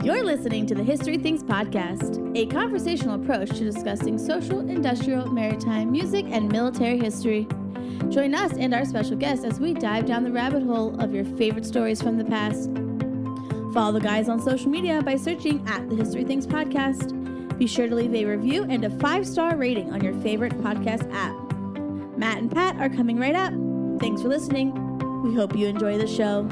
You're listening to the History Things Podcast, a conversational approach to discussing social, industrial, maritime, music, and military history. Join us and our special guests as we dive down the rabbit hole of your favorite stories from the past. Follow the guys on social media by searching at the History Things Podcast. Be sure to leave a review and a 5-star rating on your favorite podcast app. Matt and Pat are coming right up. Thanks for listening. We hope you enjoy the show.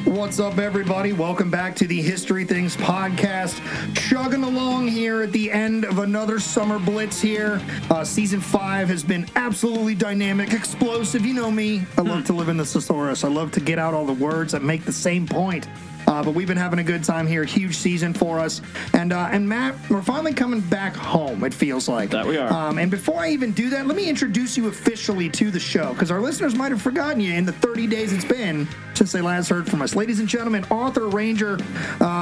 What's up, everybody? Welcome back to the History Things Podcast. Chugging along here at the end of another summer blitz here. Season 5 has been absolutely dynamic, explosive. You know me. I love to live in the thesaurus. I love to get out all the words that make the same point. But we've been having a good time here. Huge season for us. And Matt, we're finally coming back home, it feels like. That we are. And before I even do that, let me introduce you officially to the show, because our listeners might have forgotten you in the 30 days it's been since they last heard from us. Ladies and gentlemen, author, ranger,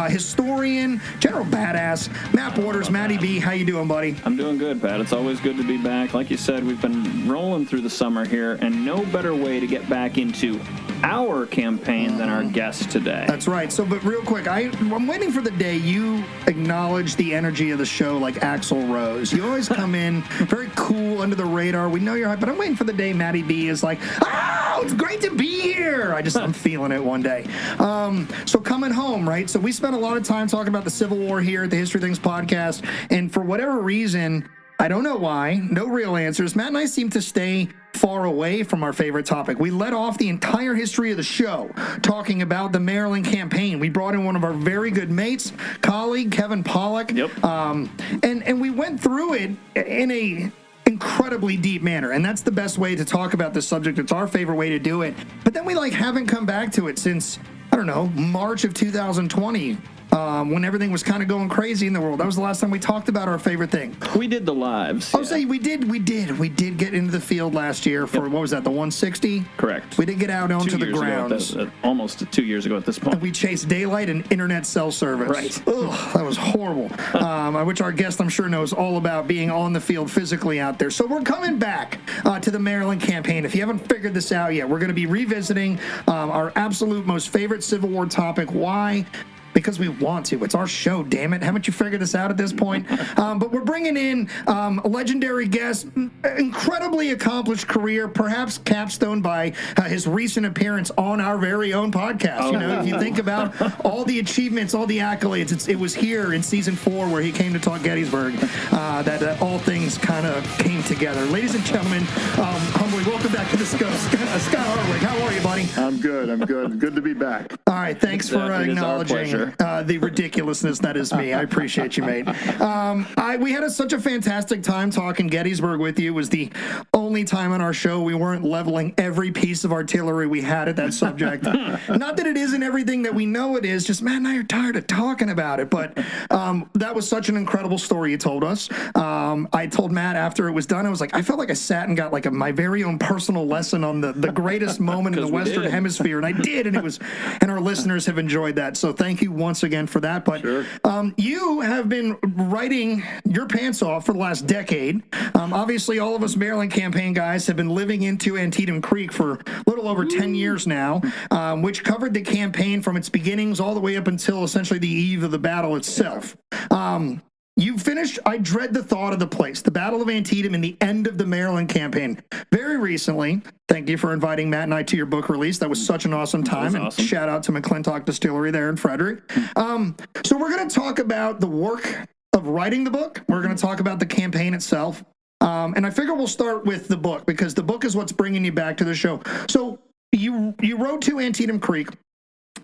historian, general badass, Matt Borders. Matty B, how you doing, buddy? I'm doing good, Pat. It's always good to be back. Like you said, we've been rolling through the summer here, and no better way to get back into our campaign than our guest today. That's right. So, but real quick, I'm waiting for the day you acknowledge the energy of the show like Axl Rose. You always come in very cool, under the radar. We know you're hype, but I'm waiting for the day Matty B is like, oh, it's great to be here. I'm feeling it one day. So coming home, right? So we spent a lot of time talking about the Civil War here at the History Things Podcast, and for whatever reason, I don't know why, no real answers, Matt and I seem to stay far away from our favorite topic. We led off the entire history of the show talking about the Maryland campaign. We brought in one of our very good mates, colleague, Kevin Pollock. Yep. And we went through it in a incredibly deep manner, and that's the best way to talk about this subject. It's our favorite way to do it. But then we haven't come back to it since, I don't know, March of 2020. When everything was kind of going crazy in the world. That was the last time we talked about our favorite thing. We did the lives. I'll say we did get into the field last year for, what was that, the 160? Correct. We did get out onto the grounds. Almost 2 years ago at this point. And we chased daylight and internet cell service. Right. Ugh, that was horrible. Which our guest, I'm sure, knows all about being on the field physically out there. So we're coming back to the Maryland campaign. If you haven't figured this out yet, we're going to be revisiting our absolute most favorite Civil War topic. Why? Because we want to. It's our show, damn it. Haven't you figured this out at this point? But we're bringing in a legendary guest, incredibly accomplished career, perhaps capstone by his recent appearance on our very own podcast. You know, if you think about all the achievements, all the accolades, it was here in season 4 where he came to talk Gettysburg that all things kind of came together. Ladies and gentlemen, humbly welcome back to the show, Scott Hartwig. How are you, buddy? I'm good. Good to be back. All right, thanks for acknowledging the ridiculousness that is me. I appreciate you, mate. We had such a fantastic time talking Gettysburg with you. It was the only time on our show we weren't leveling every piece of artillery we had at that subject. Not that it isn't everything that we know it is, just Matt and I are tired of talking about it. But that was such an incredible story you told us. I told Matt after it was done, I was like, I felt like I sat and got my very own personal lesson on the greatest moment in the Western Hemisphere, and I did, and our listeners have enjoyed that. So thank you once again for that. But sure. You have been writing your pants off for the last decade. Obviously, all of us Maryland campaign guys have been living into Antietam Creek for a little over 10 years now, which covered the campaign from its beginnings all the way up until essentially the eve of the battle itself. You finished I Dread the Thought of the Place, the Battle of Antietam, and the end of the Maryland campaign very recently. Thank you for inviting Matt and I to your book release. That was such an awesome time. And awesome. Shout out to McClintock Distillery there in Frederick. So we're going to talk about the work of writing the book. We're going to talk about the campaign itself. And I figure we'll start with the book, because the book is what's bringing you back to the show. So you wrote to Antietam Creek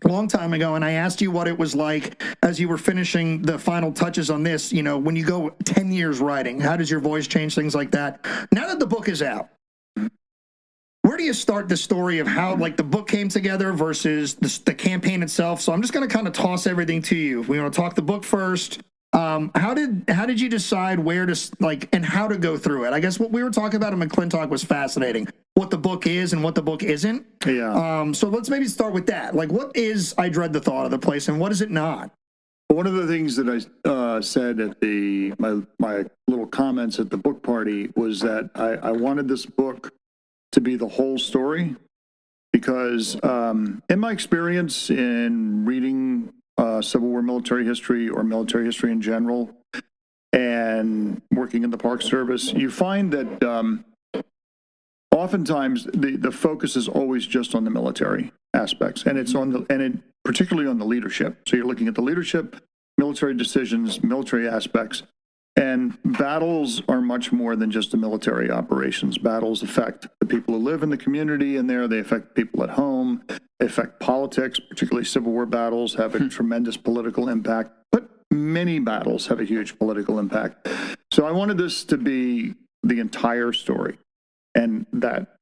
a long time ago, and I asked you what it was like as you were finishing the final touches on this. You know, when you go 10 years writing, how does your voice change, things like that? Now that the book is out, where do you start the story of how the book came together versus the campaign itself? So I'm just going to kind of toss everything to you. We want to talk the book first. How did you decide where to and how to go through it? I guess what we were talking about in McClintock was fascinating. What the book is and what the book isn't. Yeah. So let's maybe start with that. What is I Dread the Thought of the Place, and what is it not? One of the things that I said at my little comments at the book party was that I wanted this book to be the whole story, because in my experience in reading Civil War military history or military history in general, and working in the Park Service, you find that oftentimes the focus is always just on the military aspects, and it's particularly on the leadership. So you're looking at the leadership, military decisions, military aspects, and battles are much more than just the military operations. Battles affect the people who live in the community, and they affect people at home. They affect politics, particularly Civil War battles have a tremendous political impact, but many battles have a huge political impact. So I wanted this to be the entire story, and that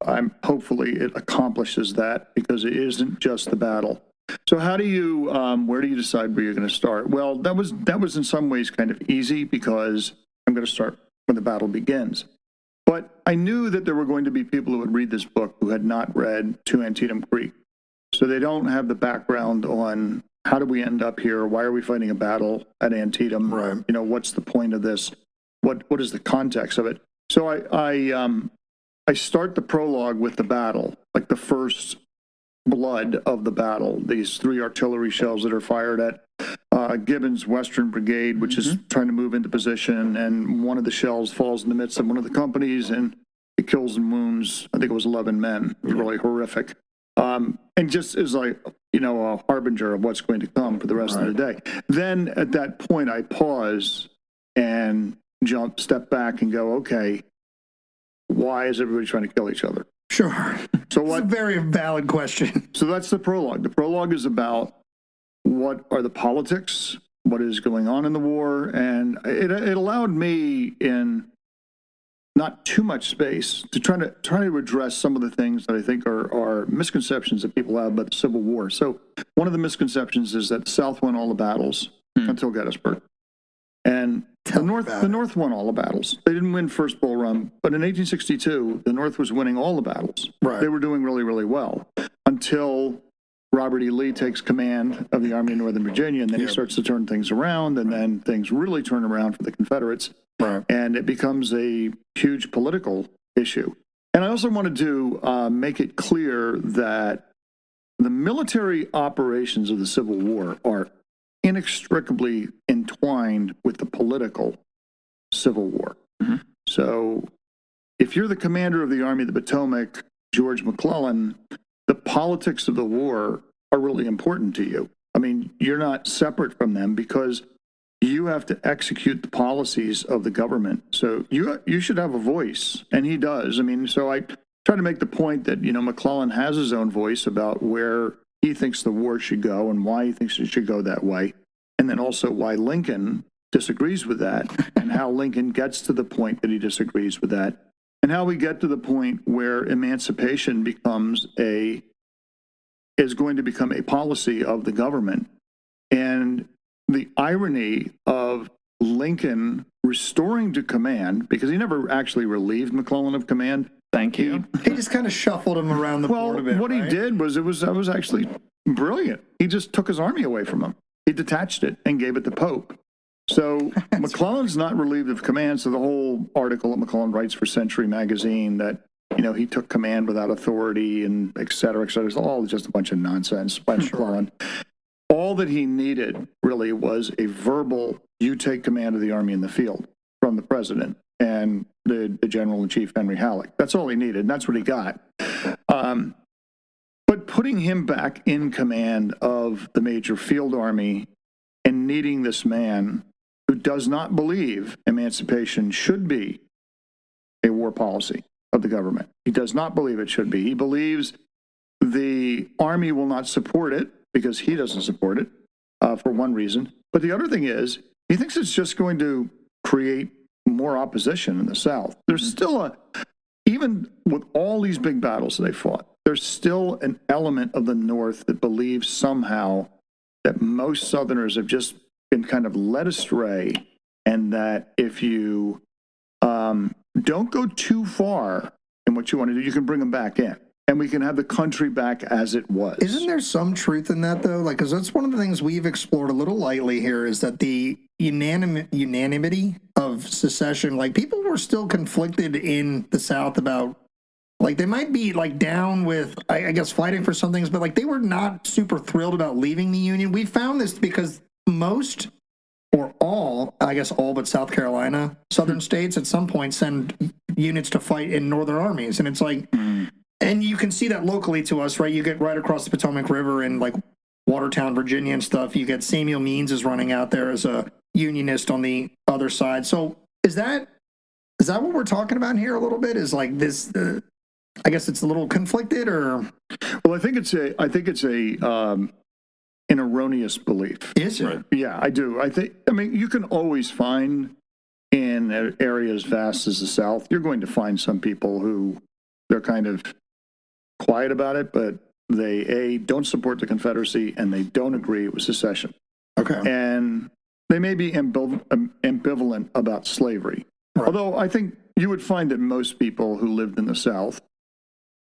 hopefully it accomplishes that, because it isn't just the battle. So how do you, where do you decide where you're going to start? Well, that was in some ways kind of easy, because I'm going to start when the battle begins. But I knew that there were going to be people who would read this book who had not read To Antietam Creek. So they don't have the background on how do we end up here? Why are we fighting a battle at Antietam? Right. You know, what's the point of this? What is the context of it? So I start the prologue with the battle, like the first blood of the battle. These 3 artillery shells that are fired at Gibbon's Western Brigade, which is trying to move into position, and one of the shells falls in the midst of one of the companies, and it kills and wounds, I think it was 11 men. It was really horrific. And just is like, you know, a harbinger of what's going to come for the rest of the day. Then at that point, I pause and step back and go, okay, why is everybody trying to kill each other? Sure. So It's a very valid question. So that's the prologue. The prologue is about what are the politics, what is going on in the war, and it allowed me, in not too much space, to try to address some of the things that I think are misconceptions that people have about the Civil War. So one of the misconceptions is that the South won all the battles until Gettysburg, and the North won all the battles. They didn't win first Bull Run, but in 1862, the North was winning all the battles. Right. They were doing really, really well until Robert E. Lee takes command of the Army of Northern Virginia, and then he starts to turn things around, and then things really turn around for the Confederates, and it becomes a huge political issue. And I also wanted to make it clear that the military operations of the Civil War are inextricably entwined with the political Civil War. So if you're the commander of the Army of the Potomac, George McClellan, the politics of the war are really important to you. I mean, you're not separate from them, because you have to execute the policies of the government. So you should have a voice, and he does. I mean, so I try to make the point that, you know, McClellan has his own voice about where he thinks the war should go and why he thinks it should go that way, and then also why Lincoln disagrees with that, and how Lincoln gets to the point that he disagrees with that, and how we get to the point where emancipation is going to become a policy of the government. And the irony of Lincoln restoring to command, because he never actually relieved McClellan of command. Thank you. He just kind of shuffled him around the board a bit. What he did was, that was actually brilliant. He just took his army away from him. He detached it and gave it to Pope. So McClellan's not relieved of command. So the whole article that McClellan writes for Century magazine, that, you know, he took command without authority and et cetera, it's all just a bunch of nonsense by McClellan. All that he needed really was a verbal, you take command of the army in the field, from the president and the general-in-chief, Henry Halleck. That's all he needed, and that's what he got. But putting him back in command of the major field army, and needing this man who does not believe emancipation should be a war policy of the government. He does not believe it should be. He believes the army will not support it, because he doesn't support it, for one reason. But the other thing is, he thinks it's just going to create more opposition in the South. There's still even with all these big battles they fought, there's still an element of the North that believes somehow that most Southerners have just been kind of led astray, and that if you don't go too far in what you want to do, you can bring them back in. and we can have the country back as it was. Isn't there some truth in that, though? Like, because that's one of the things we've explored a little lightly here is that the unanimity of secession, like, people were still conflicted in the South about, like, they might be, like, down with, I guess, fighting for some things, but, like, they were not super thrilled about leaving the Union. We found this because most, or all, I guess all but South Carolina, southern states at some point send units to fight in northern armies. And it's like, and you can see that locally to us, right? You get right across the Potomac River in like Watertown, Virginia and stuff. You get Samuel Means is running out there as a unionist on the other side. So is that what we're talking about here a little bit? Is like this, I guess it's a little conflicted or? Well, I think it's an erroneous belief. Is it? Right. Yeah, I do. I mean, you can always find in areas vast as the South, you're going to find some people who they're kind of quiet about it, but they don't support the Confederacy and they don't agree with secession. Okay. And they may be ambivalent about slavery. Right. Although I think you would find that most people who lived in the South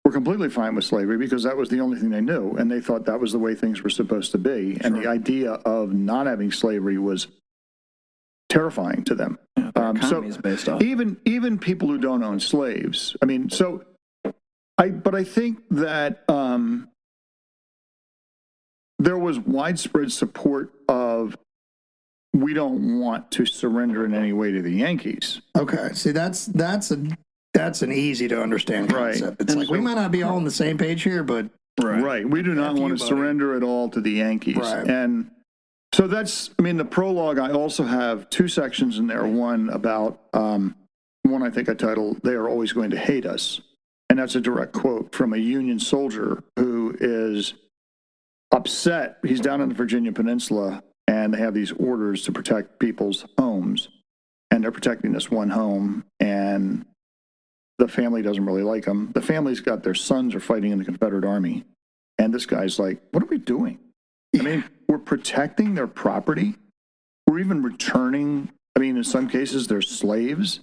were completely fine with slavery because that was the only thing they knew, and they thought that was the way things were supposed to be. And the idea of not having slavery was terrifying to them. Yeah, So is based off. even people who don't own slaves. I mean, but I think that there was widespread support of we don't want to surrender in any way to the Yankees. Okay. See, that's an easy to understand concept. It's like we might not be all on the same page here, but Right. We do not want to surrender at all to the Yankees. Right. And so the prologue, I also have two sections in there. One about, one I think I titled, "They Are Always Going to Hate Us." And that's a direct quote from a Union soldier who is upset. He's down in the Virginia Peninsula, and they have these orders to protect people's homes. And they're protecting this one home, and the family doesn't really like them. The family's got their sons are fighting in the Confederate Army. And this guy's like, what are we doing? I mean, we're protecting their property. We're even returning. I mean, in some cases, they're slaves.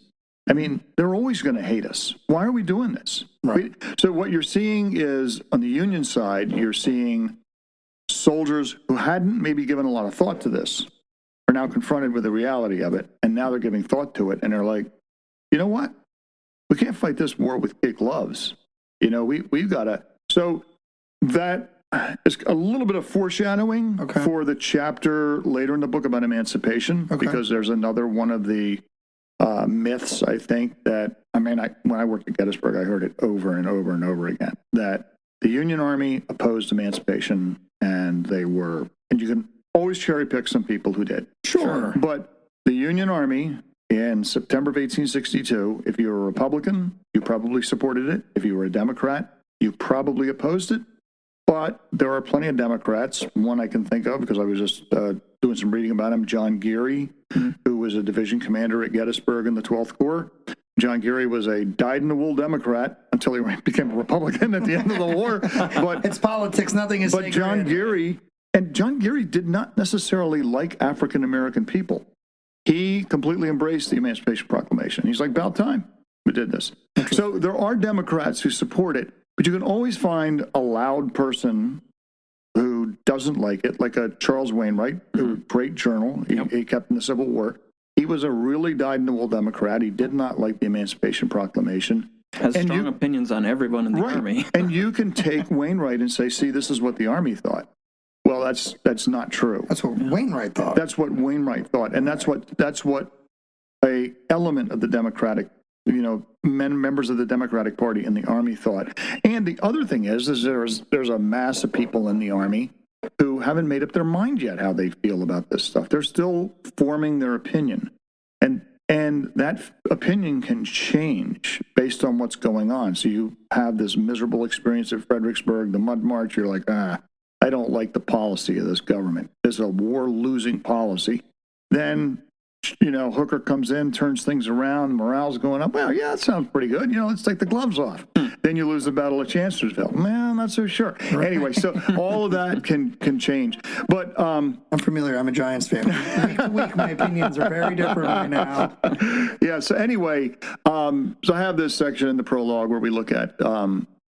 I mean, they're always going to hate us. Why are we doing this? Right. So what you're seeing is on the Union side, you're seeing soldiers who hadn't maybe given a lot of thought to this are now confronted with the reality of it. And now they're giving thought to it. And they're like, you know what? We can't fight this war with kid gloves. You know, we've got to. So that is a little bit of foreshadowing for the chapter later in the book about emancipation, because there's another one of the myths, I think, that, when I worked at Gettysburg, I heard it over and over and over again, that the Union Army opposed emancipation, and you can always cherry pick some people who did. Sure. But the Union Army in September of 1862, if you were a Republican, you probably supported it. If you were a Democrat, you probably opposed it. But there are plenty of Democrats. One I can think of, because I was just doing some reading about him, John Geary, who was a division commander at Gettysburg in the 12th Corps. John Geary was a dyed-in-the-wool Democrat until he became a Republican at the end of the war. But it's politics. Nothing is sacred. John Geary did not necessarily like African-American people. He completely embraced the Emancipation Proclamation. He's like, about time we did this. So there are Democrats who support it, but you can always find a loud person who doesn't like it, like a Charles Wainwright, a great journal. He kept in the Civil War. He was a really dyed-in-the-wool Democrat. He did not like the Emancipation Proclamation. Has strong opinions on everyone in the Army. And you can take Wainwright and say, see, this is what the Army thought. Well, that's not true. That's what Wainwright thought. That's what Wainwright thought. And that's what a element of the Democratic, members of the Democratic Party in the Army thought. And the other thing is there's a mass of people in the Army who haven't made up their mind yet how they feel about this stuff. They're still forming their opinion. And that opinion can change based on what's going on. So you have this miserable experience at Fredericksburg, the Mud March, you're like, I don't like the policy of this government. It's a war-losing policy. Then, Hooker comes in, turns things around, morale's going up. Well, yeah, that sounds pretty good. Let's take the gloves off. Then you lose the Battle of Chancellorsville. Man, I'm not so sure. Right. Anyway, so all of that can change. But I'm familiar. I'm a Giants fan. Week to week, my opinions are very different right now. Yeah. So anyway, so I have this section in the prologue where we look at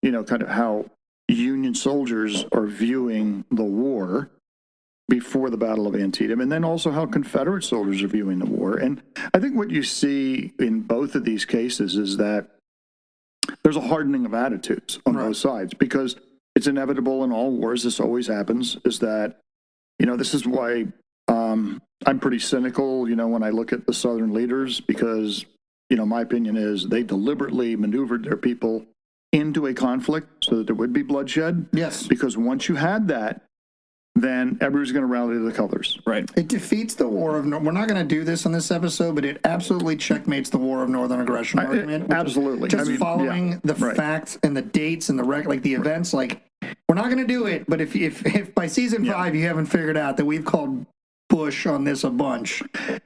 kind of how Union soldiers are viewing the war before the Battle of Antietam, and then also how Confederate soldiers are viewing the war. And I think what you see in both of these cases is that there's a hardening of attitudes on both sides, because it's inevitable in all wars. This always happens, is that, this is why I'm pretty cynical, when I look at the Southern leaders, because, my opinion is they deliberately maneuvered their people into a conflict so that there would be bloodshed. Yes. Because once you had that, then everybody's going to rally to the colors. Right. It defeats the war of... We're not going to do this on this episode, but it absolutely checkmates the war of Northern aggression argument. Absolutely. Just following the facts and the dates and the events. Like, we're not going to do it, but if by season 5 you haven't figured out that we've called Bush on this a bunch,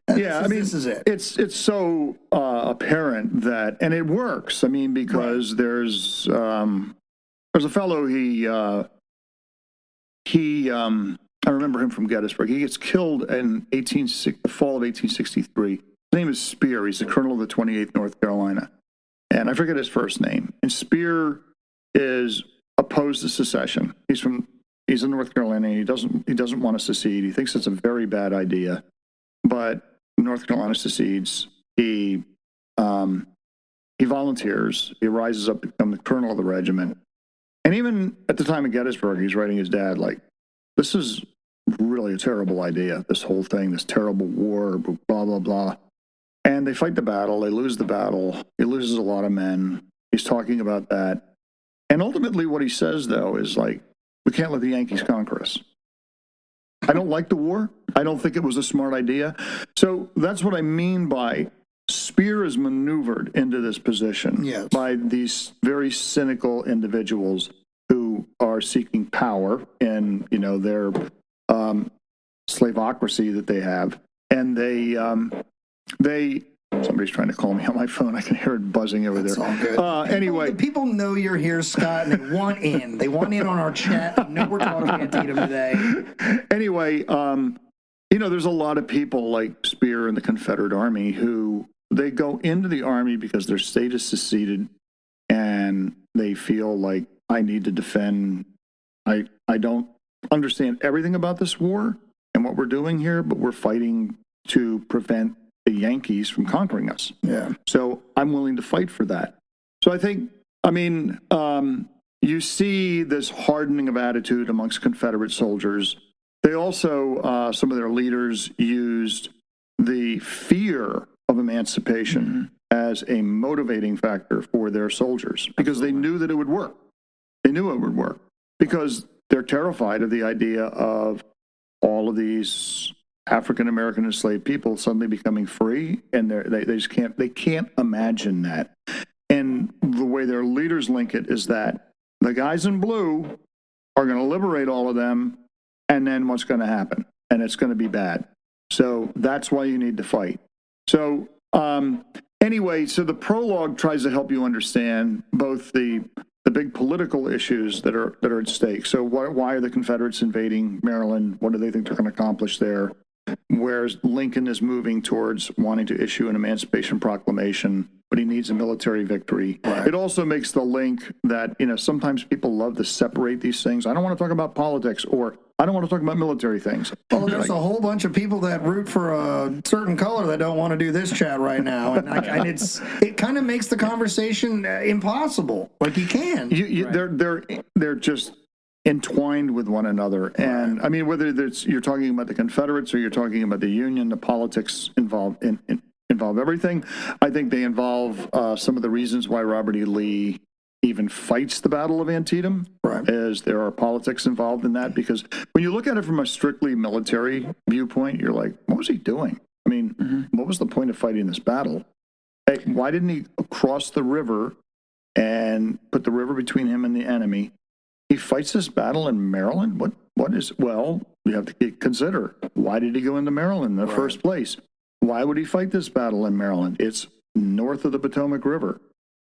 this is it. It's so apparent that, and it works. Because there's a fellow, I remember him from Gettysburg. He gets killed in the fall of 1863. His name is Spear. He's the colonel of the 28th North Carolina. And I forget his first name. And Spear is opposed to secession. He's in North Carolina. He doesn't want to secede. He thinks it's a very bad idea. But North Carolina secedes. He volunteers. He rises up to become the colonel of the regiment. And even at the time of Gettysburg, he's writing his dad, like, this is really a terrible idea, this whole thing, this terrible war, blah, blah, blah. And they fight the battle. They lose the battle. He loses a lot of men. He's talking about that. And ultimately what he says, though, is like, we can't let the Yankees conquer us. I don't like the war. I don't think it was a smart idea. So that's what I mean by Spear is maneuvered into this position by these very cynical individuals who are seeking power in, their slavocracy that they have. And they somebody's trying to call me on my phone. I can hear it buzzing over there. All good. Anyway. People know you're here, Scott, and they want in. They want in on our chat. They know we're talking Antietam today. Anyway, there's a lot of people like Spear and the Confederate Army who they go into the Army because their state is seceded and they feel like, I need to defend. I don't understand everything about this war and what we're doing here, but we're fighting to prevent the Yankees from conquering us. Yeah. So I'm willing to fight for that. So I think, you see this hardening of attitude amongst Confederate soldiers. They also, some of their leaders used the fear of emancipation as a motivating factor for their soldiers because they knew that it would work. They knew it would work because they're terrified of the idea of all of these African-American enslaved people suddenly becoming free, and they just can't imagine that. And the way their leaders link it is that the guys in blue are going to liberate all of them, and then what's going to happen? And it's going to be bad. So that's why you need to fight. So anyway, so the prologue tries to help you understand both the big political issues that are at stake. So why are the Confederates invading Maryland? What do they think they're going to accomplish there? Whereas Lincoln is moving towards wanting to issue an Emancipation Proclamation, but he needs a military victory. Right. It also makes the link that, sometimes people love to separate these things. I don't want to talk about politics, or I don't want to talk about military things. Well, there's a whole bunch of people that root for a certain color that don't want to do this chat right now. And it kind of makes the conversation impossible. Like you can. They're just entwined with one another. And I mean, whether you're talking about the Confederates or you're talking about the Union, the politics involve everything. I think they involve some of the reasons why Robert E. Lee even fights the Battle of Antietam, as there are politics involved in that. Because when you look at it from a strictly military viewpoint, you're like, what was he doing? I mean, what was the point of fighting this battle? Why didn't he cross the river and put the river between him and the enemy? He fights this battle in Maryland? Well, you have to consider, why did he go into Maryland in the first place? Why would he fight this battle in Maryland? It's north of the Potomac River.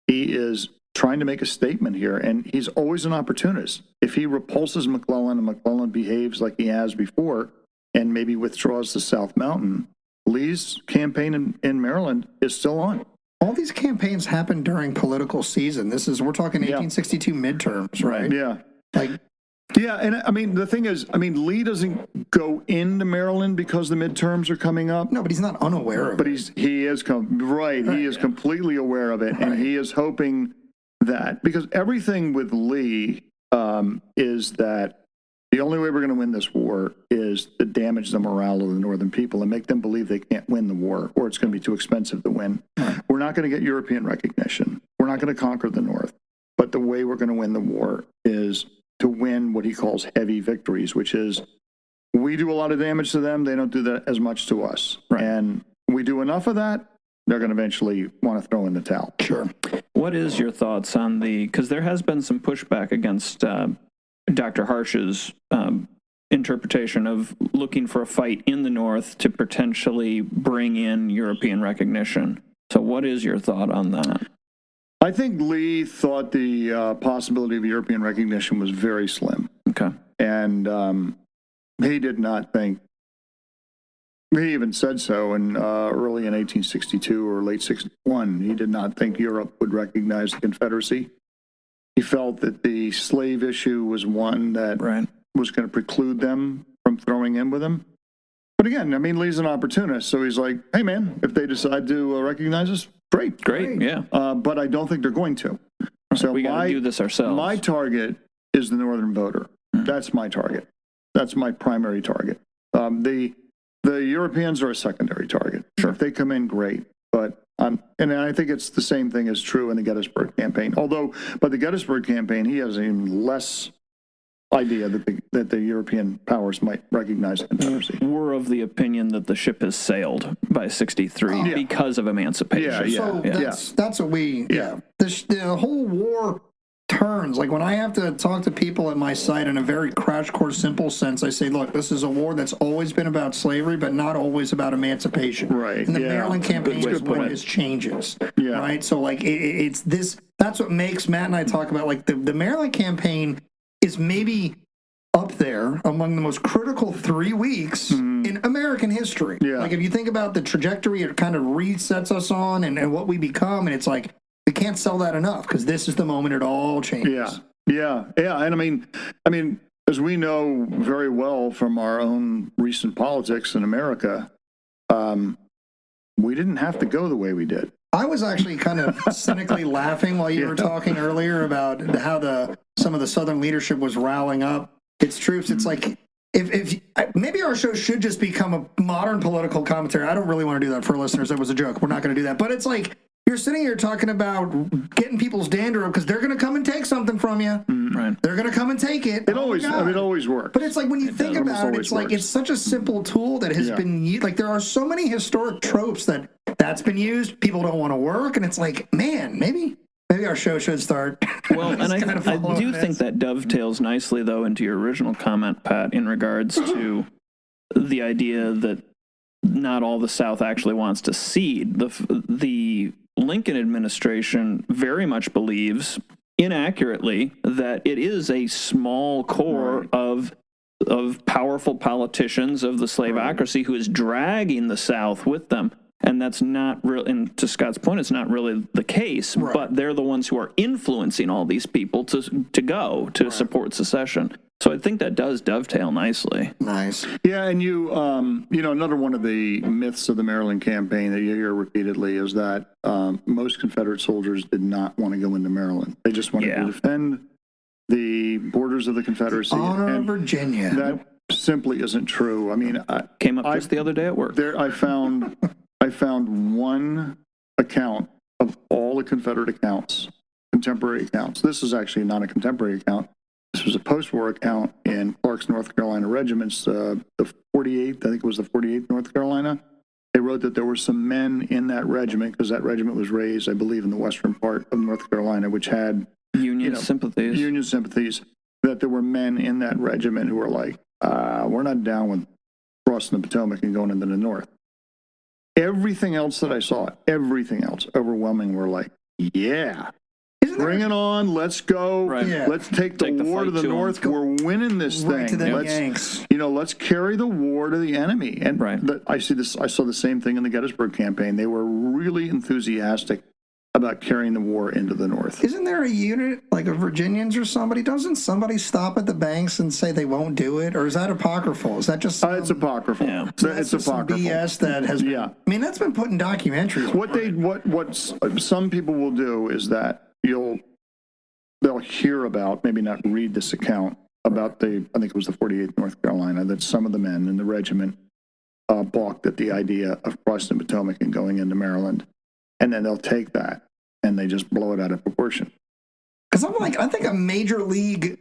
He is trying to make a statement here, and he's always an opportunist. If he repulses McClellan and McClellan behaves like he has before and maybe withdraws to South Mountain, Lee's campaign in Maryland is still on. All these campaigns happen during political season. We're talking 1862 midterms, right? Yeah. Like, yeah, and I mean, the thing is, I mean, Lee doesn't go into Maryland because the midterms are coming up. no, but he's not unaware of But it. he is completely aware of it, and he is hoping that, because everything with Lee is that the only way we're going to win this war is to damage the morale of the northern people and make them believe they can't win the war, or it's going to be too expensive to win. Right. We're not going to get European recognition. We're not going to conquer the North. But the way we're going to win the war is to win what he calls heavy victories, which is we do a lot of damage to them. They don't do that as much to us. Right. And we do enough of that, they're going to eventually want to throw in the towel. Sure. What is your thoughts on because there has been some pushback against Dr. Harsh's interpretation of looking for a fight in the North to potentially bring in European recognition. So what is your thought on that? I think Lee thought the possibility of European recognition was very slim. Okay. And he did not think, he even said so in early in 1862 or late 61, he did not think Europe would recognize the Confederacy. He felt that the slave issue was one that was going to preclude them from throwing in with him. But again, I mean, Lee's an opportunist, so he's like, hey, man, if they decide to recognize us, great. Yeah. But I don't think they're going to. So we got to do this ourselves. My target is the northern voter. That's my target. That's my primary target. The Europeans are a secondary target. Sure. If they come in, great. But and I think it's the same thing is true in the Gettysburg campaign. Although, by the Gettysburg campaign, he has even less idea that the European powers might recognize the Confederacy. We're of the opinion that the ship has sailed by 63 because of emancipation. So that's what we, The whole war turns. Like when I have to talk to people at my site in a very crash course simple sense, I say, look, this is a war that's always been about slavery, but not always about emancipation. Right. And the Maryland campaign is when it changes. Yeah. Right. So like it's this, that's what makes Matt and I talk about like the Maryland campaign is maybe up there among the most critical 3 weeks in American history. Yeah. Like if you think about the trajectory it kind of resets us on and what we become, and it's like, we can't sell that enough because this is the moment it all changes. Yeah. And I mean, as we know very well from our own recent politics in America, we didn't have to go the way we did. I was actually kind of cynically laughing while you were talking earlier about how some of the Southern leadership was rallying up its troops. It's like, if maybe our show should just become a modern political commentary. I don't really want to do that for listeners. That was a joke. We're not going to do that. But it's like, you're sitting here talking about getting people's dander up because they're going to come and take something from you. Right. They're going to come and take it. It always works. But it's like when you think about it, it's like it's such a simple tool that has been used. Like there are so many historic tropes that's been used. People don't want to work, and it's like, man, maybe our show should start. Well, and I do think that dovetails nicely though into your original comment, Pat, in regards to the idea that not all the South actually wants to cede. The Lincoln administration very much believes, inaccurately, that it is a small core of powerful politicians of the slaveocracy who is dragging the South with them. And that's not real. And to Scott's point, it's not really the case. Right. But they're the ones who are influencing all these people to support secession. So I think that does dovetail nicely. Nice. Yeah, and you another one of the myths of the Maryland campaign that you hear repeatedly is that most Confederate soldiers did not want to go into Maryland. They just wanted to defend the borders of the Confederacy. Honor of Virginia. That simply isn't true. I mean, came up just the other day at work. I found one account of all the Confederate accounts, contemporary accounts. This is actually not a contemporary account. This was a post-war account in Clark's North Carolina regiments, the 48th, I think it was the 48th North Carolina. They wrote that there were some men in that regiment, because that regiment was raised, I believe, in the western part of North Carolina, which had Union sympathies, that there were men in that regiment who were like, we're not down with crossing the Potomac and going into the North. Everything else that I saw, overwhelming, were like, yeah. Bring it on. Let's go. Right. Yeah. Let's take the war to the North. We're winning this thing. To the Yanks. Let's carry the war to the enemy. And I saw the same thing in the Gettysburg campaign. They were really enthusiastic about carrying the war into the North. Isn't there a unit, like a Virginians or somebody? Doesn't somebody stop at the banks and say they won't do it? Or is that apocryphal? Is that just... It's apocryphal. Yeah. It's apocryphal. BS that has been... I mean, that's been put in documentaries. What some people will do is that they'll hear about, maybe not read this account, about I think it was the 48th North Carolina, that some of the men in the regiment balked at the idea of crossing the Potomac and going into Maryland. And then they'll take that and they just blow it out of proportion. Because I think a major league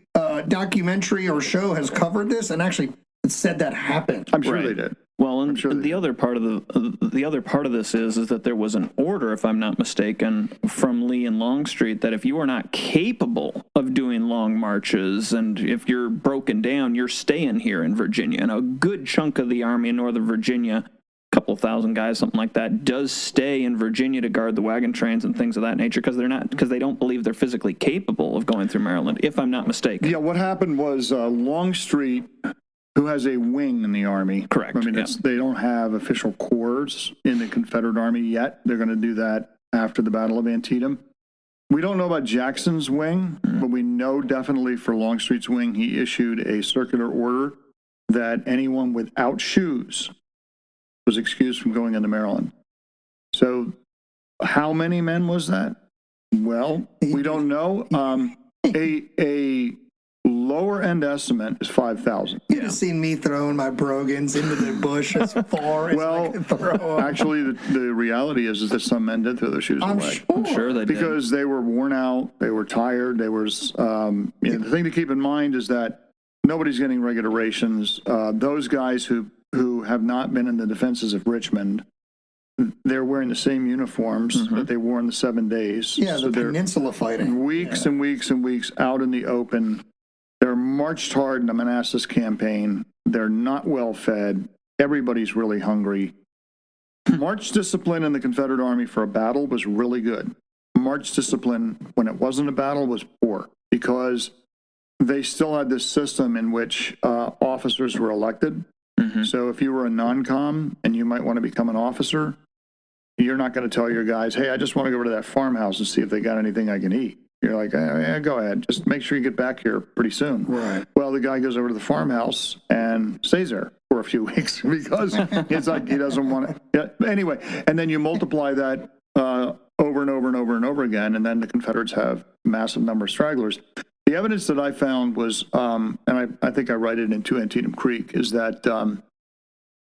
documentary or show has covered this and actually said that happened. I'm sure they did. Well, and the other part of this is that there was an order, if I'm not mistaken, from Lee and Longstreet that if you are not capable of doing long marches and if you're broken down, you're staying here in Virginia. And a good chunk of the Army in Northern Virginia, a couple thousand guys, something like that, does stay in Virginia to guard the wagon trains and things of that nature because they don't believe they're physically capable of going through Maryland, if I'm not mistaken. Yeah, what happened was Longstreet, who has a wing in the Army. Correct. I mean, they don't have official corps in the Confederate Army yet. They're going to do that after the Battle of Antietam. We don't know about Jackson's wing, but we know definitely for Longstreet's wing, he issued a circular order that anyone without shoes was excused from going into Maryland. So how many men was that? Well, we don't know. A lower end estimate is 5,000. You'd have seen me throwing my brogans into the bush as far as I could throw them. Actually, the reality is that some men did throw their shoes away. I'm sure they did. Because they were worn out, they were tired, the thing to keep in mind is that nobody's getting regular rations. Those guys who have not been in the defenses of Richmond, they're wearing the same uniforms that they wore in the 7 days. Yeah, so the peninsula fighting. Weeks and weeks and weeks out in the open. They're marched hard in the Manassas campaign. They're not well fed. Everybody's really hungry. March discipline in the Confederate Army for a battle was really good. March discipline when it wasn't a battle was poor because they still had this system in which officers were elected. So if you were a non-com and you might want to become an officer, you're not going to tell your guys, hey, I just want to go over to that farmhouse and see if they got anything I can eat. You're like, yeah, go ahead. Just make sure you get back here pretty soon. Right. Well, the guy goes over to the farmhouse and stays there for a few weeks because it's like he doesn't want to. Yeah. Anyway, and then you multiply that over and over and over and over again, and then the Confederates have massive number of stragglers. The evidence that I found was, and I think I write it into Antietam Creek, is that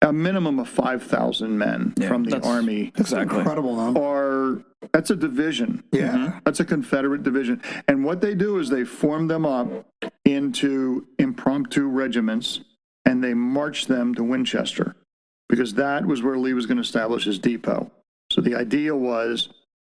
a minimum of 5,000 men from the Army. That's incredible number. That's a division. Yeah. That's a Confederate division. And what they do is they form them up into impromptu regiments and they march them to Winchester because that was where Lee was going to establish his depot. So the idea was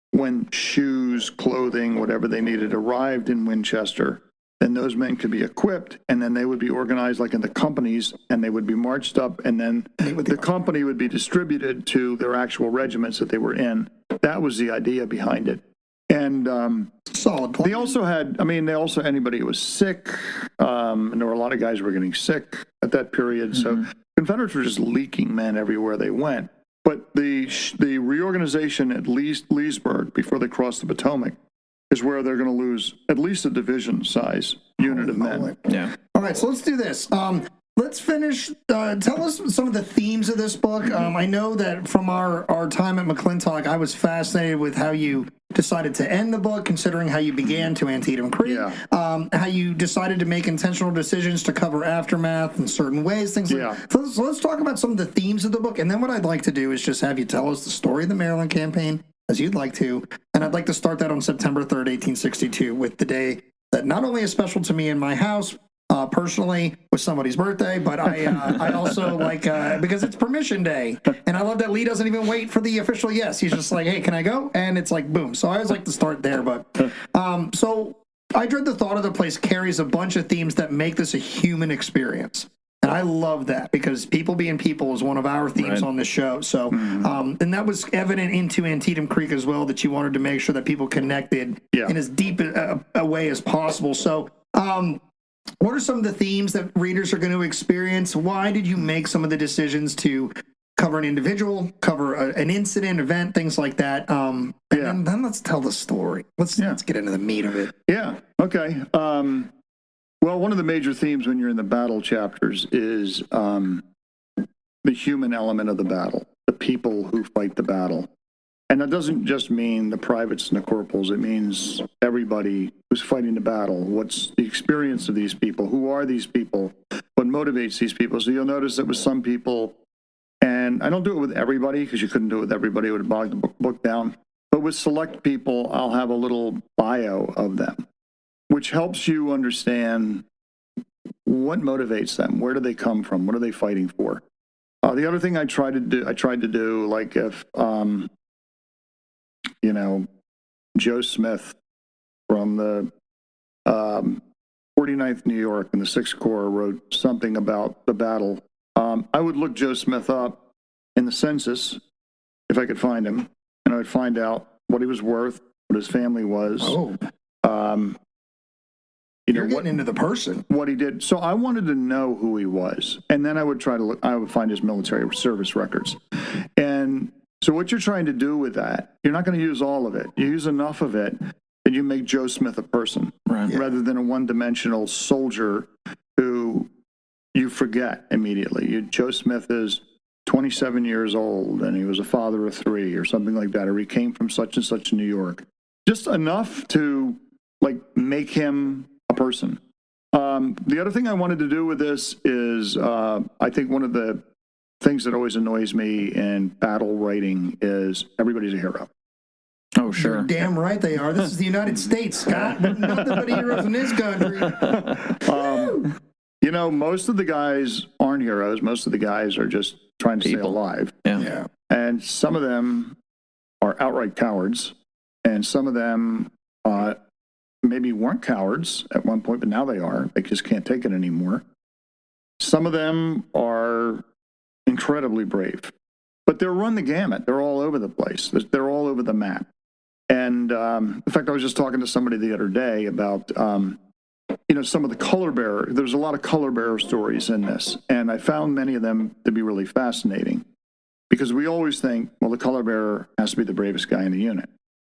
when shoes, clothing, whatever they needed arrived in Winchester, then those men could be equipped, and then they would be organized like in the companies, and they would be marched up, and then the company would be distributed to their actual regiments that they were in. That was the idea behind it. And solid plan. They also had, anybody who was sick, and there were a lot of guys who were getting sick at that period, so Confederates were just leaking men everywhere they went. But the reorganization at Leesburg, before they crossed the Potomac, is where they're going to lose at least a division size unit of men. Yeah. All right, so let's do this. Let's finish. Tell us some of the themes of this book. I know that from our time at McClintock, I was fascinated with how you decided to end the book, considering how you began to Antietam Creek, how you decided to make intentional decisions to cover aftermath in certain ways, things like that. So let's talk about some of the themes of the book, and then what I'd like to do is just have you tell us the story of the Maryland campaign, as you'd like to, and I'd like to start that on September 3rd, 1862, with the day that not only is special to me in my house, personally, with somebody's birthday, but I also like, because it's permission day, and I love that Lee doesn't even wait for the official yes. He's just like, hey, can I go? And it's like, boom. So I always like to start there, but so I Dread the Thought of the Place carries a bunch of themes that make this a human experience. And I love that because people being people is one of our themes on this show. So, and that was evident into Antietam Creek as well, that you wanted to make sure that people connected in as deep a way as possible. So, what are some of the themes that readers are going to experience? Why did you make some of the decisions to cover an individual, cover an incident, event, things like that. And then let's tell the story. Let's get into the meat of it. Yeah. Okay. Well, one of the major themes when you're in the battle chapters is the human element of the battle, the people who fight the battle. And that doesn't just mean the privates and the corporals. It means everybody who's fighting the battle. What's the experience of these people? Who are these people? What motivates these people? So you'll notice that with some people, and I don't do it with everybody because you couldn't do it with everybody. It would bog the book down. But with select people, I'll have a little bio of them, which helps you understand what motivates them. Where do they come from? What are they fighting for? The other thing I tried to do, like if, Joe Smith from the 49th New York and the 6th Corps wrote something about the battle. I would look Joe Smith up in the census if I could find him, and I would find out what he was worth, what his family was. You're getting into the person. What he did. So I wanted to know who he was, and then I would I would find his military service records. And so what you're trying to do with that, you're not going to use all of it. You use enough of it that you make Joe Smith a person, rather than a one-dimensional soldier who you forget immediately. Joe Smith is 27 years old, and he was a father of 3 or something like that, or he came from such and such in New York. Just enough to, make him a person. The other thing I wanted to do with this is, I think one of the things that always annoys me in battle writing is everybody's a hero. Oh, sure. You're damn right they are. This is the United States, Scott. Nothing but heroes in this country. Most of the guys aren't heroes. Most of the guys are just trying to stay alive. Yeah. And some of them are outright cowards, and some of them maybe weren't cowards at one point, but now they are. They just can't take it anymore. Some of them are incredibly brave, but they're run the gamut. They're all over the place. They're all over the map. And in fact, I was just talking to somebody the other day about, some of the color bearer. There's a lot of color bearer stories in this, and I found many of them to be really fascinating because we always think, well, the color bearer has to be the bravest guy in the unit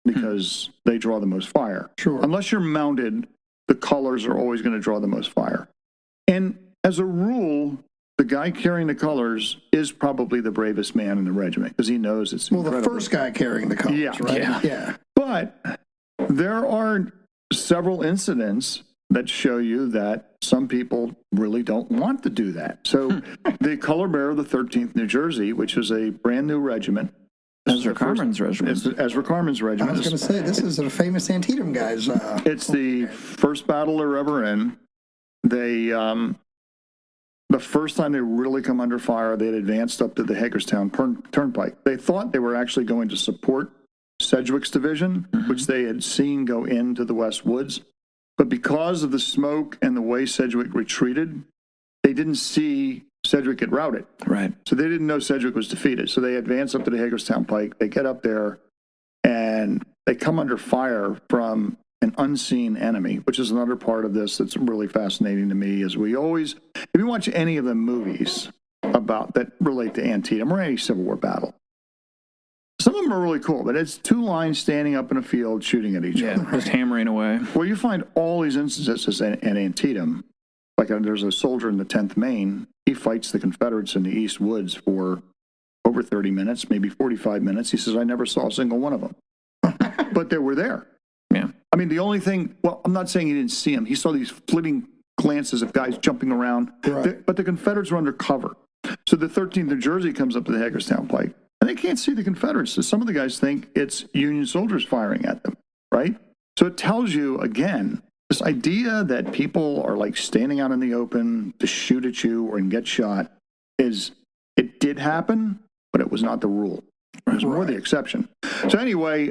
because they draw the most fire. Sure. Unless you're mounted, the colors are always going to draw the most fire. And as a rule, the guy carrying the colors is probably the bravest man in the regiment because he knows it's incredible. The first guy carrying the colors, right? Yeah. But there are several incidents that show you that some people really don't want to do that. So the color bearer of the 13th New Jersey, which is a brand new regiment. Ezra Carmen's regiment. Ezra Carmen's regiment. I was going to say, this is a famous Antietam guys. It's the first battle they're ever in. They... the first time they really come under fire, they had advanced up to the Hagerstown Turnpike. They thought they were actually going to support Sedgwick's division, which they had seen go into the West Woods. But because of the smoke and the way Sedgwick retreated, they didn't see Sedgwick get routed. Right. So they didn't know Sedgwick was defeated. So they advance up to the Hagerstown Pike. They get up there, and they come under fire from an unseen enemy, which is another part of this that's really fascinating to me. Is we always, if you watch any of the movies about that relate to Antietam or any Civil War battle, some of them are really cool, but it's two lines standing up in a field shooting at each other. Just hammering away. Well, you find all these instances at Antietam. There's a soldier in the 10th Maine. He fights the Confederates in the East Woods for over 30 minutes, maybe 45 minutes. He says, I never saw a single one of them. But they were there. Yeah. I mean, the only thing, I'm not saying he didn't see them. He saw these flitting glances of guys jumping around. Right. But the Confederates were under cover. So the 13th New Jersey comes up to the Hagerstown Pike, and they can't see the Confederates. So some of the guys think it's Union soldiers firing at them, right? So it tells you, again, this idea that people are standing out in the open to shoot at you or get shot it did happen, but it was not the rule. It was more the exception. So anyway,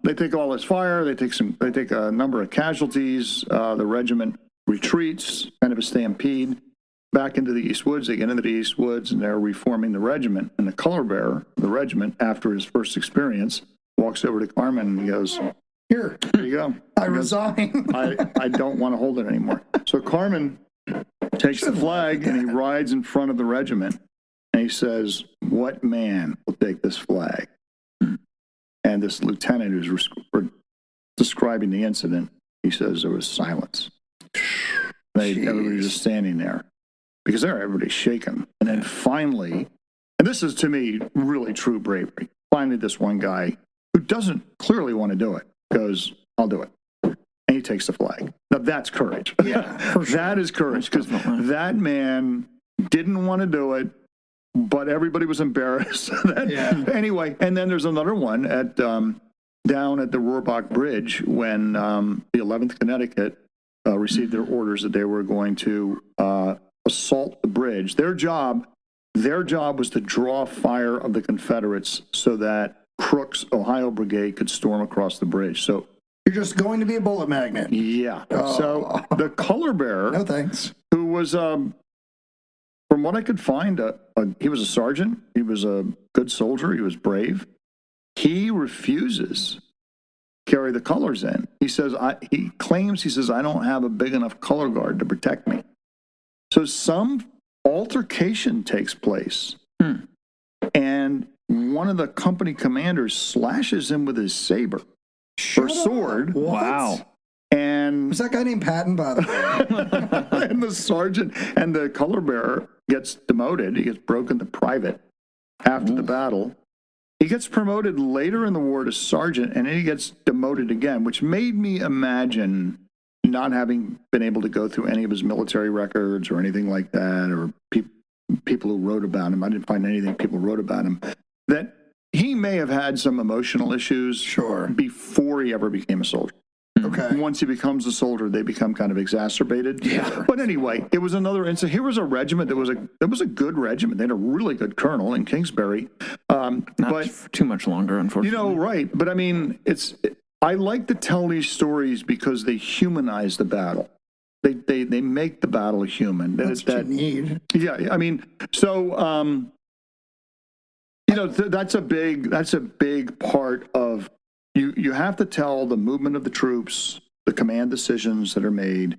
they take all this fire. They take a number of casualties. The regiment retreats, kind of a stampede, back into the East Woods. They get into the East Woods, and they're reforming the regiment. And the color bearer of the regiment, after his first experience, walks over to Carmen and he goes, Here you go. I resign. I don't want to hold it anymore. So Carmen takes the flag and he rides in front of the regiment. And he says, what man will take this flag? And this lieutenant who's describing the incident, he says there was silence. Everybody was just standing there because everybody's shaking. And then finally, and this is to me really true bravery, finally this one guy who doesn't clearly want to do it goes, I'll do it. And he takes the flag. Now that's courage. Yeah, for sure. That is courage, because that man didn't want to do it, but everybody was embarrassed. Anyway, and then there's another one at down at the Rohrbach Bridge when the 11th Connecticut received their orders that they were going to assault the bridge. Their job was to draw fire of the Confederates so that Crook's Ohio Brigade could storm across the bridge. So you're just going to be a bullet magnet. Yeah. Oh. So the color bearer, no thanks, who was, from what I could find, he was a sergeant. He was a good soldier. He was brave. He refuses to carry the colors in. He says, he says, I don't have a big enough color guard to protect me. So some altercation takes place. And one of the company commanders slashes him with his saber or sword. Wow. And was that guy named Patton, by the way? And the sergeant and the color bearer gets demoted. He gets broken to private after the battle. He gets promoted later in the war to sergeant, and then he gets demoted again, which made me imagine, not having been able to go through any of his military records or anything like that, or people who wrote about him. I didn't find anything people wrote about him, that he may have had some emotional issues before he ever became a soldier. Okay. Once he becomes a soldier, they become kind of exacerbated. Yeah. But anyway, it was another incident. Here was a regiment that was a good regiment. They had a really good colonel in Kingsbury. Not too much longer, unfortunately. Right. But I mean, I like to tell these stories because they humanize the battle. They make the battle human. That's what you need. Yeah. I mean, so that's a big part of. You have to tell the movement of the troops, the command decisions that are made,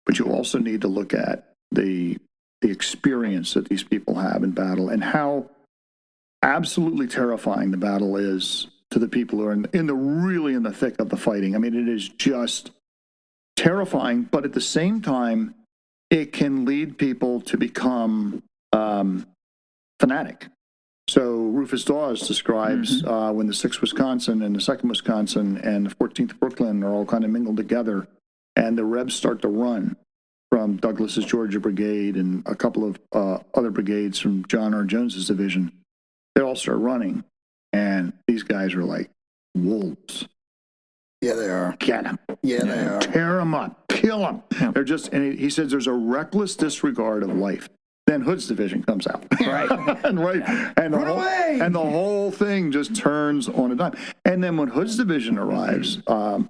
but you also need to look at the experience that these people have in battle and how absolutely terrifying the battle is to the people who are really in the thick of the fighting. I mean, it is just terrifying, but at the same time, it can lead people to become fanatic. So Rufus Dawes describes when the 6th Wisconsin and the 2nd Wisconsin and the 14th Brooklyn are all kind of mingled together, and the Rebs start to run from Douglas's Georgia Brigade and a couple of other brigades from John R. Jones's division. They all start running, and these guys are like wolves. Yeah, they are. Get them. Yeah, they are. Tear them up. Kill them. Yeah. They're just, and he says there's a reckless disregard of life. Then Hood's division comes out, Right. and the whole thing just turns on a dime. And then when Hood's division arrives, the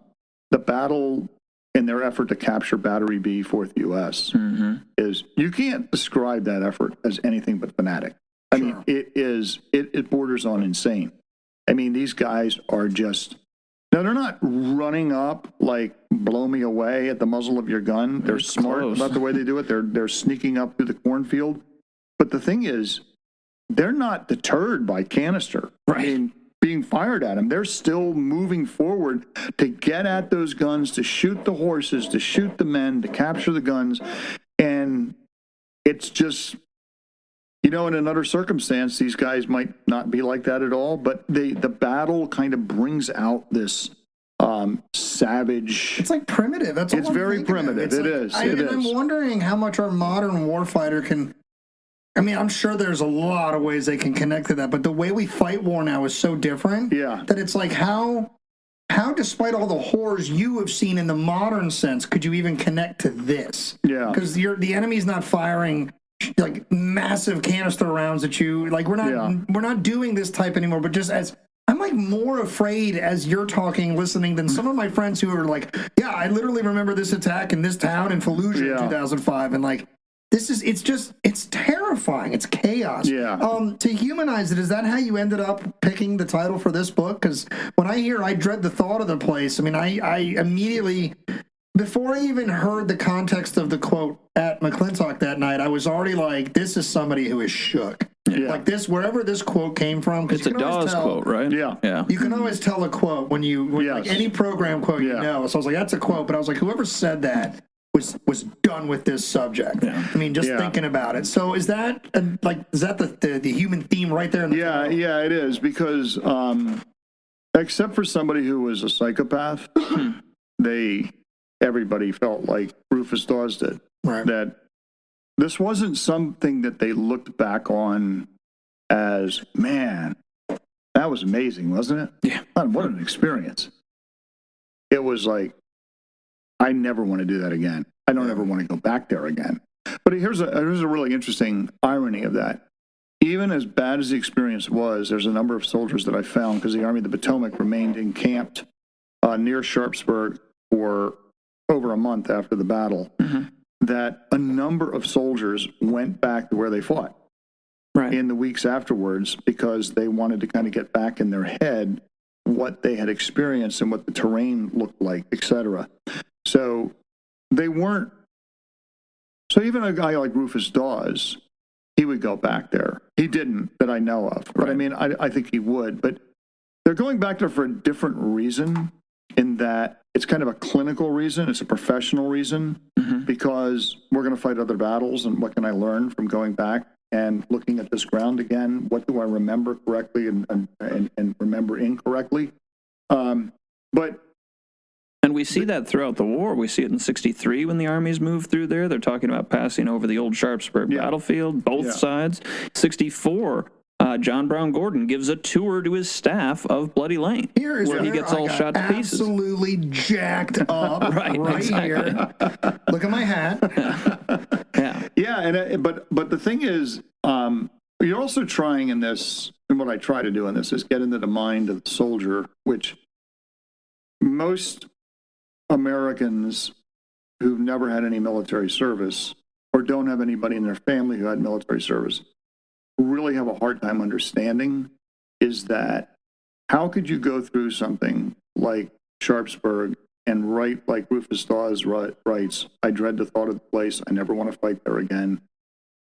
battle in their effort to capture Battery B, 4th U.S. is, you can't describe that effort as anything but fanatic. I mean, it borders on insane. I mean, these guys are just. Now, they're not running up like blow me away at the muzzle of your gun. They're smart about the way they do it. They're sneaking up through the cornfield. But the thing is, they're not deterred by canister being fired at them. They're still moving forward to get at those guns, to shoot the horses, to shoot the men, to capture the guns. And it's just, in another circumstance, these guys might not be like that at all, but the battle kind of brings out this savage. It's like primitive. That's all it's I'm very primitive. It is. I'm wondering how much our modern warfighter can. I mean, I'm sure there's a lot of ways they can connect to that, but the way we fight war now is so different. Yeah. That it's like how despite all the horrors you have seen in the modern sense, could you even connect to this? Yeah. Because the enemy's not firing like massive canister rounds at you. Like we're not doing this type anymore, but just as I'm like more afraid as you're talking, listening than some of my friends who are like, yeah, I literally remember this attack in this town in Fallujah in 2005. And like, it's terrifying. It's chaos. Yeah. To humanize it, is that how you ended up picking the title for this book? Because when I dread the thought of the place. I mean, I immediately before I even heard the context of the quote at McClintock that night, I was already like, this is somebody who is shook. Yeah. Like this, wherever this quote came from. It's a Dawes quote, right? Yeah. You can always tell a quote when Yes. like any program quote, you know. So I was like, that's a quote. But I was like, whoever said that was done with this subject. Yeah. I mean, just thinking about it. So is that the human theme right there? In the title? Yeah, it is, because except for somebody who was a psychopath, everybody felt like Rufus Dawes did. Right. That this wasn't something that they looked back on as, man, that was amazing, wasn't it? Yeah. Man, what an experience. It was like, I never want to do that again. I don't ever want to go back there again. But here's a really interesting irony of that. Even as bad as the experience was, there's a number of soldiers that I found, because the Army of the Potomac remained encamped near Sharpsburg for over a month after the battle, that a number of soldiers went back to where they fought in the weeks afterwards, because they wanted to kind of get back in their head what they had experienced and what the terrain looked like, etc. So they weren't. So even a guy like Rufus Dawes, he would go back there. He didn't, that I know of. But I mean, I think he would. But they're going back there for a different reason, in that it's kind of a clinical reason. It's a professional reason, because we're going to fight other battles. And what can I learn from going back and looking at this ground again? What do I remember correctly and remember incorrectly? And we see that throughout the war. We see it in 63 when the armies moved through there. They're talking about passing over the old Sharpsburg battlefield, both sides. 64, John Brown Gordon gives a tour to his staff of Bloody Lane, where he gets all shot to pieces. Absolutely jacked up here. Look at my hat. But the thing is, you're also trying in this, and what I try to do in this is get into the mind of the soldier, which most Americans who've never had any military service, or don't have anybody in their family who had military service, really have a hard time understanding, is that how could you go through something like Sharpsburg and write like Rufus Dawes writes, I dread the thought of the place, I never want to fight there again.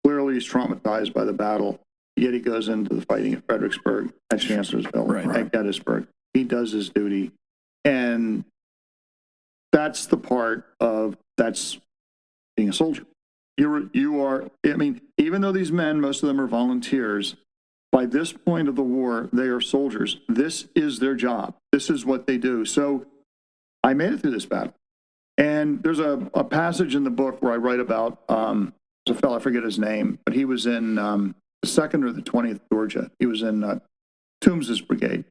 Clearly he's traumatized by the battle, yet he goes into the fighting at Fredericksburg, at Chancellorsville, at Gettysburg. He does his duty. And that's the part of, that's being a soldier. You are, I mean, even though these men, most of them are volunteers, by this point of the war, they are soldiers. This is their job. This is what they do. So I made it through this battle. And there's a passage in the book where I write about, there's a fellow, I forget his name, but he was in the 2nd or the 20th Georgia. He was in Toombs's brigade.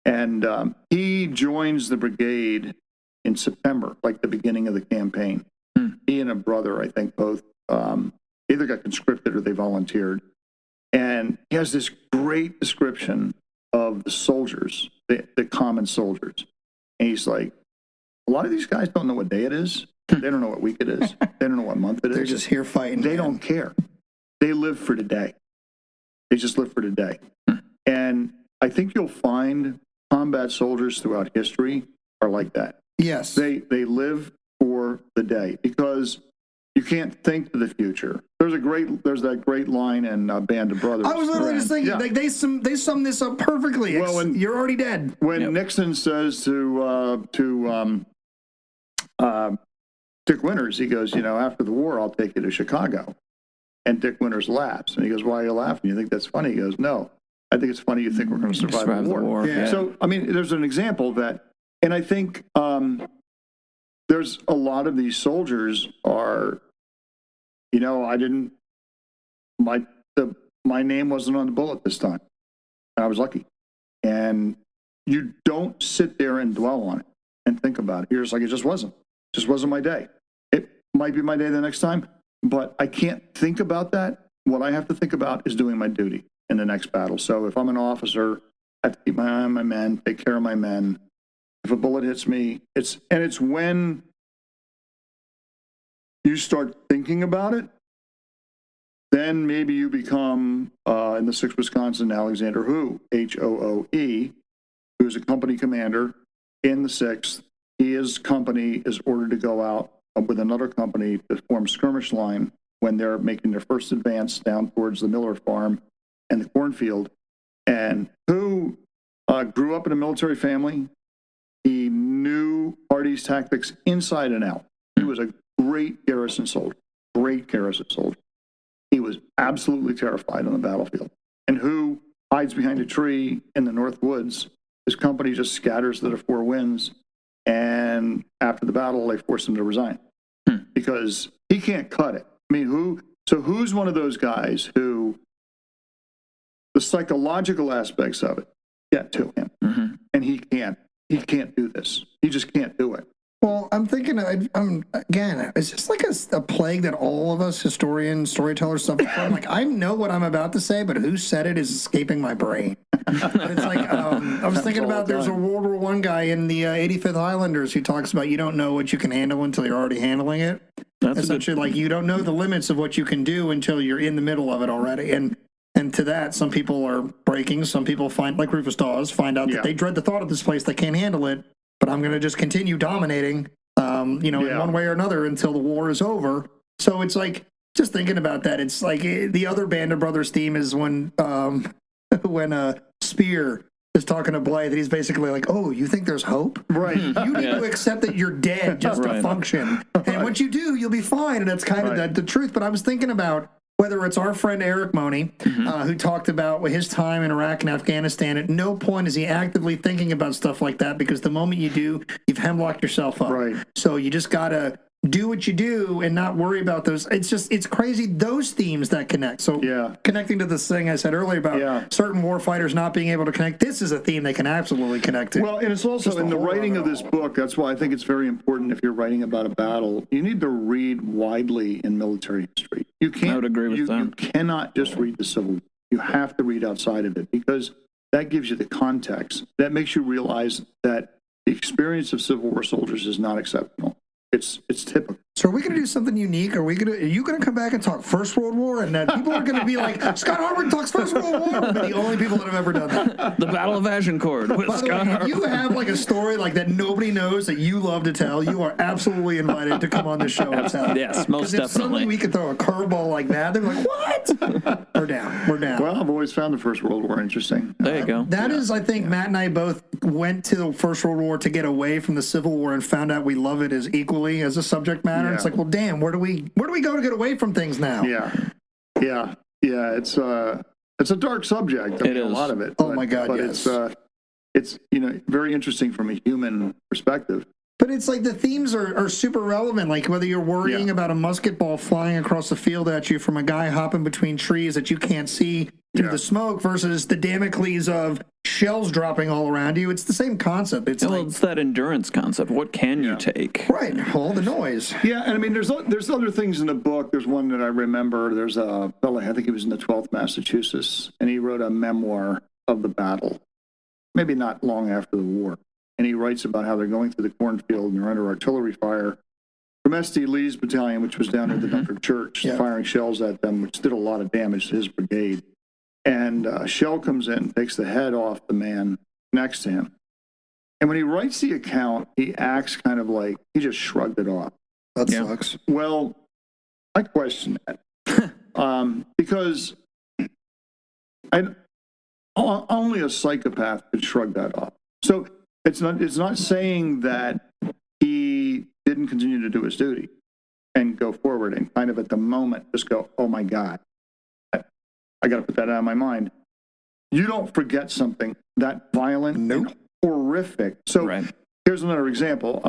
And he joins the brigade in September, like the beginning of the campaign. He and a brother, I think, both either got conscripted or they volunteered. And he has this great description of the soldiers, the common soldiers. And he's like, a lot of these guys don't know what day it is. They don't know what week it is. They don't know what month it is. They're just here fighting. They don't care. They live for today. They just live for today. And I think you'll find combat soldiers throughout history are like that. Yes. They live for the day, because you can't think to the future. There's that great line in Band of Brothers. I was literally just thinking, like they sum this up perfectly. Well, you're already dead. When Nixon says to Dick Winters, he goes, after the war, I'll take you to Chicago. And Dick Winters laughs. And he goes, why are you laughing? You think that's funny? He goes, no, I think it's funny you think we're going to survive the war. Yeah. So, I mean, there's an example of that. And I think there's a lot of these soldiers are, my name wasn't on the bullet this time. And I was lucky. And you don't sit there and dwell on it and think about it. You're just like, it just wasn't my day. It might be my day the next time, but I can't think about that. What I have to think about is doing my duty in the next battle. So if I'm an officer, I have to keep my eye on my men, take care of my men. If a bullet hits me, it's when you start thinking about it, then maybe you become, in the 6th Wisconsin, Alexander Hoo, Hooe, who's a company commander in the 6th, his company is ordered to go out with another company to form skirmish line when they're making their first advance down towards the Miller farm and the cornfield. And who grew up in a military family. He knew Hardy's tactics inside and out. He was a great garrison soldier. He was absolutely terrified on the battlefield. And who hides behind a tree in the North Woods. His company just scatters to the four winds. And after the battle, they force him to resign because he can't cut it. I mean, who's one of those guys who the psychological aspects of it get to him, and he can't do this. He just can't do it. Well, I'm thinking, again, it's just like a plague that all of us historians, storytellers suffer from. Like, I know what I'm about to say, but who said it is escaping my brain. But it's like, I was thinking about, there's a World War I guy in the 85th Highlanders who talks about you don't know what you can handle until you're already handling it. That's essentially like you don't know the limits of what you can do until you're in the middle of it already. And to that, some people are breaking. Some people find, like Rufus Dawes, find out that they dread the thought of this place. They can't handle it. But I'm going to just continue dominating, in one way or another until the war is over. So it's like, just thinking about that, it's like the other Band of Brothers theme is when Spear is talking to Blythe, that he's basically like, oh, you think there's hope? Right. You need to accept that you're dead just to function. And once you do, you'll be fine. And that's kind of the truth. But I was thinking about whether it's our friend Eric Money, who talked about his time in Iraq and Afghanistan. At no point is he actively thinking about stuff like that, because the moment you do, you've hemlocked yourself up. Right. So you just got to do what you do and not worry about those. It's crazy, those themes that connect. So connecting to this thing I said earlier about certain war fighters not being able to connect, this is a theme they can absolutely connect to. Well, and it's also in the writing of this book, that's why I think it's very important if you're writing about a battle, you need to read widely in military history. You can't, I would agree with that. You cannot just read the Civil War. You have to read outside of it, because that gives you the context. That makes you realize that the experience of Civil War soldiers is not exceptional. It's typical. So are we going to do something unique? Are you going to come back and talk First World War? And people are going to be like, Scott Hartwig talks First World War. We're the only people that have ever done that. The Battle of Agincourt with Scott Hartwig. If you have like a story like that nobody knows that you love to tell, you are absolutely invited to come on the show and tell. Yes, most if definitely. Suddenly we could throw a curveball like that, they're like, what? We're down. Well, I've always found the First World War interesting. There you go. That is, I think, Matt and I both went to the First World War to get away from the Civil War and found out we love it as equally as a subject matter. It's like, well, damn, where do we go to get away from things now? Yeah. It's a dark subject. It is. A lot of it. Oh my God, but yes. It's very interesting from a human perspective. But it's like the themes are super relevant. Like whether you're worrying about a musket ball flying across the field at you from a guy hopping between trees that you can't see through the smoke versus the Damocles of shells dropping all around you. It's the same concept. It's that endurance concept. What can you take? Right. All the noise. Yeah, and I mean, there's other things in the book. There's one that I remember. There's a fellow, I think he was in the 12th Massachusetts, and he wrote a memoir of the battle, maybe not long after the war. And he writes about how they're going through the cornfield and they're under artillery fire from S.D. Lee's battalion, which was down at the Dunkard Church, firing shells at them, which did a lot of damage to his brigade. And a shell comes in, takes the head off the man next to him. And when he writes the account, he acts kind of like he just shrugged it off. That sucks. Well, I question that. Because only a psychopath could shrug that off. So it's not saying that he didn't continue to do his duty and go forward and kind of at the moment just go, oh my God, I got to put that out of my mind. You don't forget something that violent and horrific. So here's another example.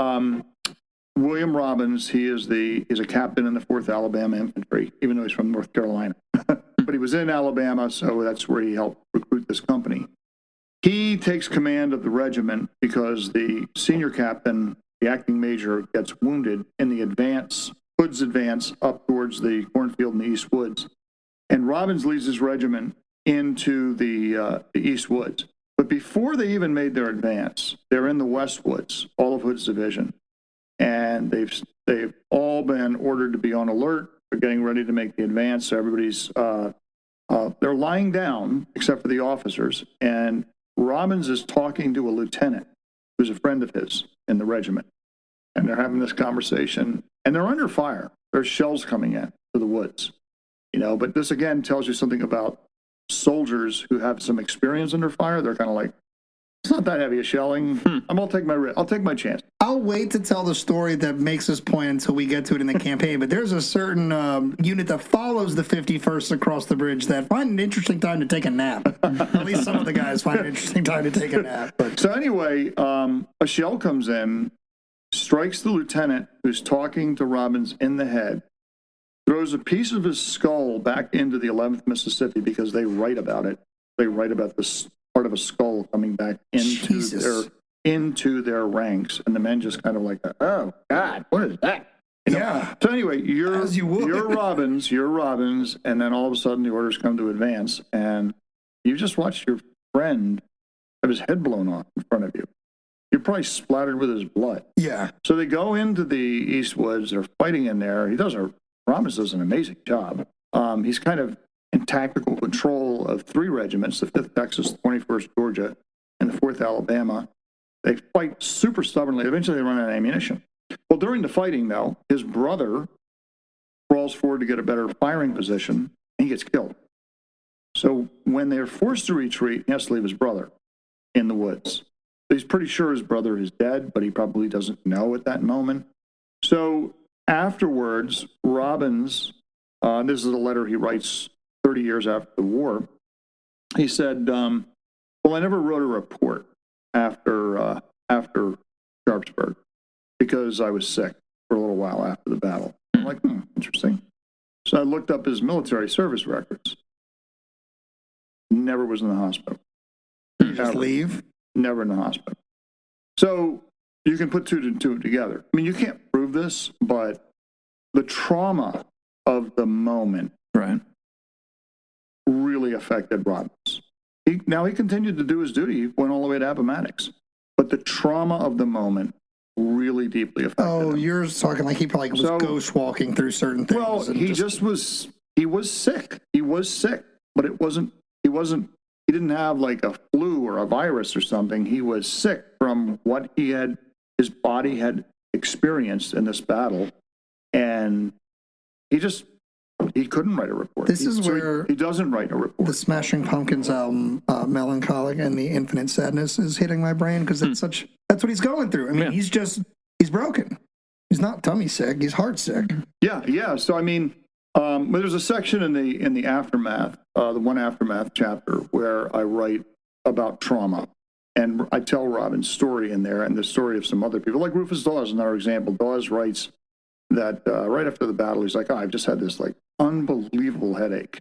William Robbins, he's a captain in the 4th Alabama Infantry, even though he's from North Carolina. But he was in Alabama, so that's where he helped recruit this company. He takes command of the regiment because the senior captain, the acting major, gets wounded in the Hood's advance up towards the cornfield in the East Woods. And Robbins leads his regiment into the East Woods. But before they even made their advance, they're in the West Woods, all of Hood's division. And they've all been ordered to be on alert. They're getting ready to make the advance. So everybody's they're lying down, except for the officers. And Robbins is talking to a lieutenant who's a friend of his in the regiment. and they're having this conversation, and they're under fire. There's shells coming in to the woods, but this again tells you something about soldiers who have some experience under fire. They're kind of like, it's not that heavy a shelling. I'll take my chance. I'll wait to tell the story that makes this point until we get to it in the campaign. But there's a certain unit that follows the 51st across the bridge that find an interesting time to take a nap. At least some of the guys find an interesting time to take a nap. But. So anyway, a shell comes in, strikes the lieutenant who's talking to Robbins in the head, throws a piece of his skull back into the 11th Mississippi because they write about it. They write about this part of a skull coming back into their ranks, and the men just kind of like, oh God, what is that? Yeah. So anyway, you're Robbins, and then all of a sudden the orders come to advance, and you just watched your friend have his head blown off in front of you. You're probably splattered with his blood. Yeah. So they go into the East Woods. They're fighting in there. Robbins does an amazing job. He's kind of in tactical control of 3 regiments, the 5th Texas, the 21st Georgia, and the 4th Alabama. They fight super stubbornly. Eventually they run out of ammunition. Well, during the fighting, though, his brother crawls forward to get a better firing position, and he gets killed. So when they're forced to retreat, he has to leave his brother in the woods. He's pretty sure his brother is dead, but he probably doesn't know at that moment. So afterwards, Robbins, this is a letter he writes 30 years after the war. He said, well, I never wrote a report after Sharpsburg because I was sick for a little while after the battle. I'm like, interesting. So I looked up his military service records. Never was in the hospital. You just leave? Never in the hospital. So you can put 2 and 2 together. I mean, you can't prove this, but the trauma of the moment really affected Robbins. He continued to do his duty. He went all the way to Appomattox. But the trauma of the moment really deeply affected him. You're talking like he probably was ghost walking through certain things. Well, he was sick. He was sick, but he didn't have like a flu or a virus or something. He was sick from what his body had experienced in this battle. And he couldn't write a report. This is where he doesn't write a report. The Smashing Pumpkins album, Melancholic and the Infinite Sadness, is hitting my brain because that's what he's going through. I mean, he's broken. He's not tummy sick. He's heart sick. Yeah. So I mean, but there's a section in the aftermath, the one aftermath chapter where I write about trauma, and I tell Robin's story in there and the story of some other people, like Rufus Dawes, another example. Dawes writes that right after the battle, he's like, I've just had this like unbelievable headache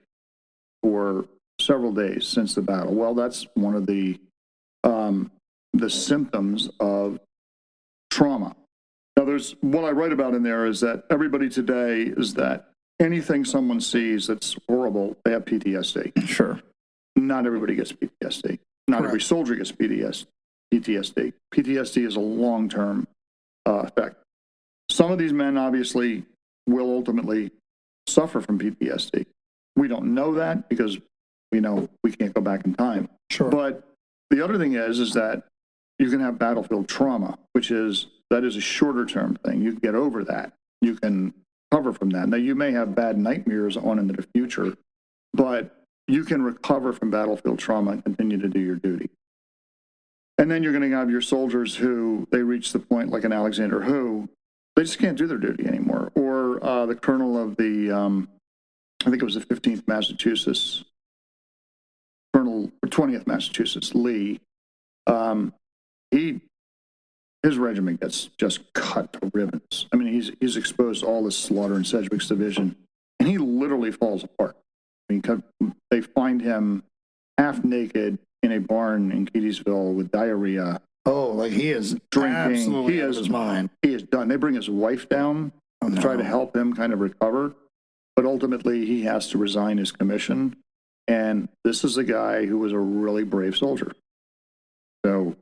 for several days since the battle. Well, that's one of the symptoms of trauma. Now, there's what I write about in there is that everybody today is that anything someone sees that's horrible, they have PTSD. Sure. Not everybody gets PTSD. Not every soldier gets PTSD. PTSD is a long-term effect. Some of these men obviously will ultimately suffer from PTSD. We don't know that because we know we can't go back in time. Sure. But the other thing is that you can have battlefield trauma, that is a shorter term thing. You can get over that. You can recover from that. Now, you may have bad nightmares on into the future, but you can recover from battlefield trauma and continue to do your duty. And then you're going to have your soldiers who they reach the point like an Alexander who they just can't do their duty anymore. Or the colonel of the, I think it was the 15th Massachusetts, Colonel 20th Massachusetts, Lee. His regiment gets just cut to ribbons. I mean, he's exposed to all this slaughter in Sedgwick's division, and he literally falls apart. I mean, they find him half naked in a barn in Keedysville with diarrhea. Oh, like he is drinking. Absolutely out of his mind. He is done. They bring his wife down to try to help him kind of recover, but ultimately he has to resign his commission. And this is a guy who was a really brave soldier. So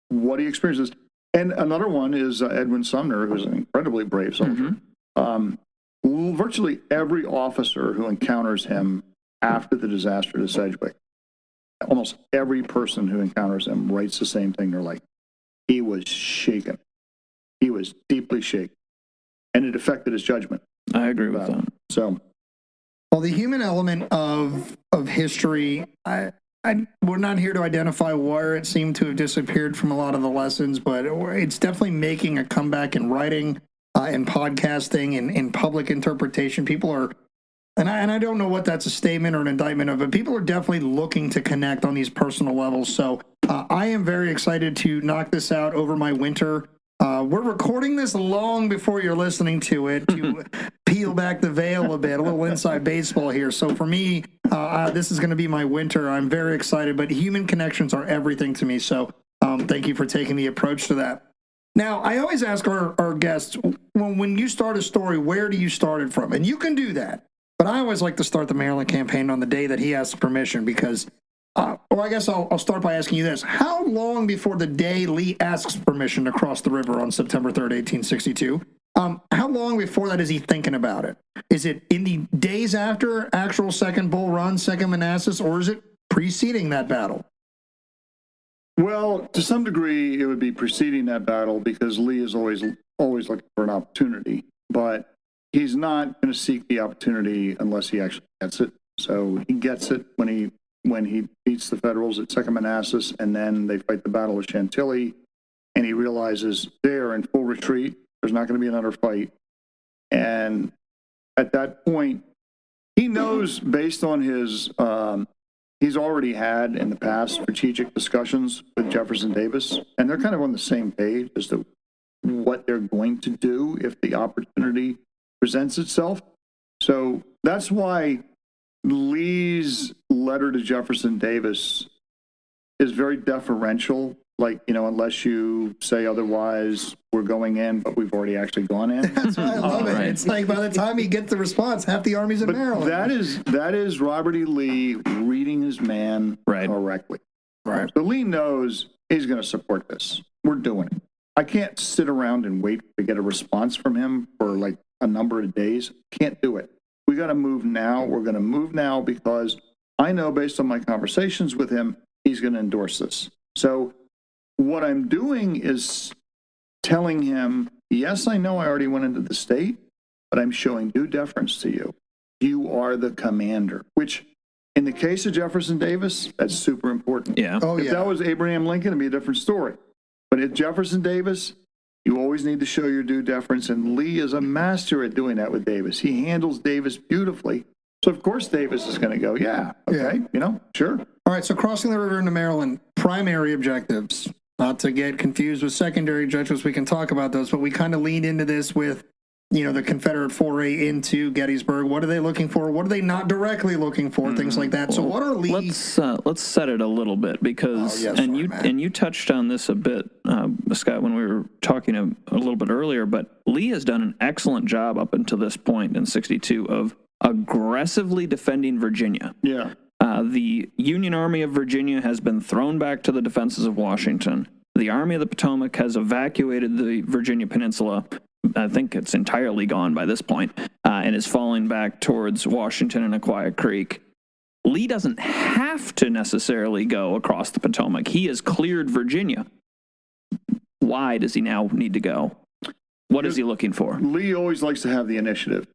what he experiences. And another one is Edwin Sumner, who's an incredibly brave soldier. Virtually every officer who encounters him after the disaster to Sedgwick, almost every person who encounters him writes the same thing. They're like, he was shaken. was deeply shaken, and it affected his judgment. I agree with that. So, well, the human element of history, we're not here to identify where it seemed to have disappeared from a lot of the lessons, but it's definitely making a comeback in writing, in podcasting, and in public interpretation. People are, and I don't know what that's a statement or an indictment of, but people are definitely looking to connect on these personal levels. So I am very excited to knock this out over my winter. We're recording this long before you're listening to it to peel back the veil a bit, a little inside baseball here. So for me, this is going to be my winter. I'm very excited, but human connections are everything to me. So thank you for taking the approach to that. Now, I always ask our guests, when you start a story, where do you start it from? And you can do that. But I always like to start the Maryland campaign on the day that he asks permission because, or I guess I'll start by asking you this. How long before the day Lee asks permission to cross the river on September 3rd, 1862, how long before that is he thinking about it? Is it in the days after actual Second Bull Run, Second Manassas, or is it preceding that battle? well, to some degree, it would be preceding that battle because Lee is always looking for an opportunity, but he's not going to seek the opportunity unless he actually gets it. So he gets it when he beats the Federals at Second Manassas, and then they fight the Battle of Chantilly, and he realizes they're in full retreat. There's not going to be another fight. And at that point, he knows based on his, he's already had in the past strategic discussions with Jefferson Davis, and they're kind of on the same page as to what they're going to do if the opportunity presents itself. So that's why Lee's letter to Jefferson Davis is very deferential. Like, unless you say otherwise, we're going in, but we've already actually gone in. That's why I love it. Right. It's like by the time he gets the response, half the army's in Maryland. That is Robert E. Lee reading his man correctly. Right. So Lee knows he's going to support this. We're doing it. I can't sit around and wait to get a response from him for like a number of days. Can't do it. We got to move now. We're going to move now because I know based on my conversations with him, he's going to endorse this. So what I'm doing is telling him, yes, I know I already went into the state, but I'm showing due deference to you. You are the commander, which in the case of Jefferson Davis, that's super important. Yeah. Oh, If yeah. that was Abraham Lincoln, it'd be a different story. But at Jefferson Davis, you always need to show your due deference, and Lee is a master at doing that with Davis. He handles Davis beautifully. So, of course, Davis is going to go, yeah, okay, sure. All right, so crossing the river into Maryland, primary objectives. Not to get confused with secondary objectives, we can talk about those, but we kind of leaned into this with, the Confederate foray into Gettysburg. What are they looking for? What are they not directly looking for? Things like that. So what are Lee? Let's set it a little bit because, you touched on this a bit, Scott, when we were talking a little bit earlier, but Lee has done an excellent job up until this point in 62 of aggressively defending Virginia. Yeah. The Union Army of Virginia has been thrown back to the defenses of Washington. The Army of the Potomac has evacuated the Virginia Peninsula. I think it's entirely gone by this point, and is falling back towards Washington and Aquia Creek. Lee doesn't have to necessarily go across the Potomac. He has cleared Virginia. Why does he now need to go? What is he looking for? Lee always likes to have the initiative.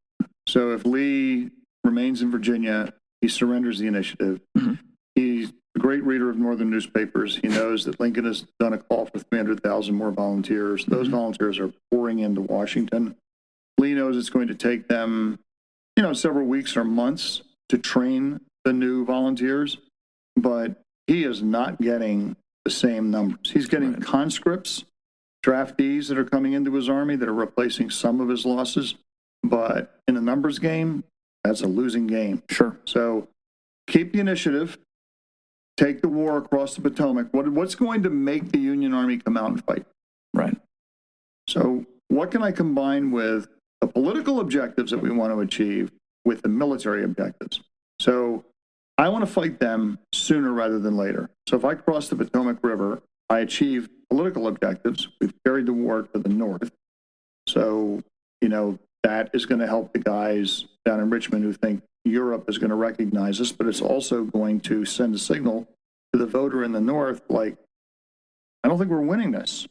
So if Lee remains in Virginia, he surrenders the initiative. Mm-hmm. He's a great reader of Northern newspapers. He knows that Lincoln has done a call for 300,000 more volunteers. Those volunteers are pouring into Washington. Lee knows it's going to take them, several weeks or months to train the new volunteers, but he is not getting the same numbers. He's getting conscripts, draftees that are coming into his army that are replacing some of his losses, but in a numbers game, that's a losing game. Sure. So keep the initiative, take the war across the Potomac. What's going to make the Union Army come out and fight? Right. So what can I combine with the political objectives that we want to achieve with the military objectives? So I want to fight them sooner rather than later. So if I cross the Potomac River, I achieve political objectives. We've carried the war to the north. So, that is going to help the guys down in Richmond who think Europe is going to recognize us, but it's also going to send a signal to the voter in the north like, I don't think we're winning this.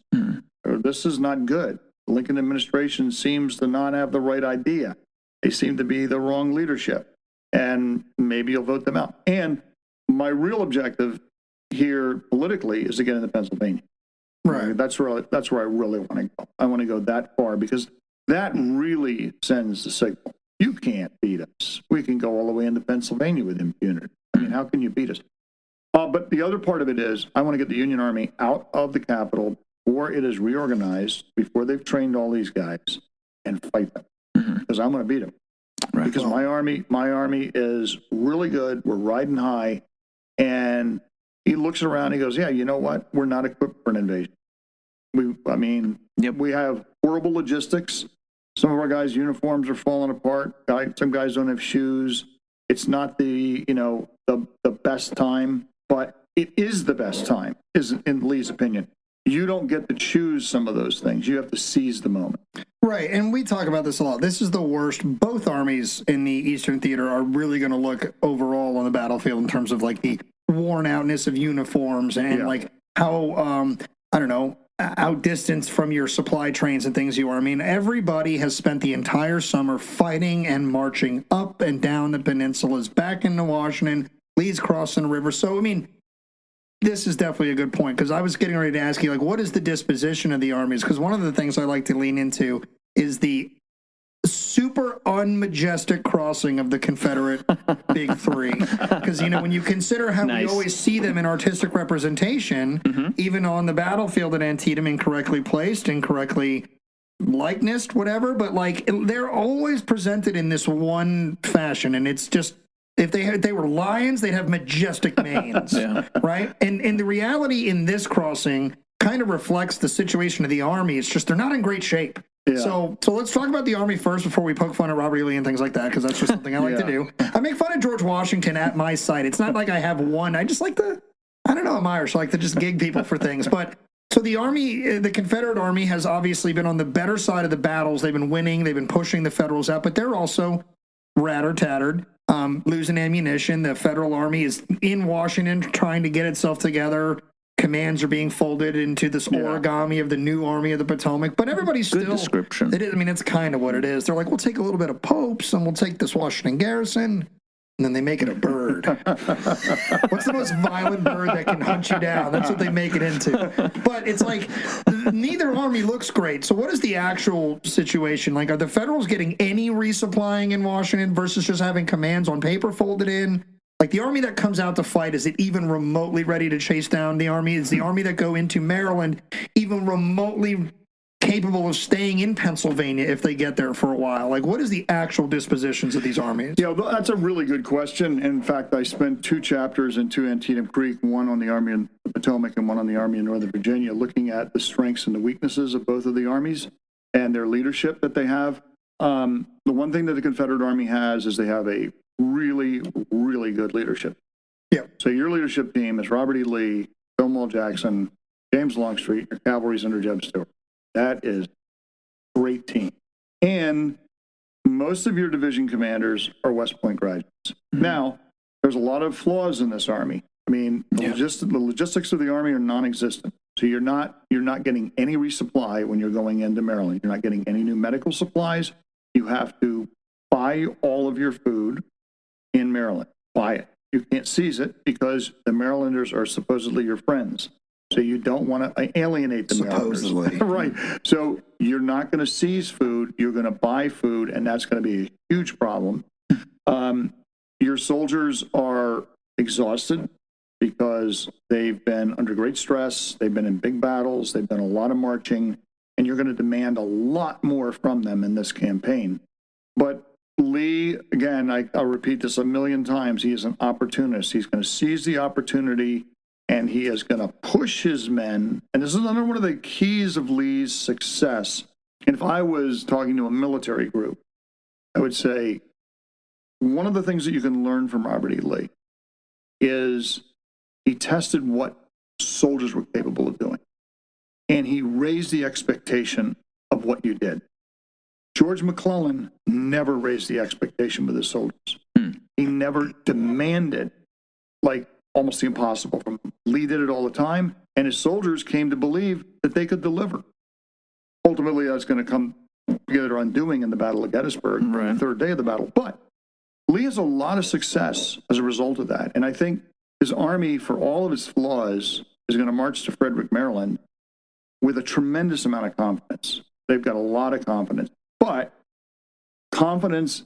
Or this is not good. The Lincoln administration seems to not have the right idea. They seem to be the wrong leadership, and maybe you'll vote them out. And my real objective here politically is to get into Pennsylvania. Right. That's where I really want to go. I want to go that far because that really sends the signal. You can't beat us. We can go all the way into Pennsylvania with impunity. I mean, how can you beat us? But the other part of it is I want to get the Union Army out of the Capitol before it is reorganized, before they've trained all these guys, and fight them. Because I'm going to beat them. Right. Because my army is really good. We're riding high. And he looks around, he goes, yeah, you know what? We're not equipped for an invasion. We have horrible logistics. Some of our guys' uniforms are falling apart. Some guys don't have shoes. It's not the best time, but it is the best time, is in Lee's opinion. You don't get to choose some of those things. You have to seize the moment. Right, and we talk about this a lot. This is the worst. Both armies in the Eastern Theater are really going to look overall on the battlefield in terms of like the worn outness of uniforms and like how, outdistanced from your supply trains and things you are. I mean, everybody has spent the entire summer fighting and marching up and down the peninsulas, back into Washington, Lee's crossing the river. So, I mean, this is definitely a good point, because I was getting ready to ask you, like, what is the disposition of the armies? Because one of the things I like to lean into is the super unmajestic crossing of the Confederate Big Three. Because, when you consider how we always see them in artistic representation, even on the battlefield at Antietam, incorrectly placed, incorrectly likenessed, whatever, but, like, they're always presented in this one fashion, and it's just, if they were lions, they'd have majestic manes, right? And the reality in this crossing kind of reflects the situation of the Army. It's just they're not in great shape. Yeah. So let's talk about the Army first before we poke fun at Robert E. Lee and things like that, because that's just something I like to do. I make fun of George Washington at my site. It's not like I have one. I just like to, I'm Irish, so I like to just gig people for things. But so the Army, the Confederate Army has obviously been on the better side of the battles. They've been winning. They've been pushing the Federals out, but they're also tattered. Losing ammunition. The Federal Army is in Washington trying to get itself together. Commands are being folded into this origami of the new Army of the Potomac. But everybody's still... Good description. It is, it's kind of what it is. They're like, we'll take a little bit of Pope's and we'll take this Washington garrison. And then they make it a bird. What's the most violent bird that can hunt you down? That's what they make it into. But it's like, neither army looks great. So what is the actual situation? Like, are the Federals getting any resupplying in Washington versus just having commands on paper folded in? Like, the army that comes out to fight, is it even remotely ready to chase down the army? Is the army that go into Maryland even remotely capable of staying in Pennsylvania if they get there for a while? Like, what is the actual dispositions of these armies? Yeah, well, that's a really good question. In fact, I spent 2 chapters into Antietam Creek, one on the Army of the Potomac and one on the Army of Northern Virginia, looking at the strengths and the weaknesses of both of the armies and their leadership that they have. The one thing that the Confederate Army has is they have a really, really good leadership. Yeah. So your leadership team is Robert E. Lee, Stonewall Jackson, James Longstreet, your cavalry's under Jeb Stuart. That is a great team. And most of your division commanders are West Point graduates. Now, there's a lot of flaws in this Army. The logistics of the Army are non-existent. So you're not getting any resupply when you're going into Maryland. You're not getting any new medical supplies. You have to buy all of your food in Maryland. Buy it. You can't seize it because the Marylanders are supposedly your friends. So you don't want to alienate the supposedly. Right. So you're not going to seize food. You're going to buy food, and that's going to be a huge problem. Your soldiers are exhausted because they've been under great stress. They've been in big battles. They've done a lot of marching, and you're going to demand a lot more from them in this campaign. But Lee, again, I'll repeat this a million times, he is an opportunist. He's going to seize the opportunity, and he is going to push his men. And this is another one of the keys of Lee's success. And if I was talking to a military group, I would say one of the things that you can learn from Robert E. Lee is he tested what soldiers were capable of doing. And he raised the expectation of what you did. George McClellan never raised the expectation with his soldiers. He never demanded, like, almost the impossible from him. Lee did it all the time, and his soldiers came to believe that they could deliver. ultimately that's going to come together undoing in the Battle of Gettysburg, the third day of the battle. But Lee has a lot of success as a result of that. And I think his army, for all of its flaws, is going to march to Frederick, Maryland with a tremendous amount of confidence. They've got a lot of confidence. But confidence,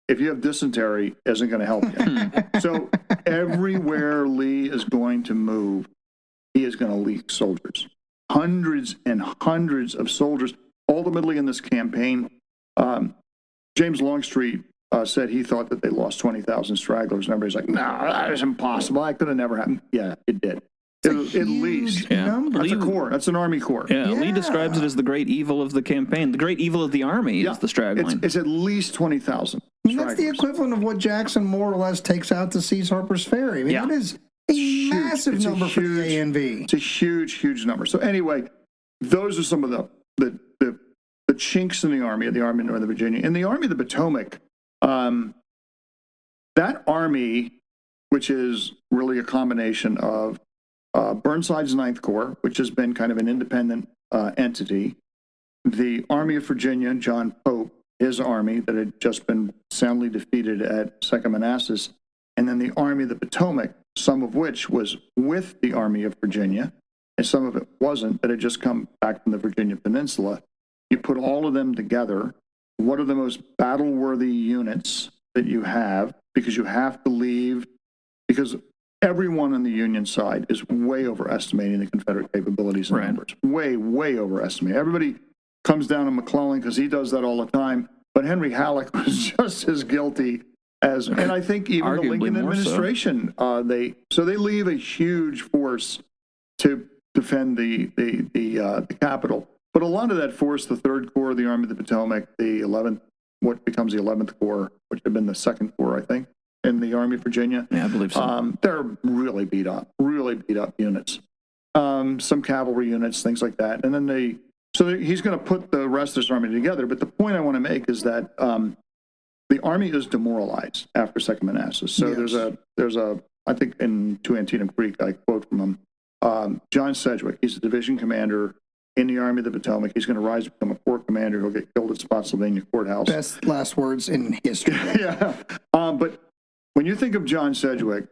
if you have dysentery, isn't going to help you. So everywhere Lee is going to move, he is going to leak soldiers. Hundreds and hundreds of soldiers. Ultimately in this campaign, James Longstreet said he thought that they lost 20,000 stragglers. And everybody's like, no, that is impossible. That could have never happened. Yeah, it did. At least. Number. That's a corps. That's an Army corps. Yeah, Lee describes it as the great evil of the campaign. The great evil of the Army is the straggling. It's at least 20,000. I mean, that's the equivalent of what Jackson more or less takes out to seize Harper's Ferry. I mean, that is a massive number for the ANV. It's a huge, huge number. So anyway, those are some of the chinks in the Army of Northern Virginia. In the Army of the Potomac, that army, which is really a combination of Burnside's Ninth Corps, which has been kind of an independent entity, the Army of Virginia, John Pope, his army that had just been soundly defeated at Second Manassas, and then the Army of the Potomac, some of which was with the Army of Virginia, and some of it wasn't, that had just come back from the Virginia Peninsula. You put all of them together, what are the most battle-worthy units that you have? Because you have to leave, because everyone on the Union side is way overestimating the Confederate capabilities and numbers. Way, way overestimating. Everybody comes down to McClellan because he does that all the time, but Henry Halleck was just as guilty as, and I think even the Lincoln administration, they leave a huge force to defend the capital. But a lot of that force, the Third Corps, the Army of the Potomac, the 11th, what becomes the 11th Corps, which had been the Second Corps, I think, in the Army of Virginia. Yeah, I believe so. They're really beat up units. Some cavalry units, things like that. And then so he's going to put the rest of his army together. But the point I want to make is that the army is demoralized after Second Manassas. So there's a, I think in To Antietam Creek, I quote from him, John Sedgwick, he's a division commander in the Army of the Potomac. He's going to rise to become a corps commander. He'll get killed at Spotsylvania Courthouse. Best last words in history. Yeah. But when you think of John Sedgwick,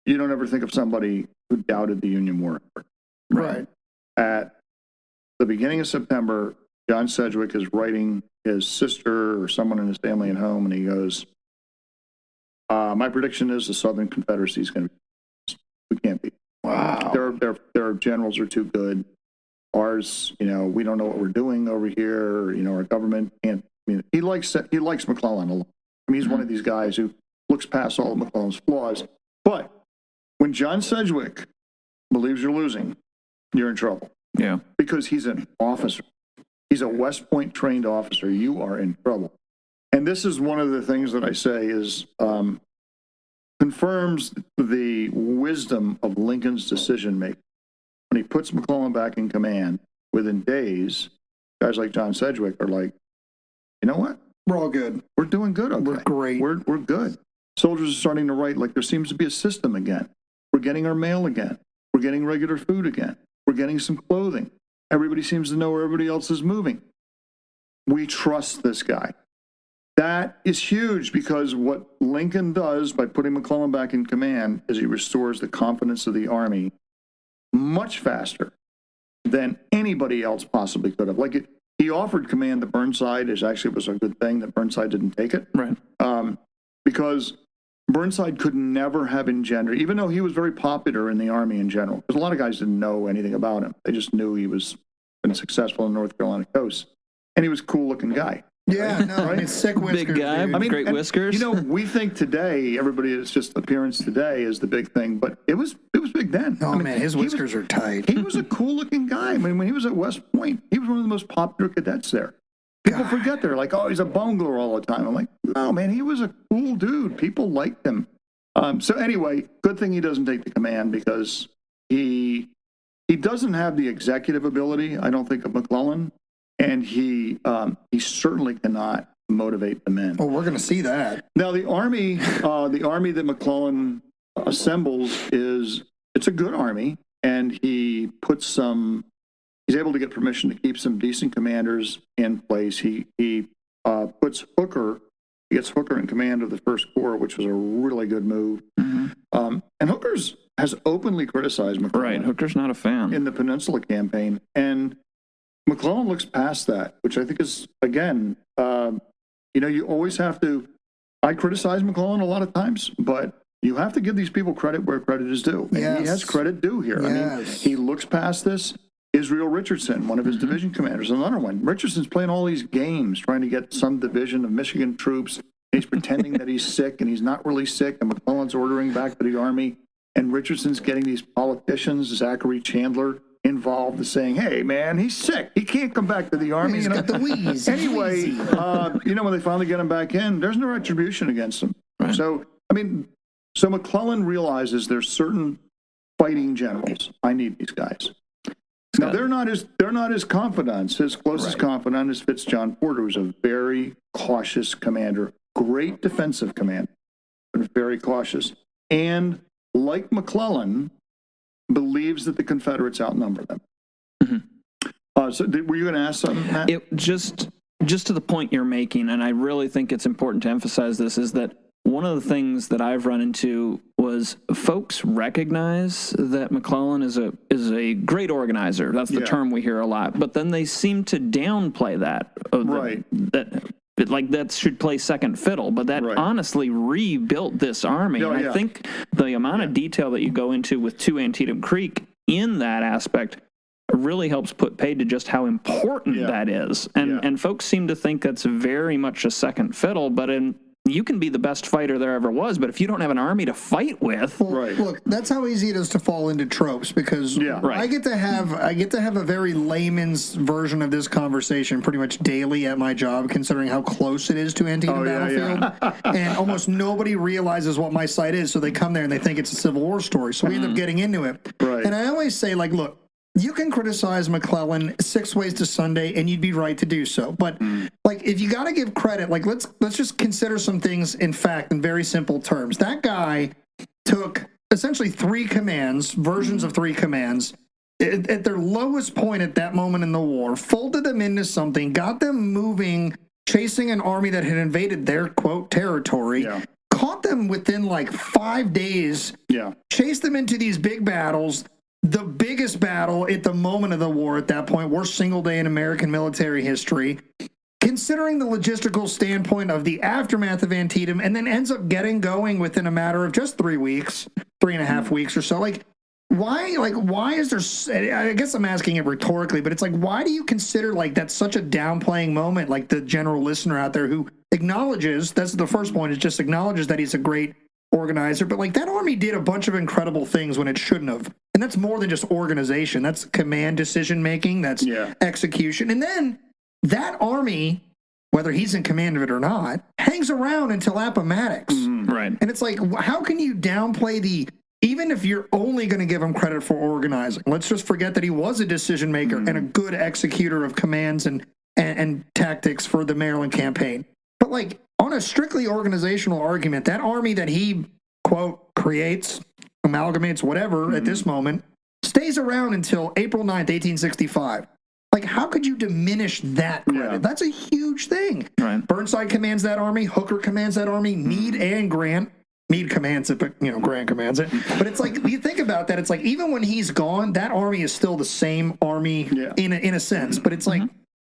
you don't ever think of somebody who doubted the Union war. Right. At the beginning of September, John Sedgwick is writing his sister or someone in his family at home, and he goes, my prediction is the Southern Confederacy is going to be, we can't beat. Wow. Their generals are too good. Ours, we don't know what we're doing over here. Our government can't. I mean, he likes McClellan a lot. I mean, he's one of these guys who looks past all of McClellan's flaws. But when John Sedgwick believes you're losing, you're in trouble. Yeah. Because he's an officer. He's a West Point trained officer. You are in trouble. And this is one of the things that I say is confirms the wisdom of Lincoln's decision making. When he puts McClellan back in command, within days, guys like John Sedgwick are like, you know what? We're all good. We're doing good. Okay. We're great. We're good. Soldiers are starting to write like there seems to be a system again. We're getting our mail again. We're getting regular food again. We're getting some clothing. Everybody seems to know where everybody else is moving. We trust this guy. That is huge because what Lincoln does by putting McClellan back in command is he restores the confidence of the Army much faster than anybody else possibly could have. He offered command to Burnside, which actually was a good thing that Burnside didn't take it. Right. Because Burnside could never have engendered, even though he was very popular in the Army in general, because a lot of guys didn't know anything about him. They just knew he was been successful in the North Carolina coast. And he was a cool looking guy. Yeah, no, right? It's sick whiskers. Big guy, dude. great whiskers. We think today, everybody is just appearance today is the big thing, but it was big then. Oh, man, his whiskers are tight. He was a cool looking guy. I mean, when he was at West Point, he was one of the most popular cadets there. People forget they're like, oh, he's a bungler all the time. I'm like, no, man, he was a cool dude. People liked him. So anyway, good thing he doesn't take the command because he doesn't have the executive ability, I don't think, of McClellan. And he certainly cannot motivate the men. Well, we're going to see that. Now, the army that McClellan assembles it's a good army, and he puts some He's able to get permission to keep some decent commanders in place. He puts Hooker. He gets Hooker in command of the First Corps, which was a really good move. And Hooker's has openly criticized McClellan. Right, Hooker's not a fan. In the Peninsula Campaign. And McClellan looks past that, which I think is, again, you always have to, I criticize McClellan a lot of times, but you have to give these people credit where credit is due. And he has credit due here. I mean, he looks past this. Israel Richardson, one of his division commanders, another one. Richardson's playing all these games, trying to get some division of Michigan troops. He's pretending that he's sick, and he's not really sick, and McClellan's ordering back to the Army. And Richardson's getting these politicians, Zachary Chandler, involved, saying, hey, man, he's sick. He can't come back to the Army. He's got the wheeze. Anyway, when they finally get him back in, there's no retribution against him. Right. So McClellan realizes there's certain fighting generals. I need these guys. Now, they're not his confidants. His closest confidant is John Porter, who's a very cautious commander, great defensive commander, but very cautious. And like McClellan, believes that the Confederates outnumber them. Were you going to ask something, Matt? Just to the point you're making, and I really think it's important to emphasize this, is that one of the things that I've run into was folks recognize that McClellan is a great organizer. That's the term we hear a lot. But then they seem to downplay that. That should play second fiddle. But that honestly rebuilt this army. I think the amount of detail that you go into with 2 Antietam Creek in that aspect really helps put paid to just how important that is. And folks seem to think that's very much a second fiddle, but you can be the best fighter there ever was, but if you don't have an army to fight with, look, that's how easy it is to fall into tropes. Because I get to have a very layman's version of this conversation pretty much daily at my job, considering how close it is to Antietam Battlefield, and almost nobody realizes what my site is, so they come there and they think it's a Civil War story. So we end up getting into it, and I always say, look. You can criticize McClellan 6 ways to Sunday, and you'd be right to do so. But if you got to give credit, let's just consider some things in fact in very simple terms. That guy took essentially 3 commands, versions of 3 commands, at their lowest point at that moment in the war, folded them into something, got them moving, chasing an army that had invaded their quote territory. Caught them within 5 days. Chased them into these big battles. The biggest battle at the moment of the war at that point, worst single day in American military history, considering the logistical standpoint of the aftermath of Antietam, and then ends up getting going within a matter of just 3 weeks, 3.5 weeks or so. Why is there, I guess I'm asking it rhetorically, but it's why do you consider that's such a downplaying moment, the general listener out there who acknowledges, that's the first point, is just acknowledges that he's a great organizer, but that army did a bunch of incredible things when it shouldn't have. And that's more than just organization. That's command decision making. That's execution. And then that army, whether he's in command of it or not, hangs around until Appomattox. Right. And it's how can you downplay even if you're only going to give him credit for organizing? Let's just forget that he was a decision maker and a good executor of commands and tactics for the Maryland campaign. But on a strictly organizational argument, that army that he, quote, creates, amalgamates, whatever, at this moment, stays around until April 9th, 1865. How could you diminish that credit? That's a huge thing. Right. Burnside commands that army. Hooker commands that army. Meade and Grant. Meade commands it, but, Grant commands it. But it's you think about that, it's even when he's gone, that army is still the same army in a sense. But it's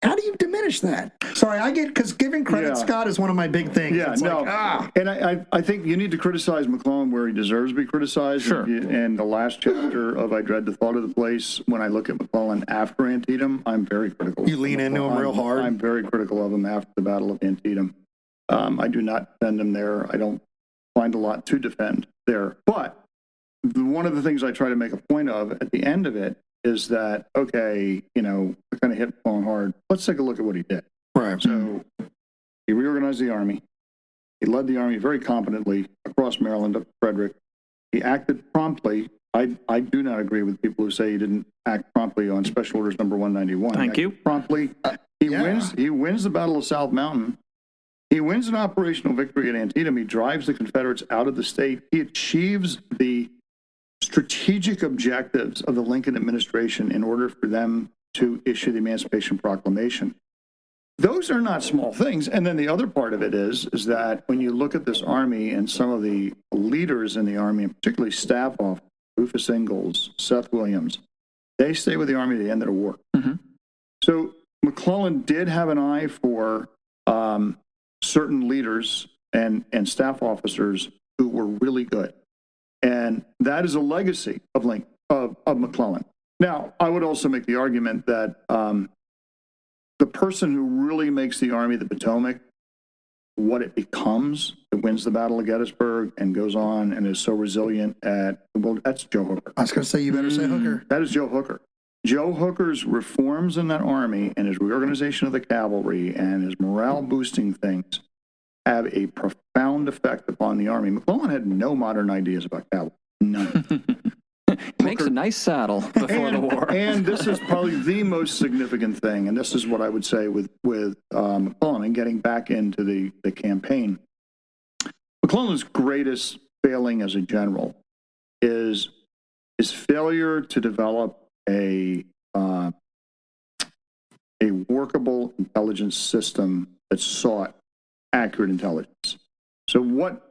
how do you diminish that? Sorry, because giving credit, Scott, is one of my big things. And I think you need to criticize McClellan where he deserves to be criticized. Sure. And the last chapter of I Dread the Thought of the Place, when I look at McClellan after Antietam, I'm very critical. You lean into him real hard. I'm very critical of him after the Battle of Antietam. I do not defend him there. I don't find a lot to defend there. But one of the things I try to make a point of at the end of it is that, okay, I kind of hit McClellan hard. Let's take a look at what he did. Right. So he reorganized the Army. He led the Army very competently across Maryland up to Frederick. He acted promptly. I do not agree with people who say he didn't act promptly on Special Orders number 191. Thank you. Promptly. He wins the Battle of South Mountain. He wins an operational victory at Antietam. He drives the Confederates out of the state. He achieves the strategic objectives of the Lincoln administration in order for them to issue the Emancipation Proclamation. Those are not small things. And then the other part of it is that when you look at this Army and some of the leaders in the Army, and particularly staff officers, Rufus Ingalls, Seth Williams, they stay with the Army to the end of the war. Mm-hmm. So McClellan did have an eye for certain leaders and staff officers who were really good. And that is a legacy of McClellan. Now, I would also make the argument that the person who really makes the Army of the Potomac what it becomes, that wins the Battle of Gettysburg and goes on and is so resilient that's Joe Hooker. I was going to say, you better say Hooker. That is Joe Hooker. Joe Hooker's reforms in that Army and his reorganization of the cavalry and his morale-boosting things have a profound effect upon the Army. McClellan had no modern ideas about cavalry. None. Makes a nice saddle before the war. And this is probably the most significant thing, and this is what I would say with McClellan and getting back into the campaign. McClellan's greatest failing as a general is his failure to develop a workable intelligence system that sought accurate intelligence. So what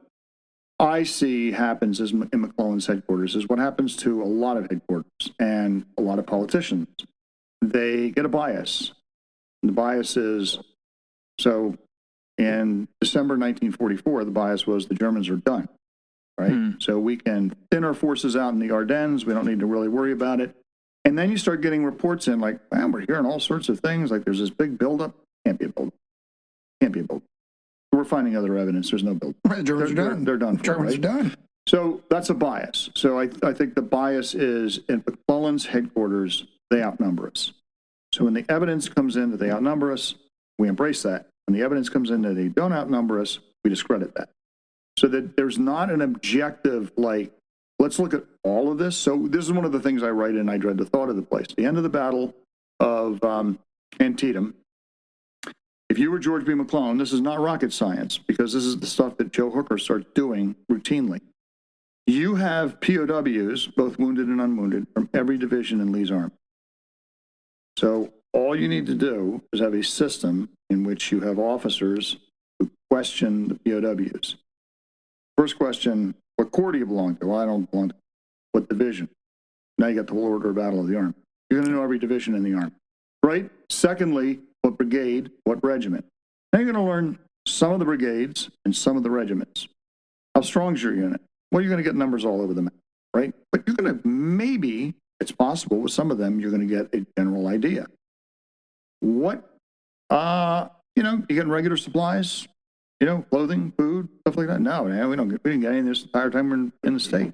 I see happens in McClellan's headquarters is what happens to a lot of headquarters and a lot of politicians. They get a bias. And the bias is, so in December 1944, the bias was the Germans are done, right? So we can thin our forces out in the Ardennes. We don't need to really worry about it. And then you start getting reports in like, man, we're hearing all sorts of things. Like there's this big buildup. Can't be a buildup. Can't be a buildup. We're finding other evidence. There's no build. Right, the Germans are done. They're done. Germans are done. So that's a bias. So I think the bias is in McClellan's headquarters, they outnumber us. So when the evidence comes in that they outnumber us, we embrace that. When the evidence comes in that they don't outnumber us, we discredit that. So that there's not an objective like, let's look at all of this. So this is one of the things I write in I Dread the Thought of the Place. The end of the Battle of Antietam. If you were George B. McClellan, this is not rocket science because this is the stuff that Joe Hooker starts doing routinely. You have POWs, both wounded and unwounded, from every division in Lee's army. So all you need to do is have a system in which you have officers who question the POWs. First question, what corps do you belong to? Well, I don't belong to. What division? Now you got the whole order of battle of the Army. You're going to know every division in the Army, right? Secondly, what brigade, what regiment. Now you're going to learn some of the brigades and some of the regiments. How strong is your unit? Well, you're going to get numbers all over the map, right? But you're going to maybe, it's possible with some of them, you're going to get a general idea. What, you getting regular supplies, clothing, food, stuff like that? No, man, we didn't get any of this the entire time we're in the state.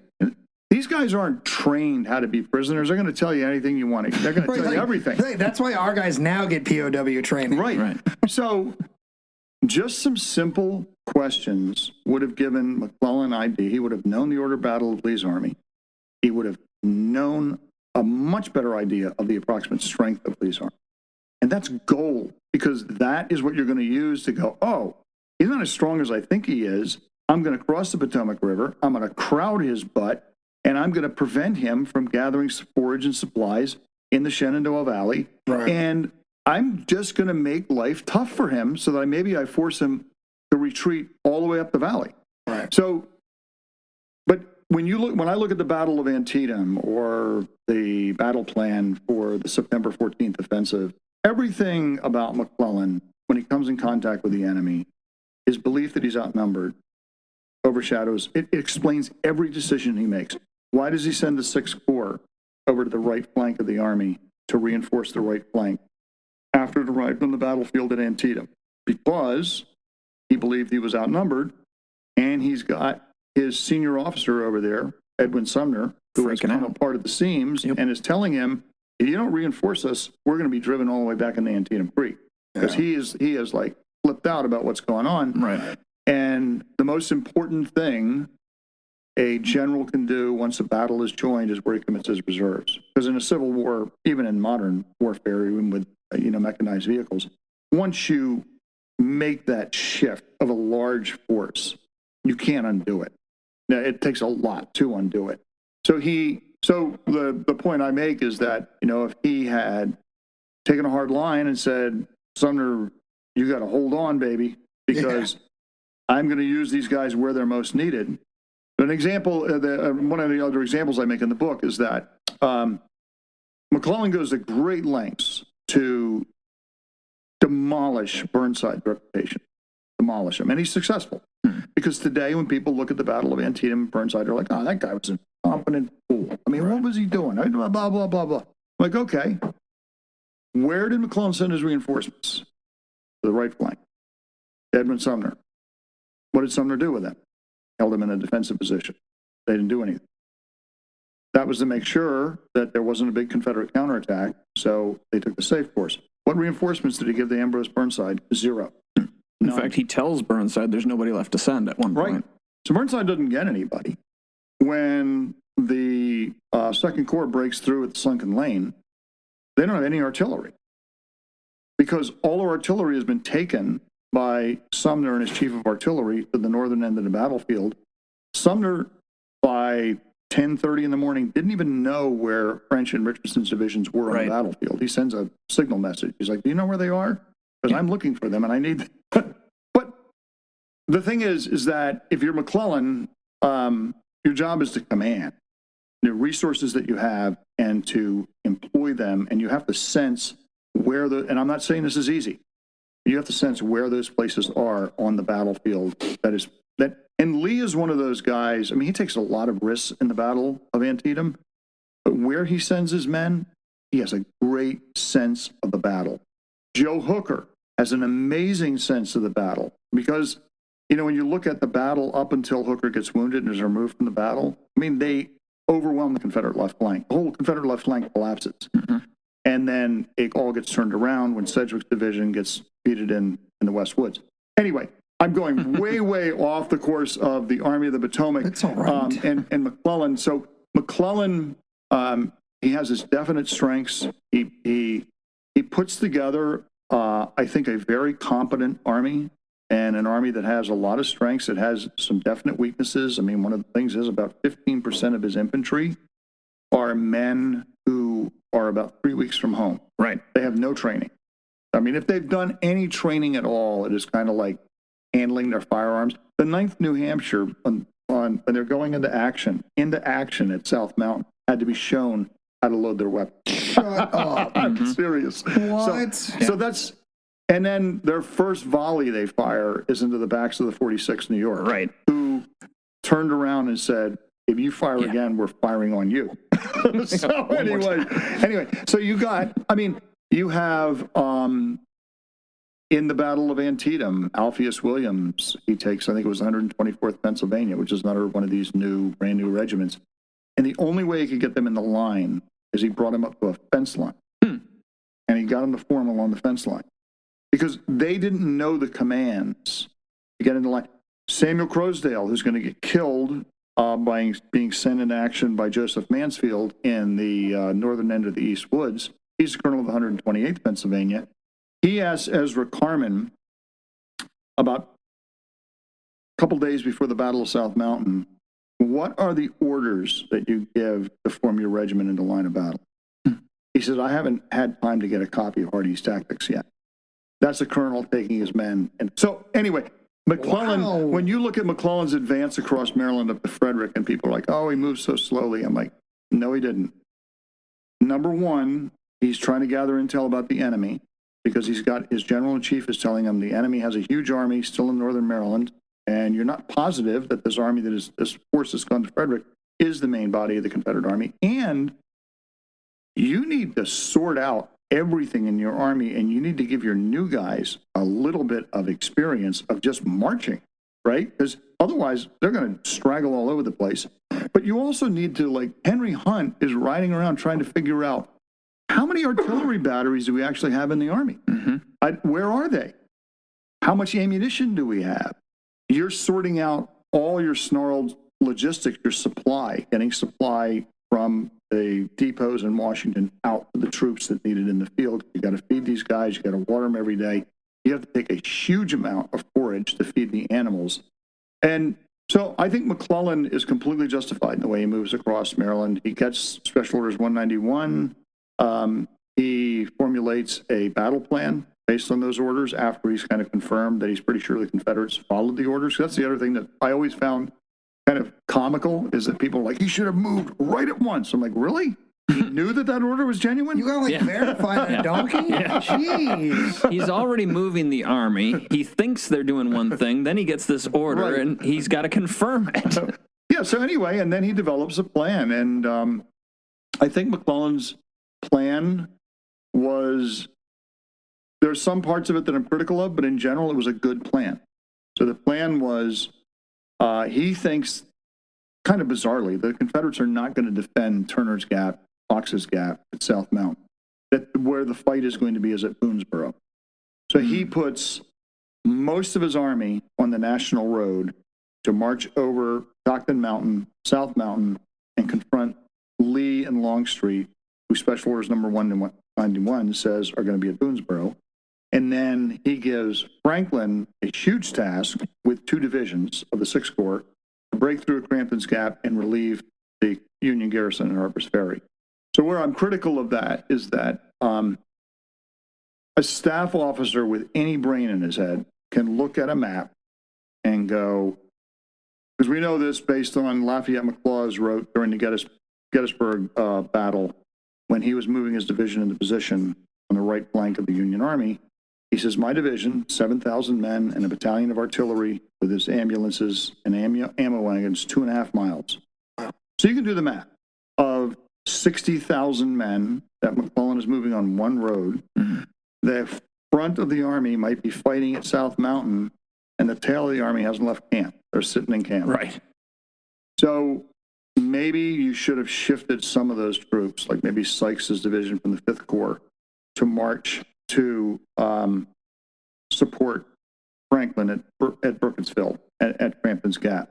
These guys aren't trained how to be prisoners. They're going to tell you anything you want. They're going to tell you everything. That's why our guys now get POW training. Right. So just some simple questions would have given McClellan idea. He would have known the order of battle of Lee's army. He would have known a much better idea of the approximate strength of Lee's army. And that's gold, because that is what you're going to use to go, oh, he's not as strong as I think he is. I'm going to cross the Potomac River. I'm going to crowd his butt. And I'm going to prevent him from gathering forage and supplies in the Shenandoah Valley. Right. And I'm just going to make life tough for him so that maybe I force him to retreat all the way up the valley. Right. So, but when I look at the Battle of Antietam or the battle plan for the September 14th offensive, everything about McClellan, when he comes in contact with the enemy, his belief that he's outnumbered overshadows, it explains every decision he makes. Why does he send the 6th Corps over to the right flank of the Army to reinforce the right flank after it arrived on the battlefield at Antietam? Because he believed he was outnumbered, and he's got his senior officer over there, Edwin Sumner, who has come a part of the seams and is telling him, if you don't reinforce us, we're going to be driven all the way back into Antietam Creek. Because he is like flipped out about what's going on. Right. And the most important thing a general can do once a battle is joined is where he commits his reserves. Because in a civil war, even in modern warfare, even with mechanized vehicles, once you make that shift of a large force, you can't undo it. Now, it takes a lot to undo it. So the point I make is that if he had taken a hard line and said, Sumner, you got to hold on, baby, because I'm going to use these guys where they're most needed. An example, one of the other examples I make in the book is that McClellan goes to great lengths to demolish Burnside's reputation, demolish him, and he's successful. Because today, when people look at the Battle of Antietam and Burnside, they're like, oh, that guy was an incompetent fool. I mean, what was he doing? Blah, blah, blah, blah, blah. I'm like, okay, where did McClellan send his reinforcements? To the right flank. Edmund Sumner. What did Sumner do with them? Held him in a defensive position. They didn't do anything. That was to make sure that there wasn't a big Confederate counterattack, so they took the safe course. What reinforcements did he give to Ambrose Burnside? 0. In fact, he tells Burnside there's nobody left to send at one point. Right. So Burnside doesn't get anybody. When the Second Corps breaks through at the Sunken Lane, they don't have any artillery because all our artillery has been taken by Sumner and his chief of artillery to the northern end of the battlefield. Sumner, by 10:30 in the morning, didn't even know where French and Richardson's divisions were on the battlefield. He sends a signal message. He's like, do you know where they are? Because I'm looking for them and I need them. But the thing is that if you're McClellan, your job is to command the resources that you have and to employ them. And you have to sense where and I'm not saying this is easy. You have to sense where those places are on the battlefield. And Lee is one of those guys. I mean, he takes a lot of risks in the Battle of Antietam, but where he sends his men, he has a great sense of the battle. Joe Hooker has an amazing sense of the battle because, when you look at the battle up until Hooker gets wounded and is removed from the battle, I mean, they overwhelm the Confederate left flank. The whole Confederate left flank collapses. Mm-hmm. And then it all gets turned around when Sedgwick's division gets defeated in the West Woods. Anyway, I'm going way off the course of the Army of the Potomac. That's all right. And McClellan. So McClellan, he has his definite strengths. He puts together, I think, a very competent army and an army that has a lot of strengths. It has some definite weaknesses. I mean, one of the things is about 15% of his infantry are men who are about 3 weeks from home. Right. They have no training. I mean, if they've done any training at all, it is kind of like handling their firearms. The 9th New Hampshire, when they're going into action at South Mountain, had to be shown how to load their weapons. Shut up. I'm serious. What? So that's, and then their first volley they fire is into the backs of the 46th New York. Right. Who turned around and said, if you fire again, we're firing on you. So anyway, so you have in the Battle of Antietam, Alpheus Williams, he takes, I think it was 124th Pennsylvania, which is another one of these brand new regiments. And the only way he could get them in the line is he brought them up to a fence line. And he got them to form along the fence line. Because they didn't know the commands to get in the line. Samuel Crosdale, who's going to get killed by being sent into action by Joseph Mansfield in the northern end of the East Woods. He's the colonel of the 128th Pennsylvania. He asked Ezra Carman about a couple days before the Battle of South Mountain, what are the orders that you give to form your regiment into line of battle? He says, I haven't had time to get a copy of Hardee's Tactics yet. That's the colonel taking his men. And so anyway, McClellan, when you look at McClellan's advance across Maryland up to Frederick, and people are like, oh, he moves so slowly. I'm like, no, he didn't. Number one, he's trying to gather intel about the enemy because he's got his general-in-chief is telling him the enemy has a huge army still in northern Maryland, and you're not positive that this army this force that's gone to Frederick is the main body of the Confederate army. And you need to sort out everything in your army, and you need to give your new guys a little bit of experience of just marching, right? Because otherwise they're going to straggle all over the place. But you also need to, like, Henry Hunt is riding around trying to figure out how many artillery batteries do we actually have in the army? Mm-hmm. Where are they? How much ammunition do we have? You're sorting out all your snarled logistics, your supply, getting supply from the depots in Washington out to the troops that need it in the field. You got to feed these guys. You got to water them every day. You have to take a huge amount of forage to feed the animals. And so I think McClellan is completely justified in the way he moves across Maryland. He gets Special Orders 191. He formulates formulates a battle plan based on those orders after he's kind of confirmed that he's pretty sure the Confederates followed the orders. That's the other thing that I always found kind of comical, is that people are like, he should have moved right at once. I'm like, really? He knew that order was genuine? You gotta verify that donkey? Jeez. He's already moving the army. He thinks they're doing one thing. Then he gets this order, and he's got to confirm it. Yeah, so anyway, and then he develops a plan. And I think McClellan's plan was, there's some parts of it that I'm critical of, but in general, it was a good plan. So the plan was, he thinks, kind of bizarrely, the Confederates are not going to defend Turner's Gap, Fox's Gap at South Mountain. That where the fight is going to be is at Boonesboro. So he puts most of his army on the National Road to march over Stockton Mountain, South Mountain, and confront Lee and Longstreet, who Special Orders number 191 says are going to be at Boonesboro. And then he gives Franklin a huge task with 2 divisions of the 6th Corps to break through Crampton's Gap and relieve the Union garrison in Harper's Ferry. So where I'm critical of that is that a staff officer with any brain in his head can look at a map and go, because we know this based on Lafayette McLaws wrote during the Gettysburg battle, when he was moving his division into position on the right flank of the Union Army. He says, my division, 7,000 men and a battalion of artillery with its ambulances and ammo wagons, 2.5 miles. So you can do the math of 60,000 men that McClellan is moving on one road. The front of the army might be fighting at South Mountain, and the tail of the army hasn't left camp. They're sitting in camp. Right. So maybe you should have shifted some of those troops, like maybe Sykes's division from the 5th Corps, to march to support Franklin at Burkittsville, at Crampton's Gap,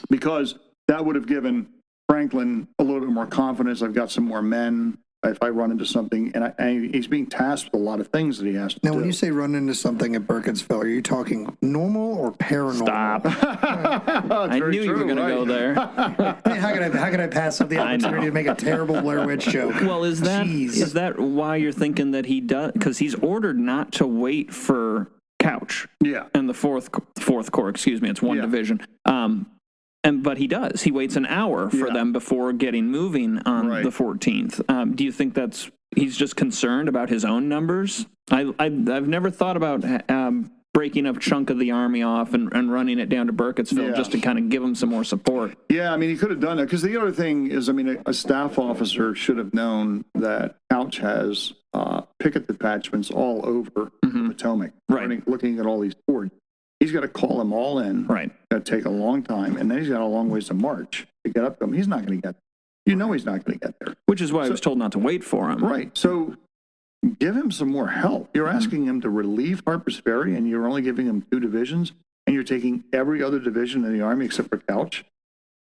because that would have given Franklin a little bit more confidence. I've got some more men if I run into something, and he's being tasked with a lot of things that he has to do. Now, when you say run into something at Burkittsville, are you talking normal or paranormal? Stop. I knew you were going to go there. Man, how could I pass up the opportunity to make a terrible Blair Witch joke? Well, is that why you're thinking that he does? Because he's ordered not to wait for Couch. Yeah. And the fourth Corps, excuse me, it's one division. But he does. He waits an hour for them before getting moving on the 14th. Do you think he's just concerned about his own numbers? I've never thought about breaking a chunk of the army off and running it down to Burkittsville just to kind of give him some more support. Yeah, I mean, he could have done that, because the other thing is, I mean, a staff officer should have known that Couch has picket detachments all over the Potomac, looking at all these fords. He's got to call them all in. Right. It's going to take a long time, and then he's got a long ways to march to get up to them. He's not going to get there. He's not going to get there. Which is why I was told not to wait for him. Right. So give him some more help. You're asking him to relieve Harper's Ferry, and you're only giving him 2 divisions, and you're taking every other division in the Army except for Couch,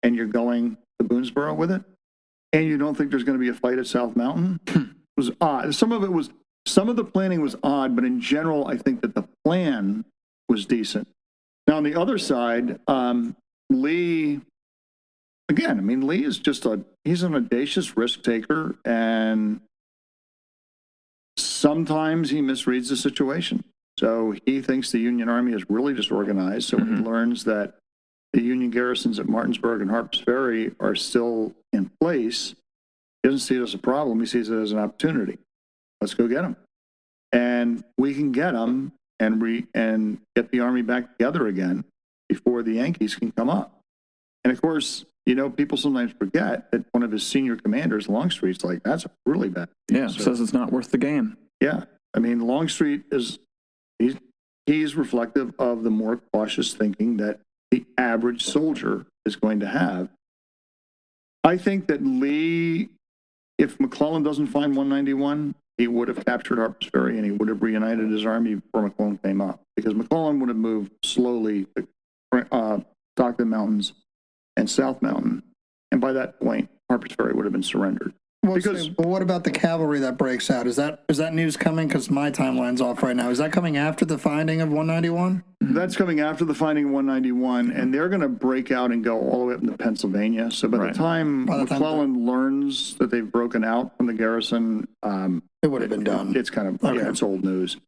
and you're going to Boonesboro with it, and you don't think there's going to be a fight at South Mountain? It was odd. Some of the planning was odd, but in general, I think that the plan was decent. Now, on the other side, Lee, again, I mean, Lee is he's an audacious risk taker, and sometimes he misreads the situation. So he thinks the Union Army is really disorganized. So when he learns that the Union garrisons at Martinsburg and Harper's Ferry are still in place, he doesn't see it as a problem. He sees it as an opportunity. Let's go get them. And we can get them and get the Army back together again before the Yankees can come up. And of course, people sometimes forget that one of his senior commanders, Longstreet's like, that's a really bad thing. Yeah, says it's not worth the game. Yeah. I mean, Longstreet he's reflective of the more cautious thinking that the average soldier is going to have. I think that Lee, if McClellan doesn't find 191, he would have captured Harper's Ferry, and he would have reunited his army before McClellan came up, because McClellan would have moved slowly to Stockton Mountains and South Mountain, and by that point, Harper's Ferry would have been surrendered. Well, what about the cavalry that breaks out? Is that news coming? Because my timeline's off right now. Is that coming after the finding of 191? That's coming after the finding of 191, and they're going to break out and go all the way up into Pennsylvania. So by the time McClellan learns that they've broken out from the garrison, it would have been done. It's kind of it's old news.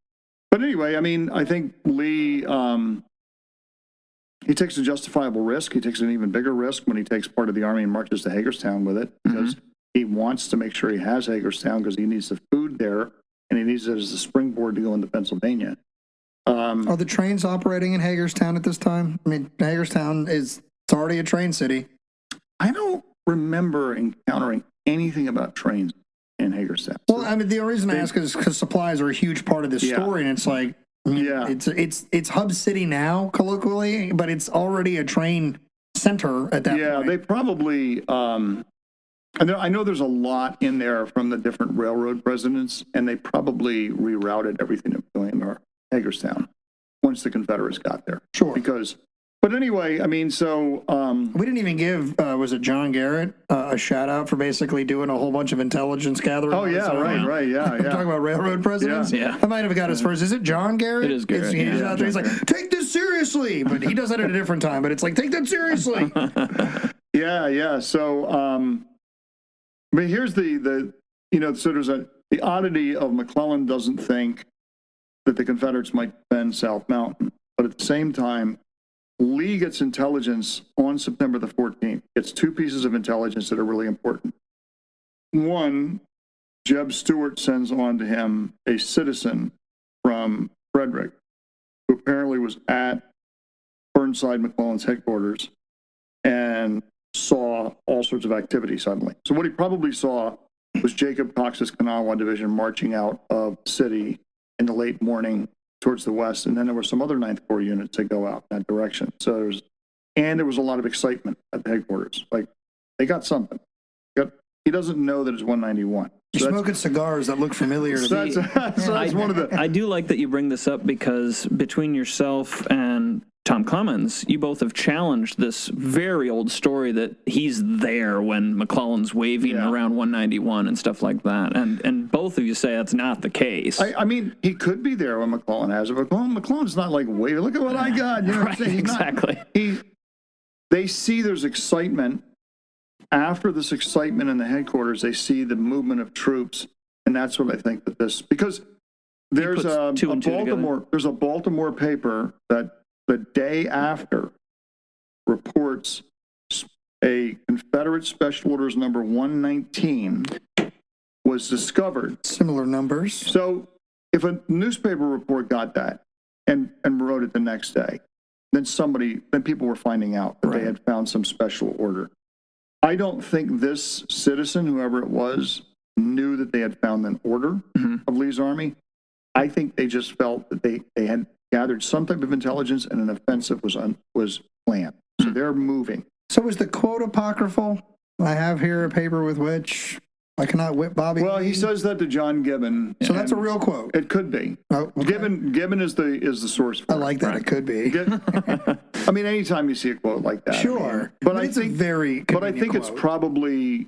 But anyway, I mean, I think Lee he takes a justifiable risk. He takes an even bigger risk when he takes part of the army and marches to Hagerstown with it, because he wants to make sure he has Hagerstown because he needs the food there and he needs it as a springboard to go into Pennsylvania. Are the trains operating in Hagerstown at this time? I mean, Hagerstown it's already a train city. I don't remember encountering anything about trains in Hagerstown. Well, I mean, the reason I ask is because supplies are a huge part of this story, and it's like, it's hub city now colloquially, but it's already a train center at that point. Yeah, they probably. I know there's a lot in there from the different railroad presidents, and they probably rerouted everything to William Hagerstown once the Confederates got there. Sure. But anyway, I mean, so we didn't even give was it John Garrett a shout out for basically doing a whole bunch of intelligence gathering. Oh yeah, right, yeah. I'm talking about railroad presidents. Yeah. I might have got his first. Is it John Garrett? It is Garrett. He's out there. He's like, take this seriously, but he does it at a different time. But it's like, take that seriously. Yeah. So, but here's the so there's the oddity of McClellan doesn't think that the Confederates might defend South Mountain, but at the same time, Lee gets intelligence on September the 14th. It's two pieces of intelligence that are really important. One, Jeb Stuart sends on to him a citizen from Frederick, who apparently was at Burnside McClellan's headquarters and saw all sorts of activity suddenly. So what he probably saw was Jacob Cox's Kanawha division marching out of the city in the late morning towards the west, and then there were some other 9th Corps units that go out in that direction. So there was a lot of excitement at the headquarters. Like, they got something. He doesn't know that it's 191. You're smoking cigars that look familiar to me. That's one of the. I do like that you bring this up, because between yourself and Tom Clemens, you both have challenged this very old story that he's there when McClellan's waving around 191 and stuff like that. And both of you say that's not the case. I mean, he could be there when McClellan has it. McClellan's not like, wait, look at what I got. You know what I'm saying? Exactly. They see there's excitement. After this excitement in the headquarters, they see the movement of troops. And that's what I think that because there's a Baltimore paper that the day after reports a Confederate Special Orders number 119 was discovered. Similar numbers. So if a newspaper report got that and wrote it the next day, then people were finding out that they had found some special order. I don't think this citizen, whoever it was, knew that they had found an order of Lee's army. I think they just felt that they had gathered some type of intelligence and an offensive was planned. So they're moving. So is the quote apocryphal? I have here a paper with which I cannot whip Bobby. Well, he says that to John Gibbon. So that's a real quote. It could be. Oh, okay. Gibbon is the source for I like that. Right. It could be. I mean, anytime you see a quote like that. Sure. But I think it's probably,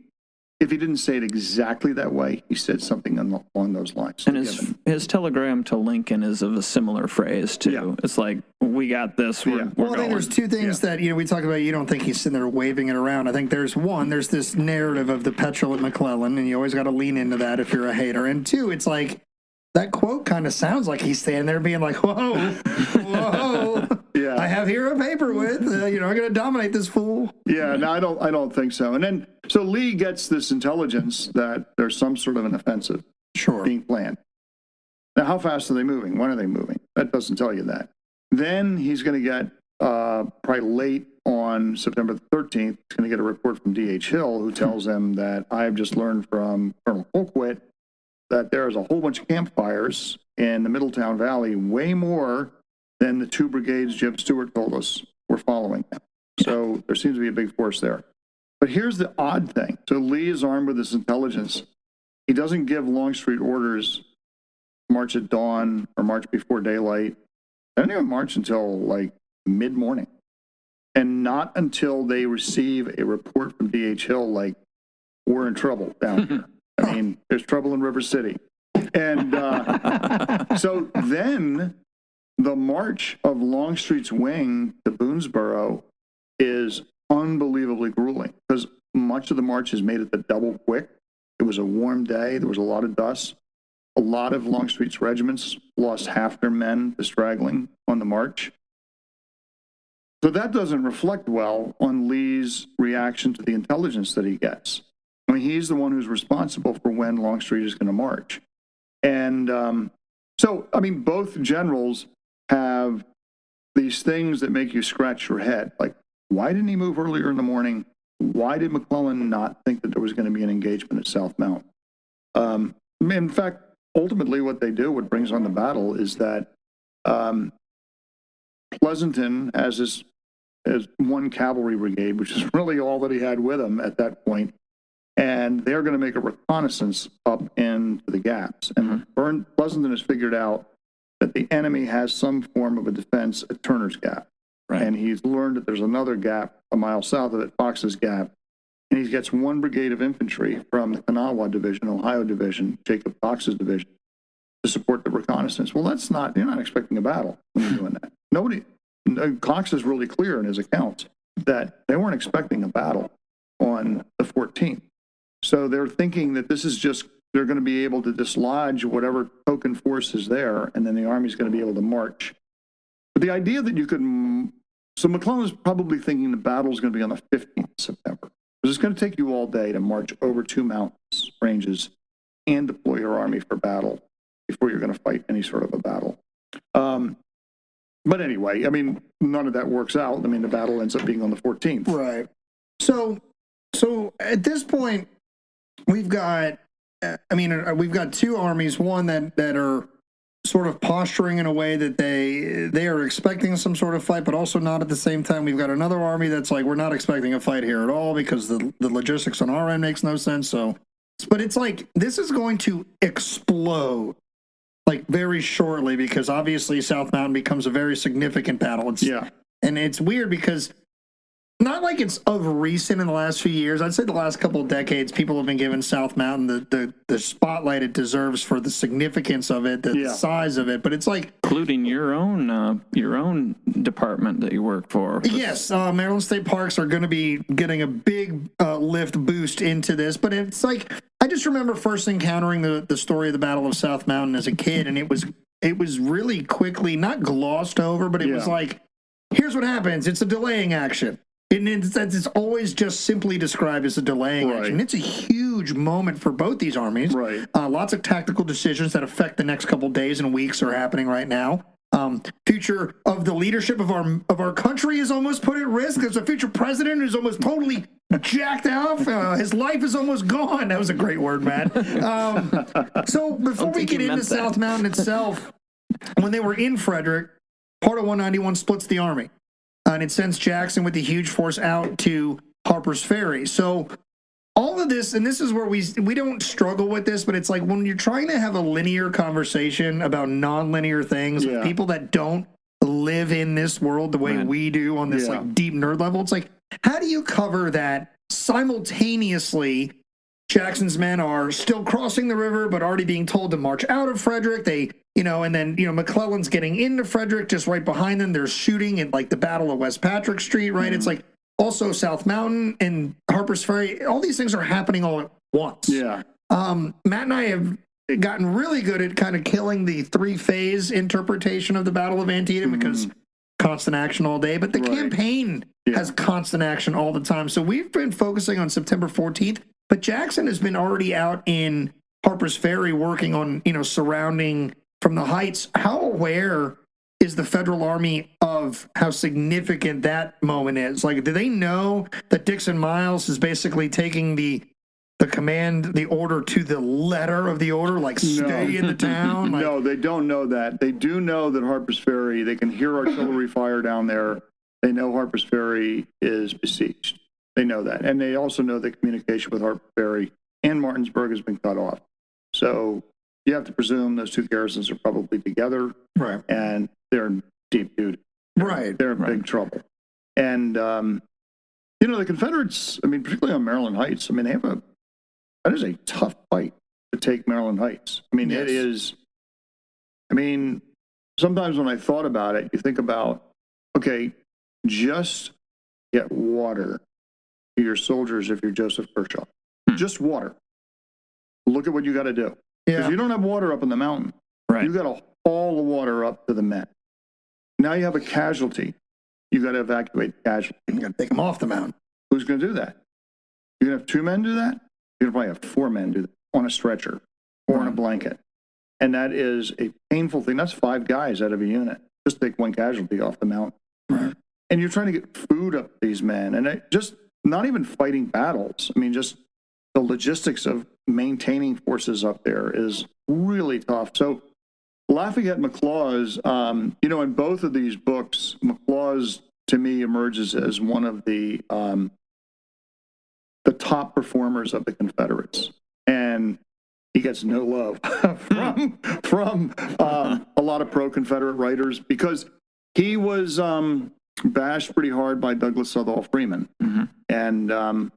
if he didn't say it exactly that way, he said something along those lines. And his telegram to Lincoln is of a similar phrase, too. Yeah. It's like, we got this, we're I think there's two things that, we talk about, you don't think he's sitting there waving it around. I think there's this narrative of the petulant McClellan, and you always got to lean into that if you're a hater. And two, it's like, that quote kind of sounds like he's standing there being like, whoa. Yeah. I have here a paper with, I'm going to dominate this fool. Yeah, no, I don't think so. And then, so Lee gets this intelligence that there's some sort of an offensive being planned. Now, how fast are they moving? When are they moving? That doesn't tell you that. Then he's going to get, probably late on September the 13th, he's going to get a report from D.H. Hill, who tells him that I've just learned from Colonel Colquitt that there's a whole bunch of campfires in the Middletown Valley, way more than the 2 brigades Jeb Stuart told us were following them. So there seems to be a big force there. But here's the odd thing. So Lee is armed with this intelligence. He doesn't give Longstreet orders, march at dawn or march before daylight. They don't even march until like mid-morning. And not until they receive a report from D.H. Hill like, we're in trouble down here. I mean, there's trouble in River City. And so then the march of Longstreet's wing to Boonesboro is unbelievably grueling because much of the march is made at the double quick. It was a warm day. There was a lot of dust. A lot of Longstreet's regiments lost half their men to straggling on the march. So that doesn't reflect well on Lee's reaction to the intelligence that he gets. I mean, he's the one who's responsible for when Longstreet is going to march. And so, I mean, both generals have these things that make you scratch your head. Like, why didn't he move earlier in the morning? Why did McClellan not think that there was going to be an engagement at South Mount? In fact, ultimately what they do, what brings on the battle, is that Pleasanton has one cavalry brigade, which is really all that he had with him at that point, and they're going to make a reconnaissance up into the gaps. And Pleasanton has figured out that the enemy has some form of a defense at Turner's Gap. Right. And he's learned that there's another gap a mile south of it, Fox's Gap. And he gets one brigade of infantry from the Kanawha Division, Ohio Division, Jacob Cox's division, to support the reconnaissance. Well, you're not expecting a battle when you're doing that. Cox is really clear in his accounts that they weren't expecting a battle on the 14th. So they're thinking that this is just, they're going to be able to dislodge whatever token force is there, and then the Army's going to be able to march. But the idea that you could, so McClellan is probably thinking the battle is going to be on the 15th of September. Because it's going to take you all day to march over 2 mountains ranges and deploy your army for battle before you're going to fight any sort of a battle. But anyway, I mean, none of that works out. I mean, the battle ends up being on the 14th. Right. So at this point, we've got two armies, one that are sort of posturing in a way that they are expecting some sort of fight, but also not at the same time. We've got another army that's like, we're not expecting a fight here at all because the logistics on our end makes no sense. But it's like, this is going to explode like very shortly because obviously South Mountain becomes a very significant battle. And it's weird because not like it's of recent in the last few years. I'd say the last couple of decades, people have been giving South Mountain the spotlight it deserves for the significance of it, the size of it. But it's like, including your own department that you work for. Yes, Maryland State Parks are going to be getting a big lift boost into this. But it's like, I just remember first encountering the story of the Battle of South Mountain as a kid, and it was really quickly not glossed over, but it was like, here's what happens. It's a delaying action. And it's always just simply described as a delaying action. It's a huge moment for both these armies. Right. Lots of tactical decisions that affect the next couple days and weeks are happening right now. Future of the leadership of our country is almost put at risk. There's a future president who's almost totally jacked off. His life is almost gone. That was a great word, man. So before we get into South Mountain itself, when they were in Frederick, part of 191 splits the army. And it sends Jackson with a huge force out to Harper's Ferry. So all of this, and this is where we don't struggle with this, but it's like when you're trying to have a linear conversation about non-linear things with people that don't live in this world the way we do on this like deep nerd level, it's like, how do you cover that simultaneously? Jackson's men are still crossing the river, but already being told to march out of Frederick. And then McClellan's getting into Frederick, just right behind them. They're shooting at like the Battle of West Patrick Street, right? It's like also South Mountain and Harper's Ferry. All these things are happening all at once. Yeah. Matt and I have gotten really good at kind of killing the 3-phase interpretation of the Battle of Antietam because constant action all day, but the campaign has constant action all the time. So we've been focusing on September 14th. But Jackson has been already out in Harper's Ferry working on, surrounding from the heights. How aware is the federal army of how significant that moment is? Like, do they know that Dixon Miles is basically taking the command, the order to the letter of the order, like stay in the town? Like, no, they don't know that. They do know that Harper's Ferry, they can hear artillery fire down there. They know Harper's Ferry is besieged. They know that. And they also know that communication with Harper's Ferry and Martinsburg has been cut off. So you have to presume those two garrisons are probably together. Right. And they're in deep duty. Right. They're in big trouble. And, the Confederates, particularly on Maryland Heights, they have that is a tough fight to take Maryland Heights. I mean, it is. I mean, sometimes when I thought about it, you think about, okay, just get water to your soldiers if you're Joseph Kershaw. Just water. Look at what you got to do. Because you don't have water up in the mountain. Right. You got to haul the water up to the men. Now you have a casualty. You got to evacuate the casualty. You got to take them off the mountain. Who's going to do that? You're going to have 2 men do that? You're going to probably have 4 men do that on a stretcher or on a blanket. And that is a painful thing. That's 5 guys out of a unit. Just take 1 casualty off the mountain. Right. And you're trying to get food up to these men. And it just not even fighting battles. I mean, just the logistics of maintaining forces up there is really tough. So Lafayette McLaws, in both of these books, McLaws to me emerges as one of the top performers of the Confederates, and he gets no love from a lot of pro-Confederate writers because he was bashed pretty hard by Douglas Southall Freeman, and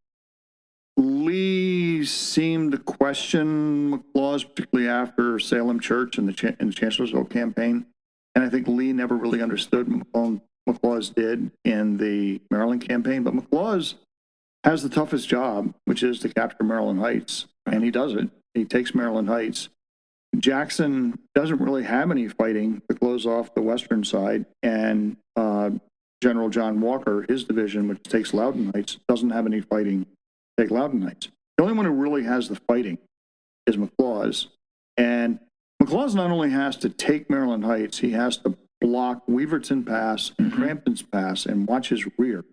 Lee seemed to question McLaws, particularly after Salem Church and the Chancellorsville campaign. And I think Lee never really understood what McLaws did in the Maryland campaign. But McLaws has the toughest job, which is to capture Maryland Heights. And he does it. He takes Maryland Heights. Jackson doesn't really have any fighting to close off the western side. And General John Walker, his division, which takes Loudoun Heights, doesn't have any fighting. Take Loudoun Heights. The only one who really has the fighting is McLaws. And McLaws not only has to take Maryland Heights, he has to block Weaverton Pass and Crampton's Pass and watch his rear.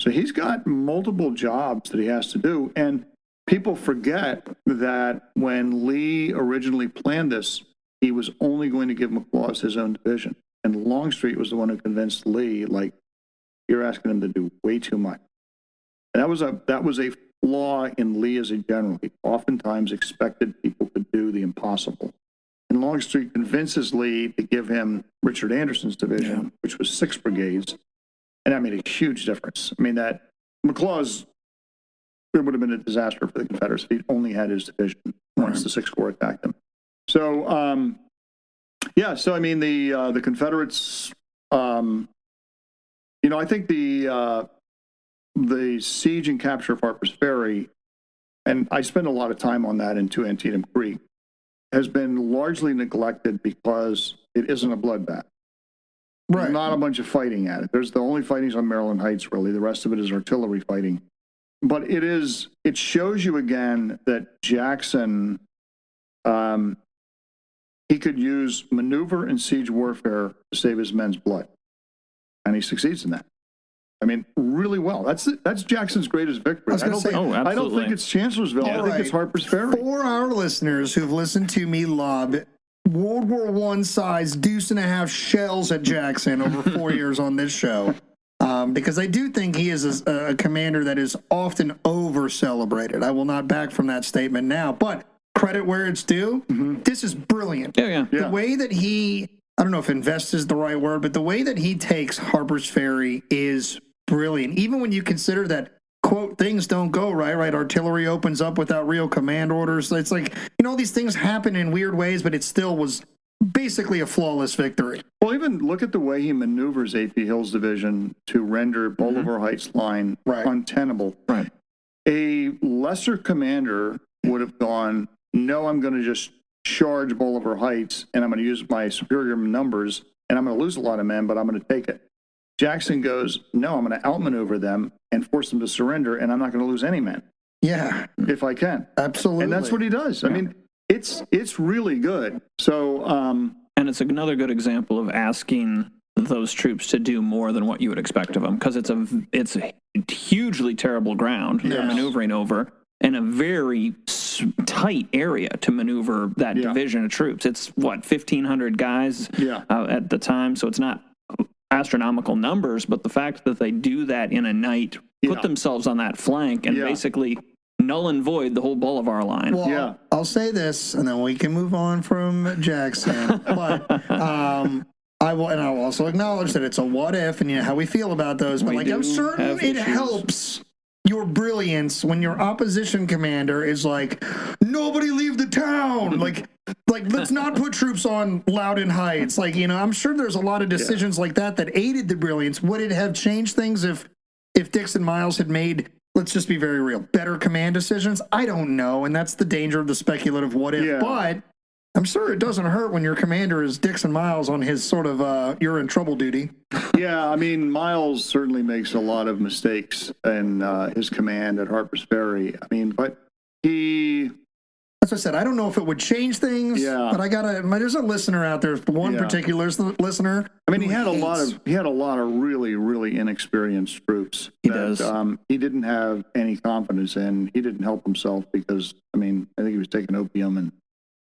So he's got multiple jobs that he has to do. And people forget that when Lee originally planned this, he was only going to give McLaws his own division. And Longstreet was the one who convinced Lee, like, you're asking him to do way too much. And that was a flaw in Lee as a general. He oftentimes expected people to do the impossible. And Longstreet convinces Lee to give him Richard Anderson's division, which was 6 brigades. And that made a huge difference. I mean, that McLaws, it would have been a disaster for the Confederates if he'd only had his division once the 6th Corps attacked him. So, so I mean, the Confederates, I think the siege and capture of Harper's Ferry, and I spend a lot of time on that in 2 Antietam Creek, has been largely neglected because it isn't a bloodbath. Right. Not a bunch of fighting at it. There's the only fighting's on Maryland Heights, really. The rest of it is artillery fighting. But it shows you again that Jackson, he could use maneuver and siege warfare to save his men's blood. And he succeeds in that. I mean, really well. That's Jackson's greatest victory. I don't think it's Chancellorsville. I think it's Harper's Ferry. For our listeners who've listened to me lob World War I size deuce-and-a-half shells at Jackson over 4 years on this show, because I do think he is a commander that is often over-celebrated. I will not back from that statement now, but credit where it's due. This is brilliant. Yeah. The way that he, I don't know if invest is the right word, but the way that he takes Harper's Ferry is brilliant. Even when you consider that, quote, things don't go right? Artillery opens up without real command orders. It's like, these things happen in weird ways, but it still was basically a flawless victory. Well, even look at the way he maneuvers A.P. Hill's division to render Bolivar Heights line untenable. Right. A lesser commander would have gone, no, I'm going to just charge Bolivar Heights, and I'm going to use my superior numbers, and I'm going to lose a lot of men, but I'm going to take it. Jackson goes, no, I'm going to outmaneuver them and force them to surrender, and I'm not going to lose any men. Yeah. If I can. Absolutely. And that's what he does. I mean, it's really good. So, and it's another good example of asking those troops to do more than what you would expect of them, because it's a hugely terrible ground they're maneuvering over, and a very tight area to maneuver that division of troops. It's 1,500 guys at the time, so it's not astronomical numbers, but the fact that they do that in a night, put themselves on that flank, and basically null and void the whole Bolivar line. Well, I'll say this, and then we can move on from Jackson. But I'll also acknowledge that it's a what if, and how we feel about those. But I'm certain it helps your brilliance when your opposition commander is like, nobody leave the town. like let's not put troops on Loudon Heights. Like, I'm sure there's a lot of decisions like that aided the brilliance. Would it have changed things if Dix and Miles had made, let's just be very real, better command decisions? I don't know. And that's the danger of the speculative what if. But I'm sure it doesn't hurt when your commander is Dix and Miles on his sort of you're in trouble duty. Yeah, I mean, Miles certainly makes a lot of mistakes in his command at Harper's Ferry. I mean, but he... As I said, I don't know if it would change things, but there's a listener out there, one particular listener. I mean, he had a lot of really, really inexperienced troops. He didn't have any confidence in. He didn't help himself because, I mean, I think he was taking opium and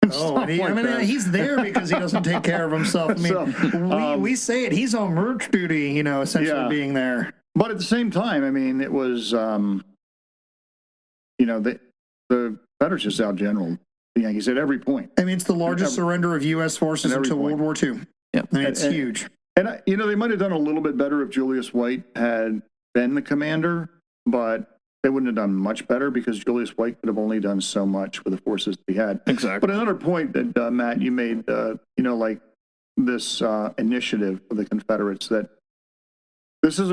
he's there because he doesn't take care of himself. I mean, we say it. He's on merch duty, essentially being there. But at the same time, I mean, it was, the Confederates just outgeneraled the Yankees at every point. I mean, it's the largest surrender of U.S. forces until World War II. Yeah, I mean, it's huge. And they might have done a little bit better if Julius White had been the commander, but they wouldn't have done much better because Julius White could have only done so much with the forces he had. Exactly. But another point that Matt, you made, like this initiative of the Confederates, that this is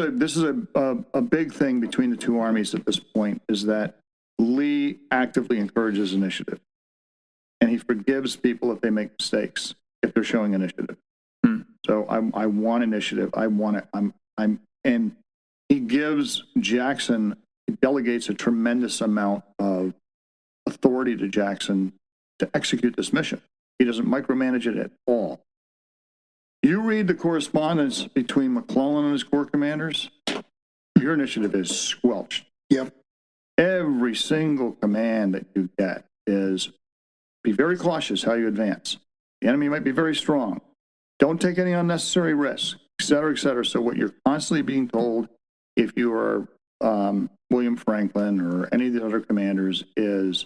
a big thing between the two armies at this point, is that Lee actively encourages initiative, and he forgives people if they make mistakes if they're showing initiative. So I want initiative. I want it. And he gives Jackson, he delegates a tremendous amount of authority to Jackson to execute this mission. He doesn't micromanage it at all. You read the correspondence between McClellan and his corps commanders, your initiative is squelched. Yep. Every single command that you get is be very cautious how you advance. The enemy might be very strong. Don't take any unnecessary risks, et cetera, et cetera. So what you're constantly being told, if you are William Franklin or any of the other commanders, is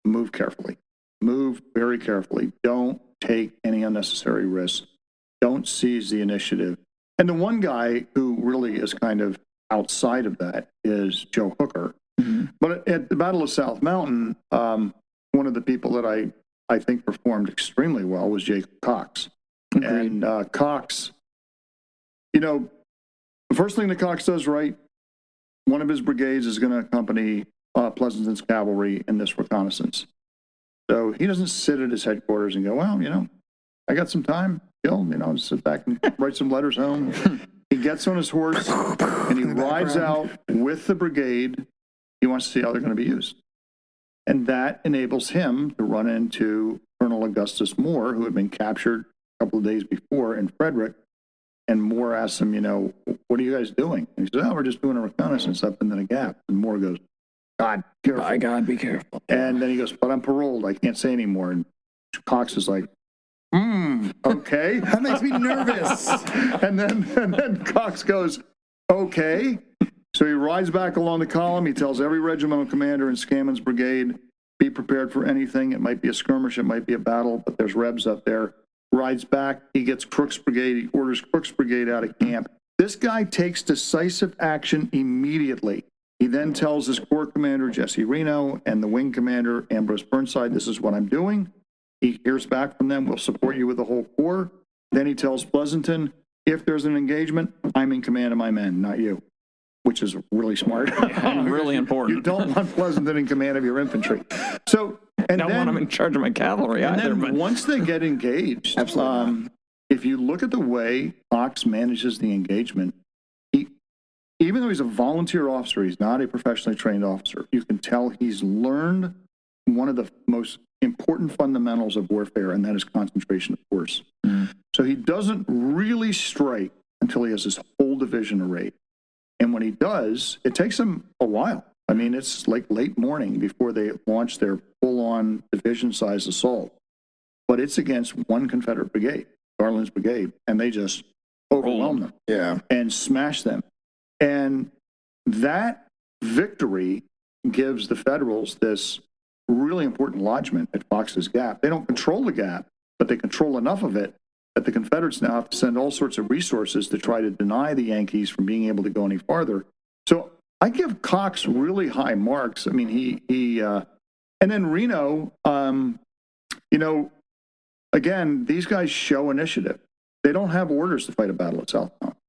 move carefully. Move very carefully. Don't take any unnecessary risks. Don't seize the initiative. And the one guy who really is kind of outside of that is Joe Hooker. Mm-hmm. But at the Battle of South Mountain, one of the people that I think performed extremely well was Jacob Cox. Agreed. And Cox, the first thing that Cox does right, one of his brigades is going to accompany Pleasanton's cavalry in this reconnaissance. So he doesn't sit at his headquarters and go, well, I got some time, Bill, sit back and write some letters home. He gets on his horse and he rides out with the brigade. He wants to see how they're going to be used. And that enables him to run into Colonel Augustus Moore, who had been captured a couple of days before in Frederick. And Moore asks him, what are you guys doing? And he says, we're just doing a reconnaissance up into the gap. And Moore goes, God, careful. By God, be careful. And then he goes, but I'm paroled. I can't say anymore. And Cox is like, okay. That makes me nervous. and then Cox goes, okay. So he rides back along the column. He tells every regimental commander in Scammon's brigade, be prepared for anything. It might be a skirmish. It might be a battle, but there's Rebs up there. Rides back. He gets Crook's brigade. He orders Crook's brigade out of camp. This guy takes decisive action immediately. He then tells his corps commander, Jesse Reno, and the wing commander, Ambrose Burnside, this is what I'm doing. He hears back from them. We'll support you with the whole corps. Then he tells Pleasanton, if there's an engagement, I'm in command of my men, not you, which is really smart. Yeah, really important. You don't want Pleasanton in command of your infantry. So, and I don't want him in charge of my cavalry either. But once they get engaged, absolutely. If you look at the way Cox manages the engagement, even though he's a volunteer officer, he's not a professionally trained officer. You can tell he's learned one of the most important fundamentals of warfare, and that is concentration of force. So he doesn't really strike until he has his whole division arrayed. And when he does, it takes him a while. I mean, it's like late morning before they launch their full-on division-sized assault. But it's against one Confederate brigade, Garland's brigade, and they just overwhelm them and smash them. And that victory gives the Federals this really important lodgment at Fox's Gap. They don't control the gap, but they control enough of it that the Confederates now have to send all sorts of resources to try to deny the Yankees from being able to go any farther. So I give Cox really high marks. I mean, and then Reno, again, these guys show initiative. They don't have orders to fight a battle at South Mountain.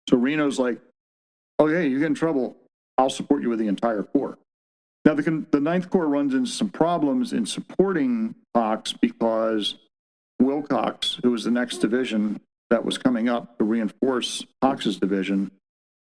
So Reno's like, oh, yeah, you get in trouble, I'll support you with the entire Corps. Now, the Ninth Corps runs into some problems in supporting Cox because Wilcox, who was the next division that was coming up to reinforce Cox's division,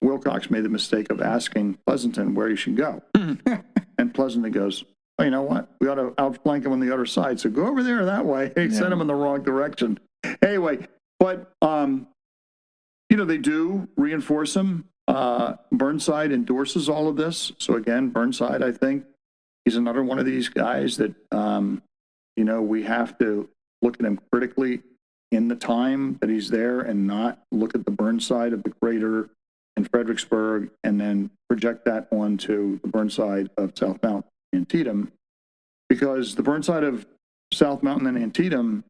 Wilcox made the mistake of asking Pleasanton where he should go. And Pleasanton goes, oh, you know what? We ought to outflank him on the other side. So go over there that way. He sent him in the wrong direction. Anyway, but, they do reinforce him. Burnside endorses all of this. So again, Burnside, I think, he's another one of these guys that, we have to look at him critically in the time that he's there and not look at the Burnside of the crater in Fredericksburg and then project that onto the Burnside of South Mountain and Antietam. Because the Burnside of South Mountain and Antietam,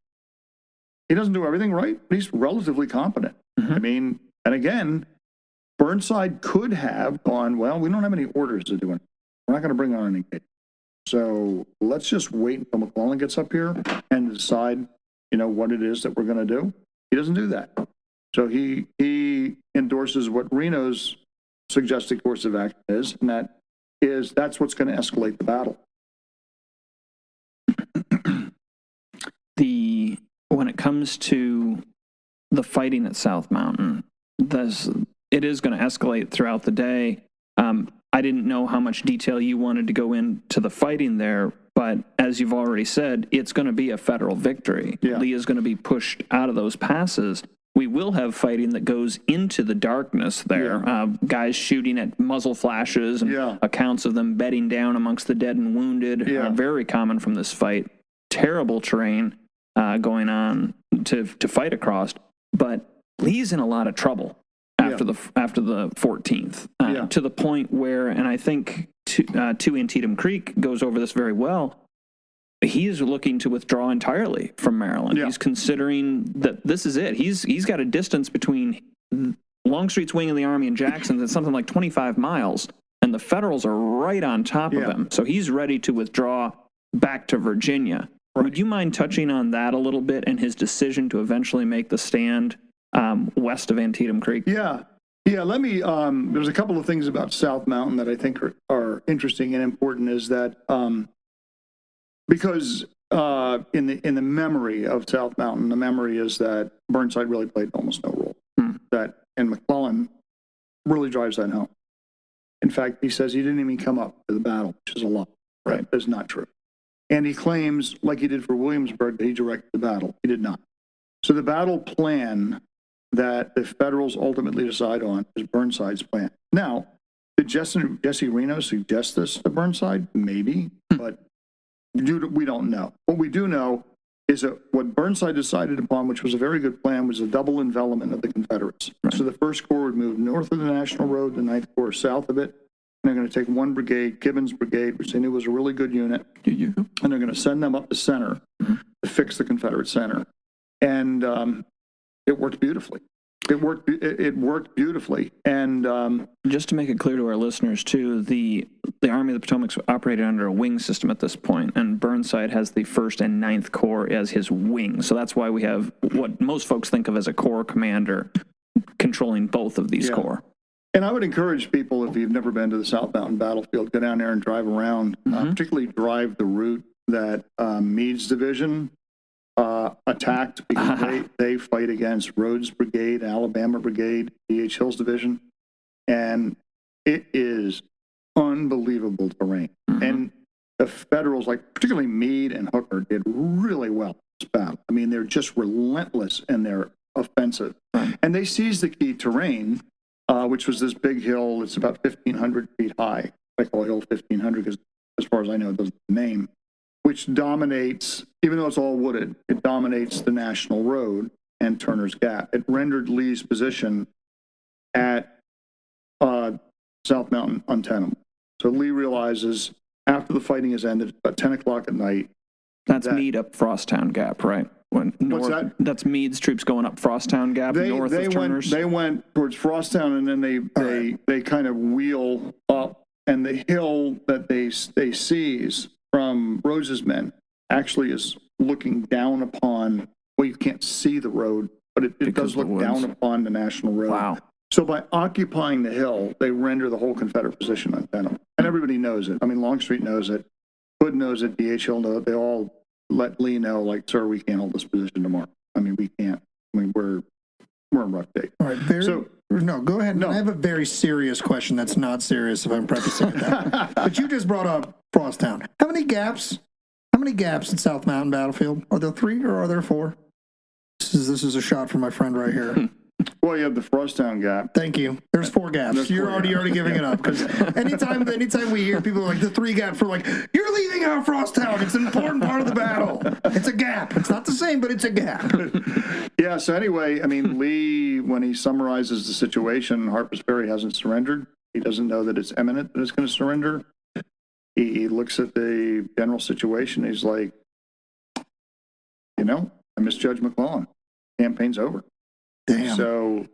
he doesn't do everything right, but he's relatively competent. I mean, and again, Burnside could have gone, well, we don't have any orders to do it. We're not going to bring on any case. So let's just wait until McClellan gets up here and decide, what it is that we're going to do. He doesn't do that. So he endorses what Reno's suggested course of action is, and that's what's going to escalate the battle. When it comes to the fighting at South Mountain, it is going to escalate throughout the day. I didn't know how much detail you wanted to go into the fighting there, but as you've already said, it's going to be a federal victory. Yeah. Lee is going to be pushed out of those passes. We will have fighting that goes into the darkness there. Guys shooting at muzzle flashes and accounts of them bedding down amongst the dead and wounded are very common from this fight. Terrible terrain going on to fight across, but Lee's in a lot of trouble after the 14th, to the point where, and I think to Antietam Creek goes over this very well, he's looking to withdraw entirely from Maryland. He's considering that this is it. He's got a distance between Longstreet's wing of the Army and Jackson that's something like 25 miles, and the Federals are right on top of him. So he's ready to withdraw back to Virginia. Right. Would you mind touching on that a little bit and his decision to eventually make the stand west of Antietam Creek? Yeah. Let me. There's a couple of things about South Mountain that I think are interesting and important. Is that because in the memory of South Mountain, the memory is that Burnside really played almost no role. And McClellan really drives that home. In fact, he says he didn't even come up to the battle, which is a lie. Right? That's not true. And he claims, like he did for Williamsburg, that he directed the battle. He did not. So the battle plan that the Federals ultimately decide on is Burnside's plan. Now, did Jesse Reno suggest this to Burnside? Maybe, but we don't know. What we do know is that what Burnside decided upon, which was a very good plan, was a double envelopment of the Confederates. Right. So the First Corps would move north of the National Road, the Ninth Corps south of it. And they're going to take one brigade, Gibbon's brigade, which they knew was a really good unit, and they're going to send them up the center to fix the Confederate center. And it worked beautifully. It worked beautifully. And just to make it clear to our listeners, too, the Army of the Potomac's operated under a wing system at this point, and Burnside has the 1st and 9th Corps as his wing. So that's why we have what most folks think of as a corps commander controlling both of these corps. And I would encourage people, if you've never been to the South Mountain battlefield, go down there and drive around, particularly drive the route that Meade's division attacked, because they fight against Rhodes Brigade, Alabama Brigade, D.H. Hill's division, and it is unbelievable terrain. And the Federals, like particularly Meade and Hooker, did really well in this battle. I mean, they're just relentless in their offensive. And they seized the key terrain, which was this big hill. It's about 1,500 feet high. I call Hill 1,500 because, as far as I know, it doesn't have a name, which dominates, even though it's all wooded, it dominates the National Road and Turner's Gap. It rendered Lee's position at South Mountain untenable. So Lee realizes after the fighting has ended, about 10 o'clock at night. That's Meade up Frosttown Gap, right? What's that? That's Meade's troops going up Frosttown Gap north of Turner's. They went towards Frosttown, and then they kind of wheel up, and the hill that they seize from Rose's men actually is looking down upon. Well, you can't see the road, but it does look down upon the national road. Wow. So by occupying the hill, they render the whole Confederate position untenable, and everybody knows it. I mean, Longstreet knows it, Hood knows it, DHL knows it. They all let Lee know, like, sir, we can't hold this position tomorrow. I mean, we can't. I mean, we're in rough shape. All right, no, go ahead. No. I have a very serious question that's not serious if I'm prefacing it that. But you just brought up Frosttown. How many gaps in South Mountain Battlefield? Are there 3 or are there 4? This is a shot from my friend right here. Well, you have the Frosttown Gap. Thank you. There's 4 gaps. You're already giving it up, because anytime we hear people like the 3 gaps, we're like, you're leaving out Frosttown. It's an important part of the battle. It's a gap. It's not the same, but it's a gap. Yeah. So anyway, I mean, Lee, when he summarizes the situation, Harper's Ferry hasn't surrendered. He doesn't know that it's imminent that it's going to surrender. He looks at the general situation. He's like, I misjudged McClellan. Campaign's over. Damn. So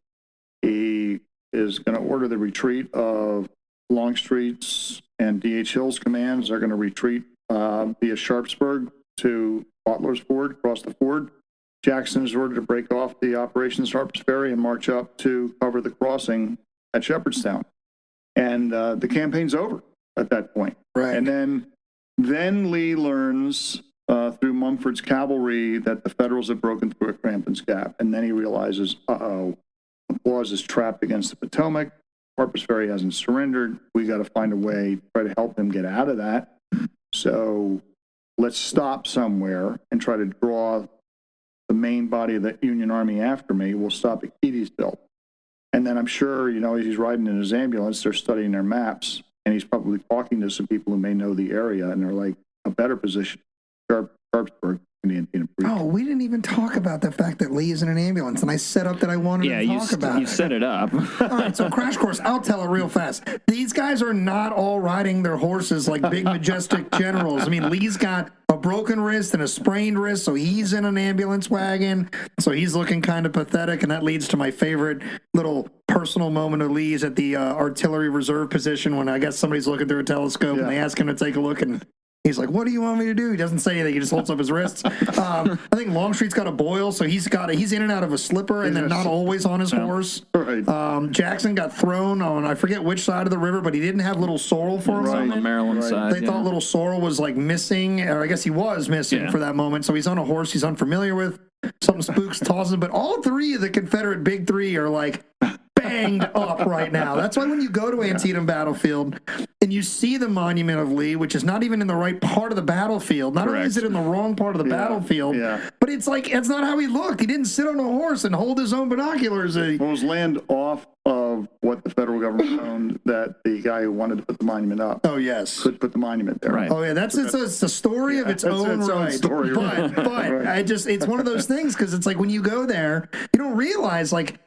he is going to order the retreat of Longstreet's and D.H. Hill's commands. They're going to retreat via Sharpsburg to Butler's Ford, across the ford. Jackson is ordered to break off the operations at Harper's Ferry and march up to cover the crossing at Shepherdstown. And the campaign's over at that point. Right. And then Lee learns through Mumford's cavalry that the Federals have broken through at Crampton's Gap. And then he realizes, McLaws is trapped against the Potomac. Harper's Ferry hasn't surrendered. We got to find a way to try to help him get out of that. So let's stop somewhere and try to draw the main body of the Union Army after me. We'll stop at Keedysville. And then I'm sure, as he's riding in his ambulance, they're studying their maps. And he's probably talking to some people who may know the area. And they're like, a better position, Sharpsburg. Oh, we didn't even talk about the fact that Lee is in an ambulance, and I set up that I wanted to talk about it. You set it up. All right, so crash course, I'll tell it real fast. These guys are not all riding their horses like big, majestic generals. I mean, Lee's got a broken wrist and a sprained wrist, so he's in an ambulance wagon. So he's looking kind of pathetic, and that leads to my favorite little personal moment of Lee's at the artillery reserve position when I guess somebody's looking through a telescope and they ask him to take a look, and he's like, what do you want me to do? He doesn't say anything. He just holds up his wrists. I think Longstreet's got a boil, so he's in and out of a slipper and then not always on his horse. Right. Jackson got thrown on, I forget which side of the river, but he didn't have Little Sorrel for him. On the Maryland side. They thought Little Sorrel was like missing, or I guess he was missing for that moment. So he's on a horse he's unfamiliar with. Something spooks, tosses him. But all 3 of the Confederate Big 3 are like banged up right now. That's why when you go to Antietam Battlefield and you see the monument of Lee, which is not even in the right part of the battlefield, not only is it in the wrong part of the battlefield, but it's like, it's not how he looked. He didn't sit on a horse and hold his own binoculars. It was land off of what the federal government owned that the guy who wanted to put the monument up could put the monument there. Right. Oh, yeah, it's a story of its own right. Story, but it's one of those things, because it's like when you go there, you don't realize, like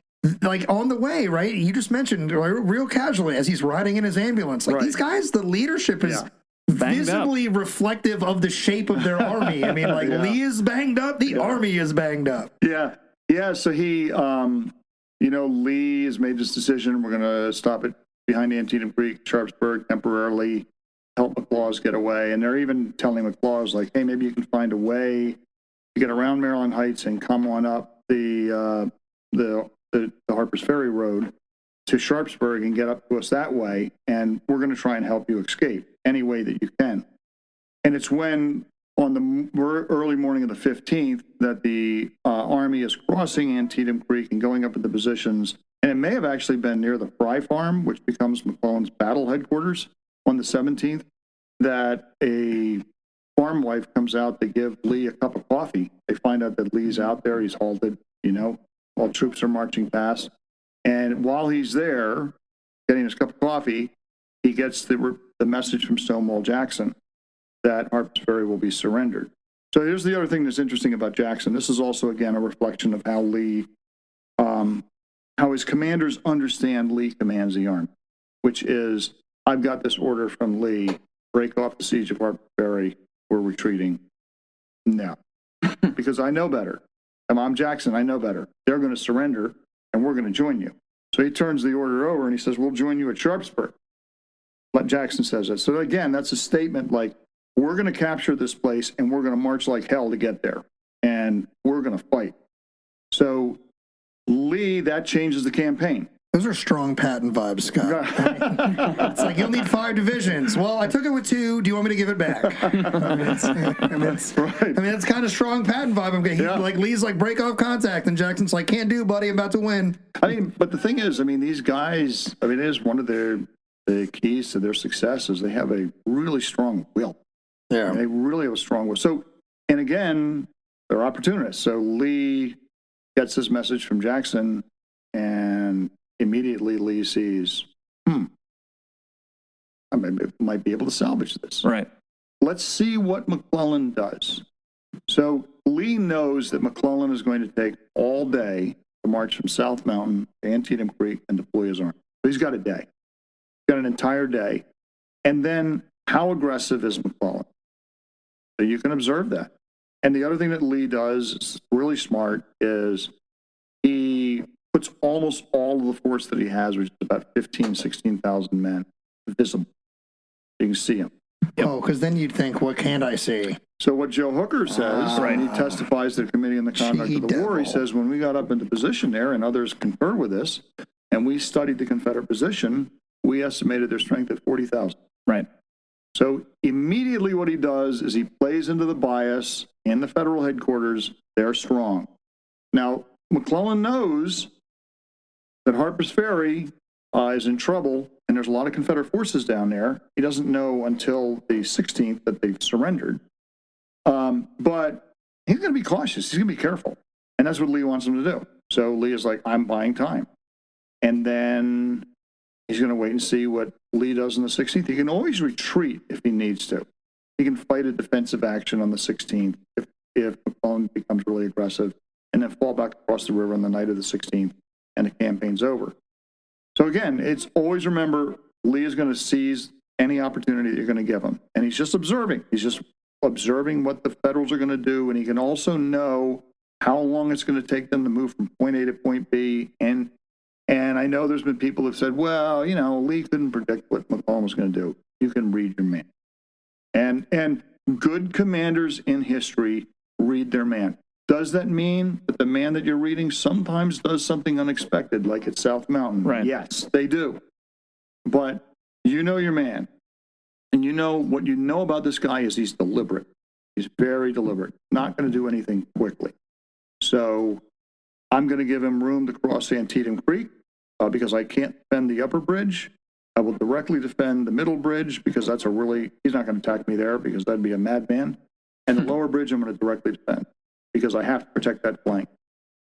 on the way, right? You just mentioned real casually as he's riding in his ambulance. Like these guys, the leadership is visibly reflective of the shape of their army. I mean, like Lee is banged up, the army is banged up. Yeah. So he, Lee has made this decision. We're going to stop it behind Antietam Creek, Sharpsburg, temporarily help McLaws get away. And they're even telling McLaws, like, hey, maybe you can find a way to get around Maryland Heights and come on up the Harper's Ferry Road to Sharpsburg and get up to us that way, and we're going to try and help you escape any way that you can. And it's when, on the early morning of the 15th, that the Army is crossing Antietam Creek and going up at the positions, and it may have actually been near the Fry Farm, which becomes McClellan's battle headquarters on the 17th, that a farm wife comes out to give Lee a cup of coffee. They find out that Lee's out there, he's halted, while troops are marching past. And while he's there getting his cup of coffee, he gets the message from Stonewall Jackson that Harper's Ferry will be surrendered. So here's the other thing that's interesting about Jackson. This is also, again, a reflection of how Lee, how his commanders understand Lee commands the army, which is, I've got this order from Lee, break off the siege of Harper's Ferry, we're retreating. No. because I know better. I'm Jackson, I know better. They're going to surrender, and we're going to join you. So he turns the order over, and he says, we'll join you at Sharpsburg. But Jackson says that. So again, that's a statement like, we're going to capture this place, and we're going to march like hell to get there, and we're going to fight. So Lee, that changes the campaign. Those are strong Patton vibes, Scott. It's like, you'll need 5 divisions. Well, I took it with 2. Do you want me to give it back? It's kind of strong Patton vibe. Like, Lee's like, break off contact, and Jackson's like, can't do, buddy. I'm about to win. But the thing is, these guys, it is one of the keys to their success is they have a really strong will. Yeah. They really have a strong will. So, and again, they're opportunists. So Lee gets this message from Jackson, and immediately Lee sees, I might be able to salvage this. Right. Let's see what McClellan does. So Lee knows that McClellan is going to take all day to march from South Mountain to Antietam Creek and deploy his army. So he's got a day. He's got an entire day. And then how aggressive is McClellan? So you can observe that. And the other thing that Lee does is really smart is he puts almost all of the force that he has, which is about 16,000 men, visible. You can see him. Yep. Oh, because then you'd think, what can't I see? So what Joe Hooker says, when he testifies to the Committee on the Conduct of the War, he says, when we got up into position there, and others concur with this, and we studied the Confederate position, we estimated their strength at 40,000. Right. So immediately what he does is he plays into the bias in the federal headquarters. They're strong. Now, McClellan knows that Harper's Ferry is in trouble, and there's a lot of Confederate forces down there. He doesn't know until the 16th that they've surrendered. But he's going to be cautious. He's going to be careful. And that's what Lee wants him to do. So Lee is like, I'm buying time. And then he's going to wait and see what Lee does on the 16th. He can always retreat if he needs to. He can fight a defensive action on the 16th if McClellan becomes really aggressive, and then fall back across the river on the night of the 16th, and the campaign's over. So again, it's always remember, Lee is going to seize any opportunity that you're going to give him. And he's just observing. He's just observing what the Federals are going to do, and he can also know how long it's going to take them to move from point A to point B. And I know there's been people who have said, well, Lee couldn't predict what McClellan was going to do. You can read your man. And good commanders in history read their man. Does that mean that the man that you're reading sometimes does something unexpected, like at South Mountain? Right. Yes, they do. But you know your man. And what you know about this guy is he's deliberate. He's very deliberate. Not going to do anything quickly. So I'm going to give him room to cross Antietam Creek because I can't defend the upper bridge. I will directly defend the middle bridge because he's not going to attack me there because that'd be a madman. And the lower bridge I'm going to directly defend because I have to protect that flank.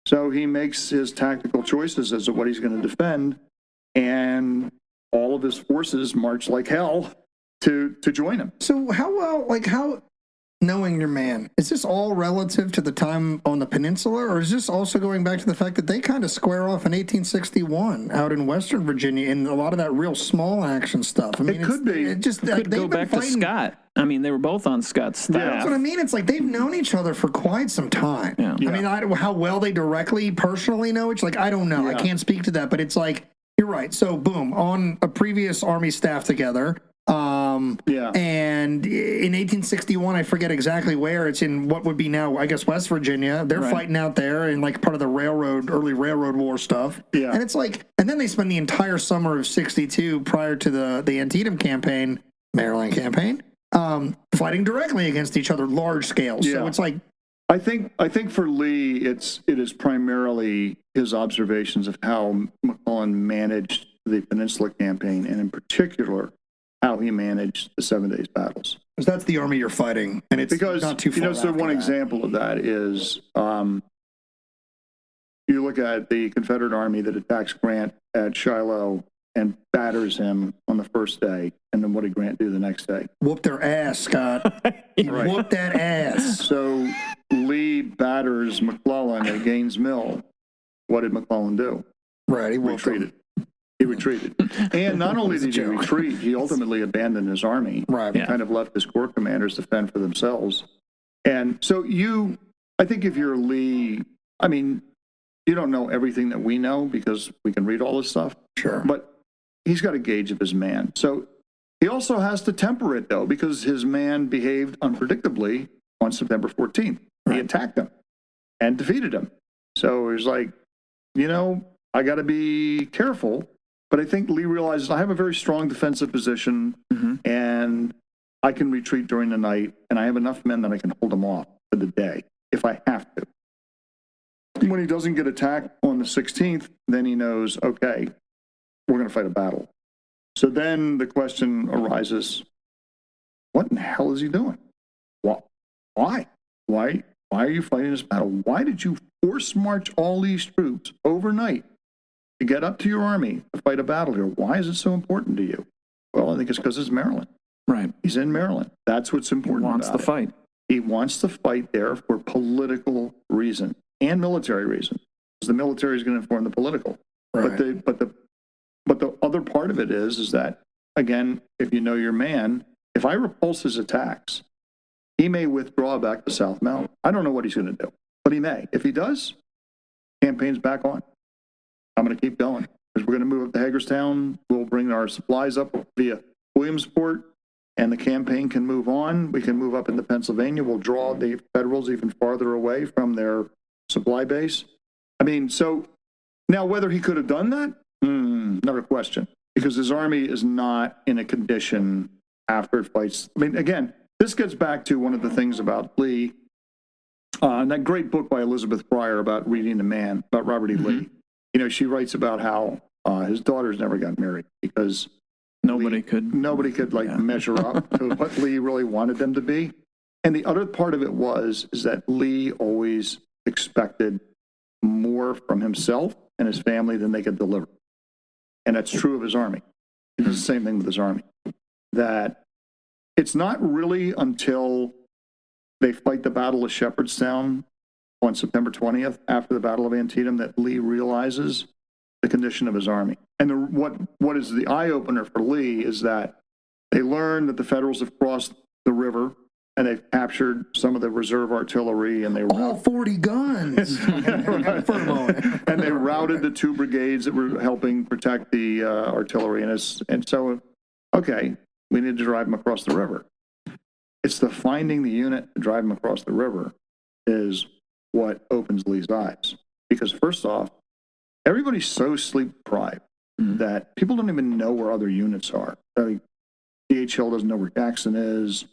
So he makes his tactical choices as to what he's going to defend, and all of his forces march like hell to join him. So how knowing your man, is this all relative to the time on the peninsula, or is this also going back to the fact that they kind of square off in 1861 out in Western Virginia and a lot of that real small action stuff? It could be. It just Could go back to Scott. They were both on Scott's staff. That's what I mean. It's like they've known each other for quite some time. Yeah. How well they directly, personally know each, I don't know. Yeah. I can't speak to that, but it's like, you're right. So boom, on a previous Army staff together. And in 1861, I forget exactly where, it's in what would be now, I guess, West Virginia. They're fighting out there in part of the early railroad war stuff. Yeah. And it's like, and then they spend the entire summer of 62 prior to the Antietam campaign, Maryland campaign, fighting directly against each other, large scale. Yeah. So it's like, I think for Lee, it is primarily his observations of how McClellan managed the Peninsula campaign, and in particular, how he managed the 7 Days battles. Because that's the army you're fighting, and it's not too far. So one example of that is you look at the Confederate army that attacks Grant at Shiloh and batters him on the first day, and then what did Grant do the next day? Whoop their ass, Scott. He whooped that ass. So Lee batters McClellan at Gaines Mill. What did McClellan do? Right, he retreated. He retreated. And not only did he retreat, he ultimately abandoned his army. Right. And kind of left his corps commanders to fend for themselves. And so I think if you're Lee, I mean, you don't know everything that we know because we can read all this stuff. Sure. But he's got a gauge of his man. So he also has to temper it, though, because his man behaved unpredictably on September 14th. He attacked him and defeated him. So he's like, I got to be careful. But I think Lee realizes I have a very strong defensive position, and I can retreat during the night, and I have enough men that I can hold them off for the day if I have to. When he doesn't get attacked on the 16th, then he knows, okay, we're going to fight a battle. So then the question arises, what in the hell is he doing? Why? Why are you fighting this battle? Why did you force march all these troops overnight to get up to your army to fight a battle here? Why is it so important to you? Well, I think it's because it's Maryland. Right. He's in Maryland. That's what's important. He wants the fight. He wants to fight there for political reason and military reason, because the military is going to inform the political. Right. But the other part of it is that, again, if you know your man, if I repulse his attacks, he may withdraw back to South Mountain. I don't know what he's going to do, but he may. If he does, campaign's back on. I'm going to keep going because we're going to move up to Hagerstown. We'll bring our supplies up via Williamsport, and the campaign can move on. We can move up into Pennsylvania. We'll draw the Federals even farther away from their supply base. I mean, so now whether he could have done that, another question, because his army is not in a condition after it fights. I mean, again, this gets back to one of the things about Lee, and that great book by Elizabeth Pryor about reading the man, about Robert E. Lee. She writes about how his daughters never got married because nobody could measure up to what Lee really wanted them to be. And the other part of it is that Lee always expected more from himself and his family than they could deliver. And that's true of his army. He does the same thing with his army. That it's not really until they fight the Battle of Shepherdstown on September 20th, after the Battle of Antietam, that Lee realizes the condition of his army. And what is the eye-opener for Lee is that they learn that the Federals have crossed the river and they've captured some of the reserve artillery, and they all 40 guns for a moment. And they routed the 2 brigades that were helping protect the artillery. And so, okay, we need to drive them across the river. It's the finding the unit to drive them across the river is what opens Lee's eyes. Because first off, everybody's so sleep deprived that people don't even know where other units are. D.H. Hill doesn't know where Jackson is.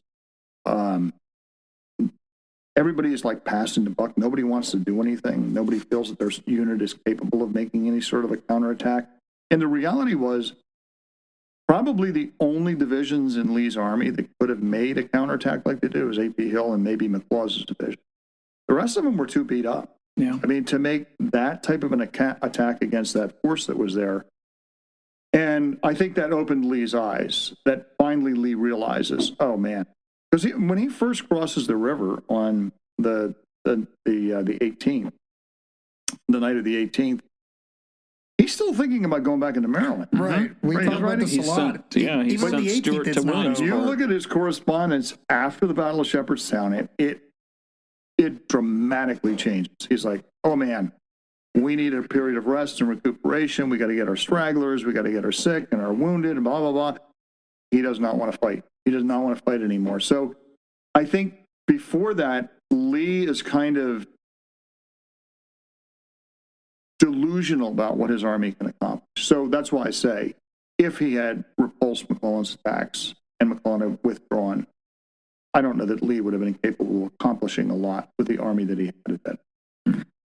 Everybody is like passing the buck. Nobody wants to do anything. Nobody feels that their unit is capable of making any sort of a counterattack. And the reality was, probably the only divisions in Lee's army that could have made a counterattack like they did was A.P. Hill and maybe McLaws's division. The rest of them were too beat up. Yeah. I mean, to make that type of an attack against that force that was there. And I think that opened Lee's eyes, that finally Lee realizes, oh man, because when he first crosses the river on the 18th, the night of the 18th, he's still thinking about going back into Maryland. Right. We talked about this a lot. He sent Stuart to Williamsburg. You look at his correspondence after the Battle of Shepherdstown, it dramatically changes. He's like, oh man, we need a period of rest and recuperation. We got to get our stragglers. We got to get our sick and our wounded and blah, blah, blah. He does not want to fight. He does not want to fight anymore. So I think before that, Lee is kind of delusional about what his army can accomplish. So that's why I say, if he had repulsed McClellan's attacks and McClellan had withdrawn, I don't know that Lee would have been capable of accomplishing a lot with the army that he had at that.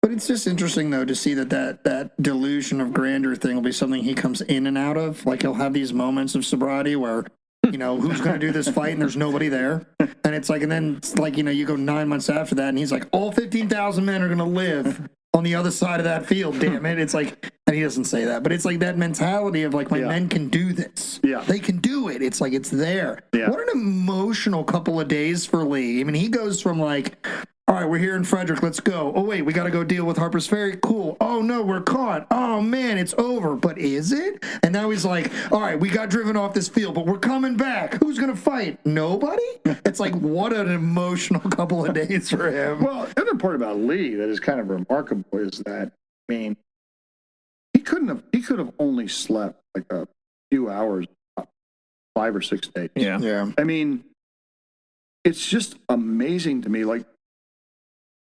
But it's just interesting, though, to see that delusion of grandeur thing will be something he comes in and out of. Like, he'll have these moments of sobriety where, who's going to do this fight and there's nobody there. And it's like, and then it's like, you go 9 months after that and he's like, all 15,000 men are going to live on the other side of that field, damn it. It's like, and he doesn't say that, but it's like that mentality of like, my men can do this. Yeah. They can do it. It's like, it's there. Yeah. What an emotional couple of days for Lee. I mean, he goes from like, all right, we're here in Frederick. Let's go. Oh, wait, we got to go deal with Harper's Ferry. Cool. Oh, no, we're caught. Oh, man, it's over. But is it? And now he's like, all right, we got driven off this field, but we're coming back. Who's going to fight? Nobody? It's like, what an emotional couple of days for him. Well, the other part about Lee that is kind of remarkable is that, I mean, he could have only slept like a few hours, 5 or 6 days. Yeah. I mean, it's just amazing to me. Like,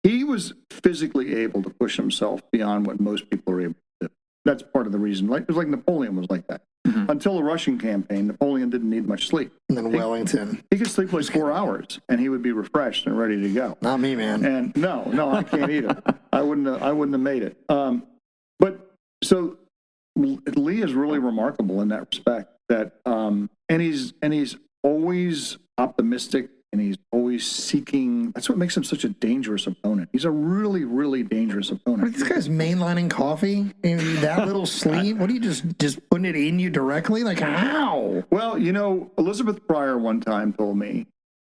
he was physically able to push himself beyond what most people are able to do. That's part of the reason. Like, it was like Napoleon was like that. Mm-hmm. Until the Russian campaign, Napoleon didn't need much sleep. And then Wellington. He could sleep like 4 hours, and he would be refreshed and ready to go. Not me, man. And no, I can't either. I wouldn't have made it. But so Lee is really remarkable in that respect. That and he's always optimistic. And he's always seeking. That's what makes him such a dangerous opponent. He's a really, really dangerous opponent. What, this guy's mainlining coffee in that little sleeve? What are you just putting it in you directly? Like how? Well, Elizabeth Pryor one time told me,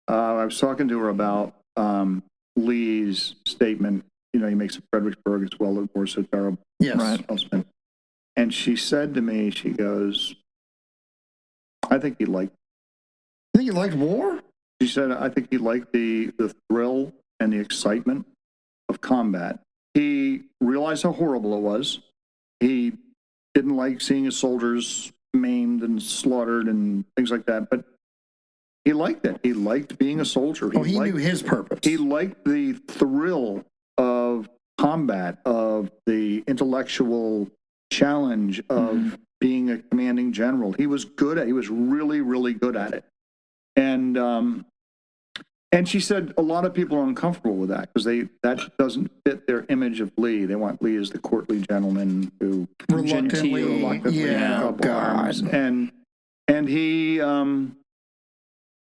I was talking to her about Lee's statement. He makes at Fredericksburg as well. The war's so terrible. Yes. Right. And she said to me, she goes, I think he liked. You think he liked war? She said, I think he liked the thrill and the excitement of combat. He realized how horrible it was. He didn't like seeing his soldiers maimed and slaughtered and things like that, but he liked it. He liked being a soldier. He knew his purpose. He liked the thrill of combat, of the intellectual challenge of being a commanding general. He was good at it. He was really, really good at it. And she said a lot of people are uncomfortable with that because that doesn't fit their image of Lee. They want Lee as the courtly gentleman who reluctantly up arms. And he,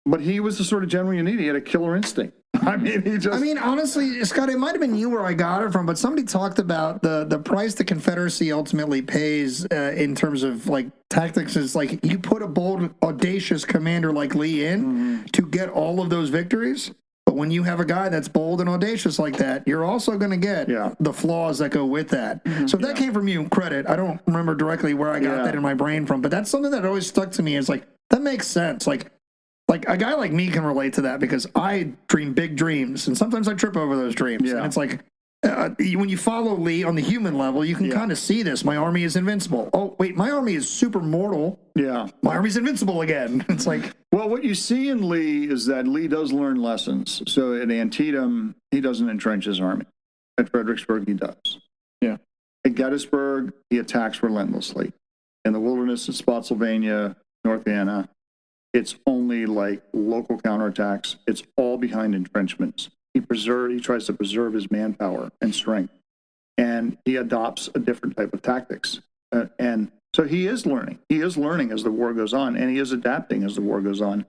but he was the sort of general you need. He had a killer instinct. I mean, honestly, Scott, it might have been you where I got it from, but somebody talked about the price the Confederacy ultimately pays in terms of like tactics is like you put a bold, audacious commander like Lee in to get all of those victories. But when you have a guy that's bold and audacious like that, you're also going to get the flaws that go with that. So if that came from you, credit. I don't remember directly where I got that in my brain from, but that's something that always stuck to me. Is like, that makes sense. Like a guy like me can relate to that because I dream big dreams, and sometimes I trip over those dreams. Yeah. And it's like, when you follow Lee on the human level, you can kind of see this. My army is invincible. Oh, wait, my army is super mortal. Yeah. My army's invincible again. It's like... Well, what you see in Lee is that Lee does learn lessons. So at Antietam, he doesn't entrench his army. At Fredericksburg, he does. Yeah. At Gettysburg, he attacks relentlessly. In the wilderness of Spotsylvania, North Vienna, it's only like local counterattacks. It's all behind entrenchments. He tries to preserve his manpower and strength, and he adopts a different type of tactics. And so he is learning. He is learning as the war goes on, and he is adapting as the war goes on.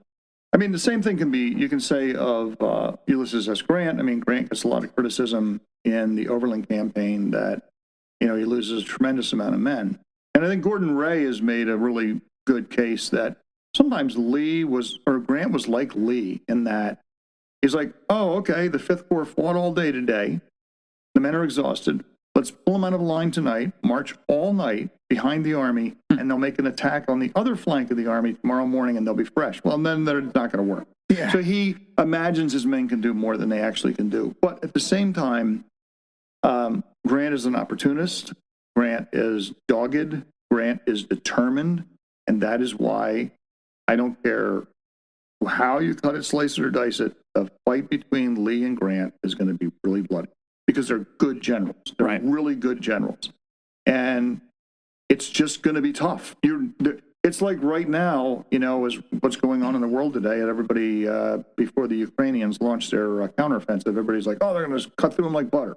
I mean, the same thing you can say of Ulysses S. Grant. I mean, Grant gets a lot of criticism in the Overland campaign that, he loses a tremendous amount of men. And I think Gordon Ray has made a really good case that sometimes Grant was like Lee in that he's like, oh, okay, the 5th Corps fought all day today. The men are exhausted. Let's pull them out of line tonight, march all night behind the army, and they'll make an attack on the other flank of the army tomorrow morning, and they'll be fresh. Well, then they're not going to work. Yeah. So he imagines his men can do more than they actually can do. But at the same time, Grant is an opportunist. Grant is dogged. Grant is determined. And that is why I don't care how you cut it, slice it, or dice it, the fight between Lee and Grant is going to be really bloody because they're good generals. They're really good generals. And it's just going to be tough. It's like right now, is what's going on in the world today, and everybody, before the Ukrainians launched their counteroffensive, everybody's like, oh, they're going to cut through them like butter.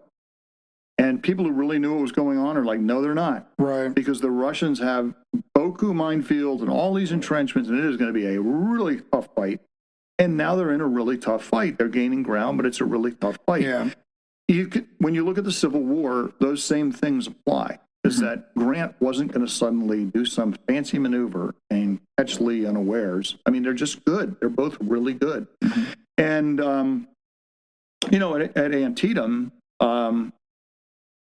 And people who really knew what was going on are like, no, they're not. Right. Because the Russians have Boku minefields and all these entrenchments, and it is going to be a really tough fight. And now they're in a really tough fight. They're gaining ground, but it's a really tough fight. Yeah. When you look at the Civil War, those same things apply. Is that Grant wasn't going to suddenly do some fancy maneuver and catch Lee unawares. I mean, they're just good. They're both really good. And You know, at Antietam,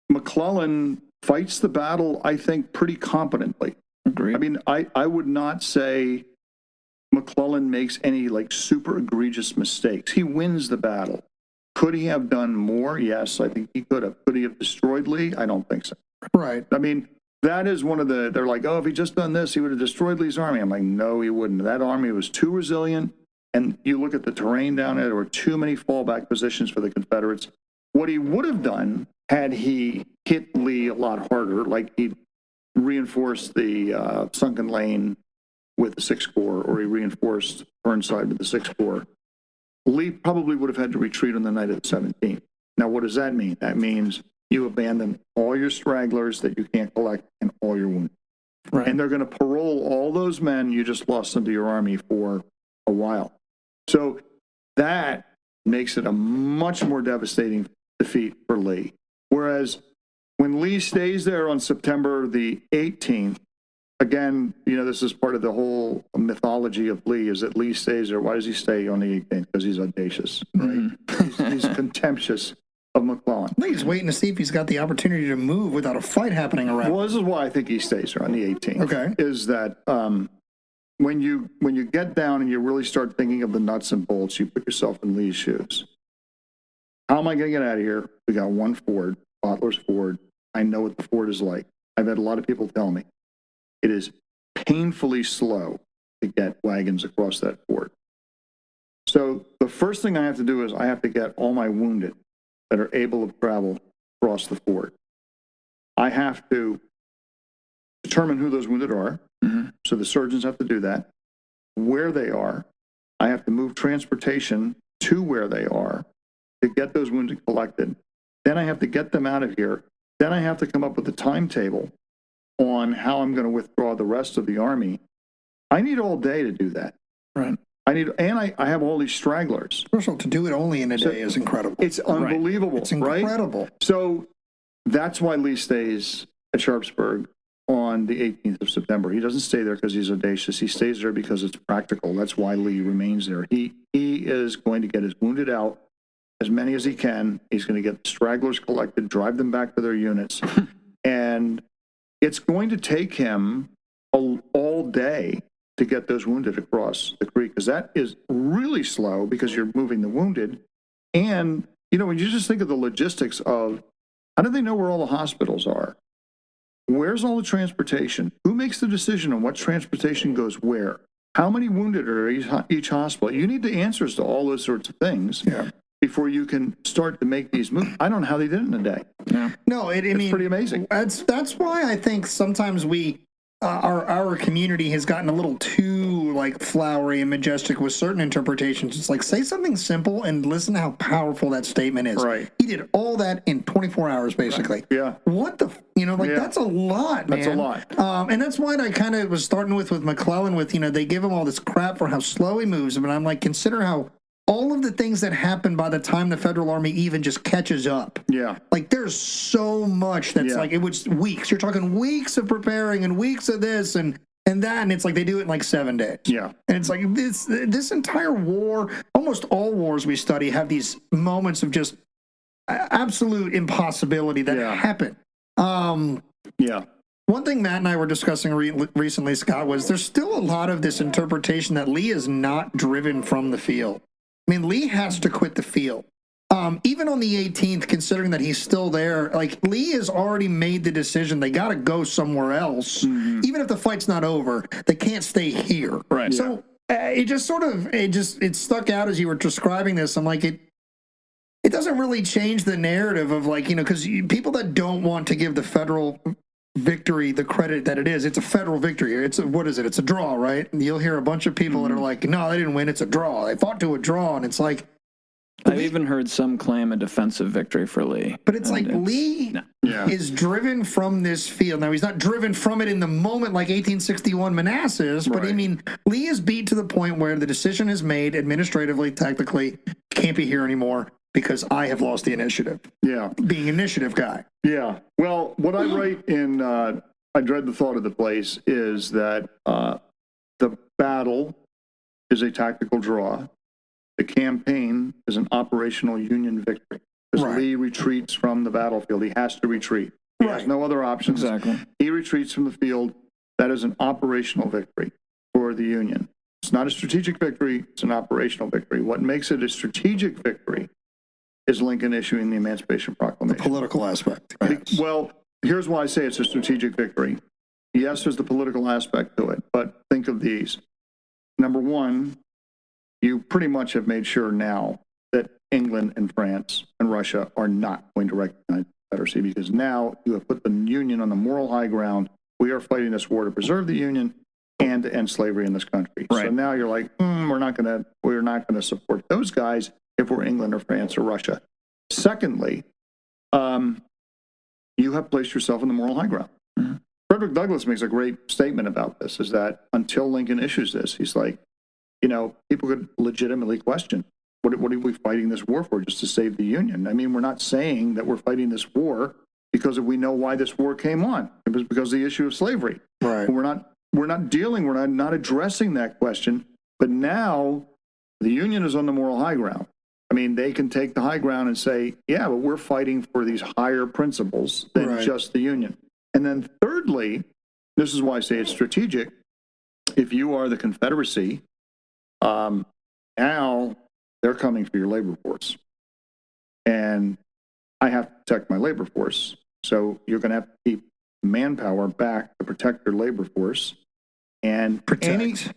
McClellan fights the battle, I think, pretty competently. Agreed. I mean, I would not say McClellan makes any like super egregious mistakes. He wins the battle. Could he have done more? Yes, I think he could have. Could he have destroyed Lee? I don't think so. Right. I mean, that is one of the, they're like, oh, if he just done this, he would have destroyed Lee's army. I'm like, no, he wouldn't. That army was too resilient. And you look at the terrain down there, there were too many fallback positions for the Confederates. What he would have done had he hit Lee a lot harder, like he reinforced the sunken lane with the 6th Corps, or he reinforced Burnside with the 6th Corps, Lee probably would have had to retreat on the night of the 17th. Now, what does that mean? That means you abandon all your stragglers that you can't collect and all your wounded. Right. And they're going to parole all those men you just lost into your army for a while. So that makes it a much more devastating defeat for Lee. Whereas when Lee stays there on September the 18th, again, you know, this is part of the whole mythology of Lee, is that Lee stays there. Why does he stay on the 18th? Because he's audacious, right? He's contemptuous of McClellan. I think he's waiting to see if he's got the opportunity to move without a fight happening around. Well, this is why I think he stays there on the 18th. Okay. Is that when you get down and you really start thinking of the nuts and bolts, you put yourself in Lee's shoes. How am I going to get out of here? We got one ford, Butler's Ford. I know what the ford is like. I've had a lot of people tell me it is painfully slow to get wagons across that ford. So the first thing I have to do is I have to get all my wounded that are able to travel across the ford. I have to determine who those wounded are. So the surgeons have to do that. Where they are, I have to move transportation to where they are to get those wounded collected. Then I have to get them out of here. Then I have to come up with a timetable on how I'm going to withdraw the rest of the army. I need all day to do that. Right. I have all these stragglers. First of all, to do it only in a day is incredible. It's unbelievable. It's incredible. Right? So that's why Lee stays at Sharpsburg on the 18th of September. He doesn't stay there because he's audacious. He stays there because it's practical. That's why Lee remains there. He is going to get his wounded out, as many as he can. He's going to get the stragglers collected, drive them back to their units. And it's going to take him all day to get those wounded across the creek, because that is really slow because you're moving the wounded. And, you know, when you just think of the logistics of how do they know where all the hospitals are? Where's all the transportation? Who makes the decision on what transportation goes where? How many wounded are each hospital? You need the answers to all those sorts of things before you can start to make these moves. I don't know how they did it in a day. Yeah. No, it's pretty amazing. That's why I think sometimes we our community has gotten a little too like flowery and majestic with certain interpretations. It's like, say something simple and listen to how powerful that statement is. Right. He did all that in 24 hours, basically. Right. Yeah. What the, that's a lot, man. That's a lot. And that's why I kind of was starting with McClellan with, they give him all this crap for how slow he moves. But I'm like, consider how all of the things that happen by the time the Federal Army even just catches up. Yeah. Like, there's so much that's like, it was weeks. You're talking weeks of preparing and weeks of this and that, and it's like they do it in like 7 days. Yeah. And it's like this entire war, almost all wars we study have these moments of just absolute impossibility that happen. Yeah. One thing Matt and I were discussing recently, Scott, was there's still a lot of this interpretation that Lee is not driven from the field. I mean, Lee has to quit the field. Even on the 18th, considering that he's still there, like Lee has already made the decision they got to go somewhere else. Mm-hmm. Even if the fight's not over, they can't stay here. Right. So it just sort of it stuck out as you were describing this. I'm like, it doesn't really change the narrative of like, because people that don't want to give the federal victory the credit that it is, it's a federal victory. It's a draw, right? And you'll hear a bunch of people that are like, no, they didn't win, it's a draw. They fought to a draw, and it's like, I've even heard some claim a defensive victory for Lee. But it's Lee is driven from this field. Now, he's not driven from it in the moment like 1861 Manassas, but I mean, Lee is beat to the point where the decision is made administratively, tactically, can't be here anymore because I have lost the initiative. Yeah. Being initiative guy. Yeah. Well, what I write in I Dread the Thought of the Place is that the battle is a tactical draw. the campaign is an operational Union victory. Because Lee retreats from the battlefield. He has to retreat. He has no other options. Exactly. He retreats from the field. That is an operational victory for the Union. It's not a strategic victory. It's an operational victory. What makes it a strategic victory is Lincoln issuing the Emancipation Proclamation. The political aspect. Well, here's why I say it's a strategic victory. Yes, there's the political aspect to it, but think of these. Number one, you pretty much have made sure now that England and France and Russia are not going to recognize the Confederacy, because now you have put the Union on the moral high ground. We are fighting this war to preserve the Union and to end slavery in this country. Right. So now you're like, we're not going to support those guys if we're England or France or Russia. Secondly, you have placed yourself in the moral high ground. Mm-hmm. Frederick Douglass makes a great statement about this, is that until Lincoln issues this, he's like, people could legitimately question, what are we fighting this war for? Just to save the Union? I mean, we're not saying that we're fighting this war because we know why this war came on. It was because of the issue of slavery. Right. We're not addressing that question. But now the Union is on the moral high ground. I mean, they can take the high ground and say, yeah, but we're fighting for these higher principles than just the Union. And then thirdly, this is why I say it's strategic. If you are the Confederacy, now they're coming for your labor force. And I have to protect my labor force. So you're going to have to keep manpower back to protect your labor force. And protect.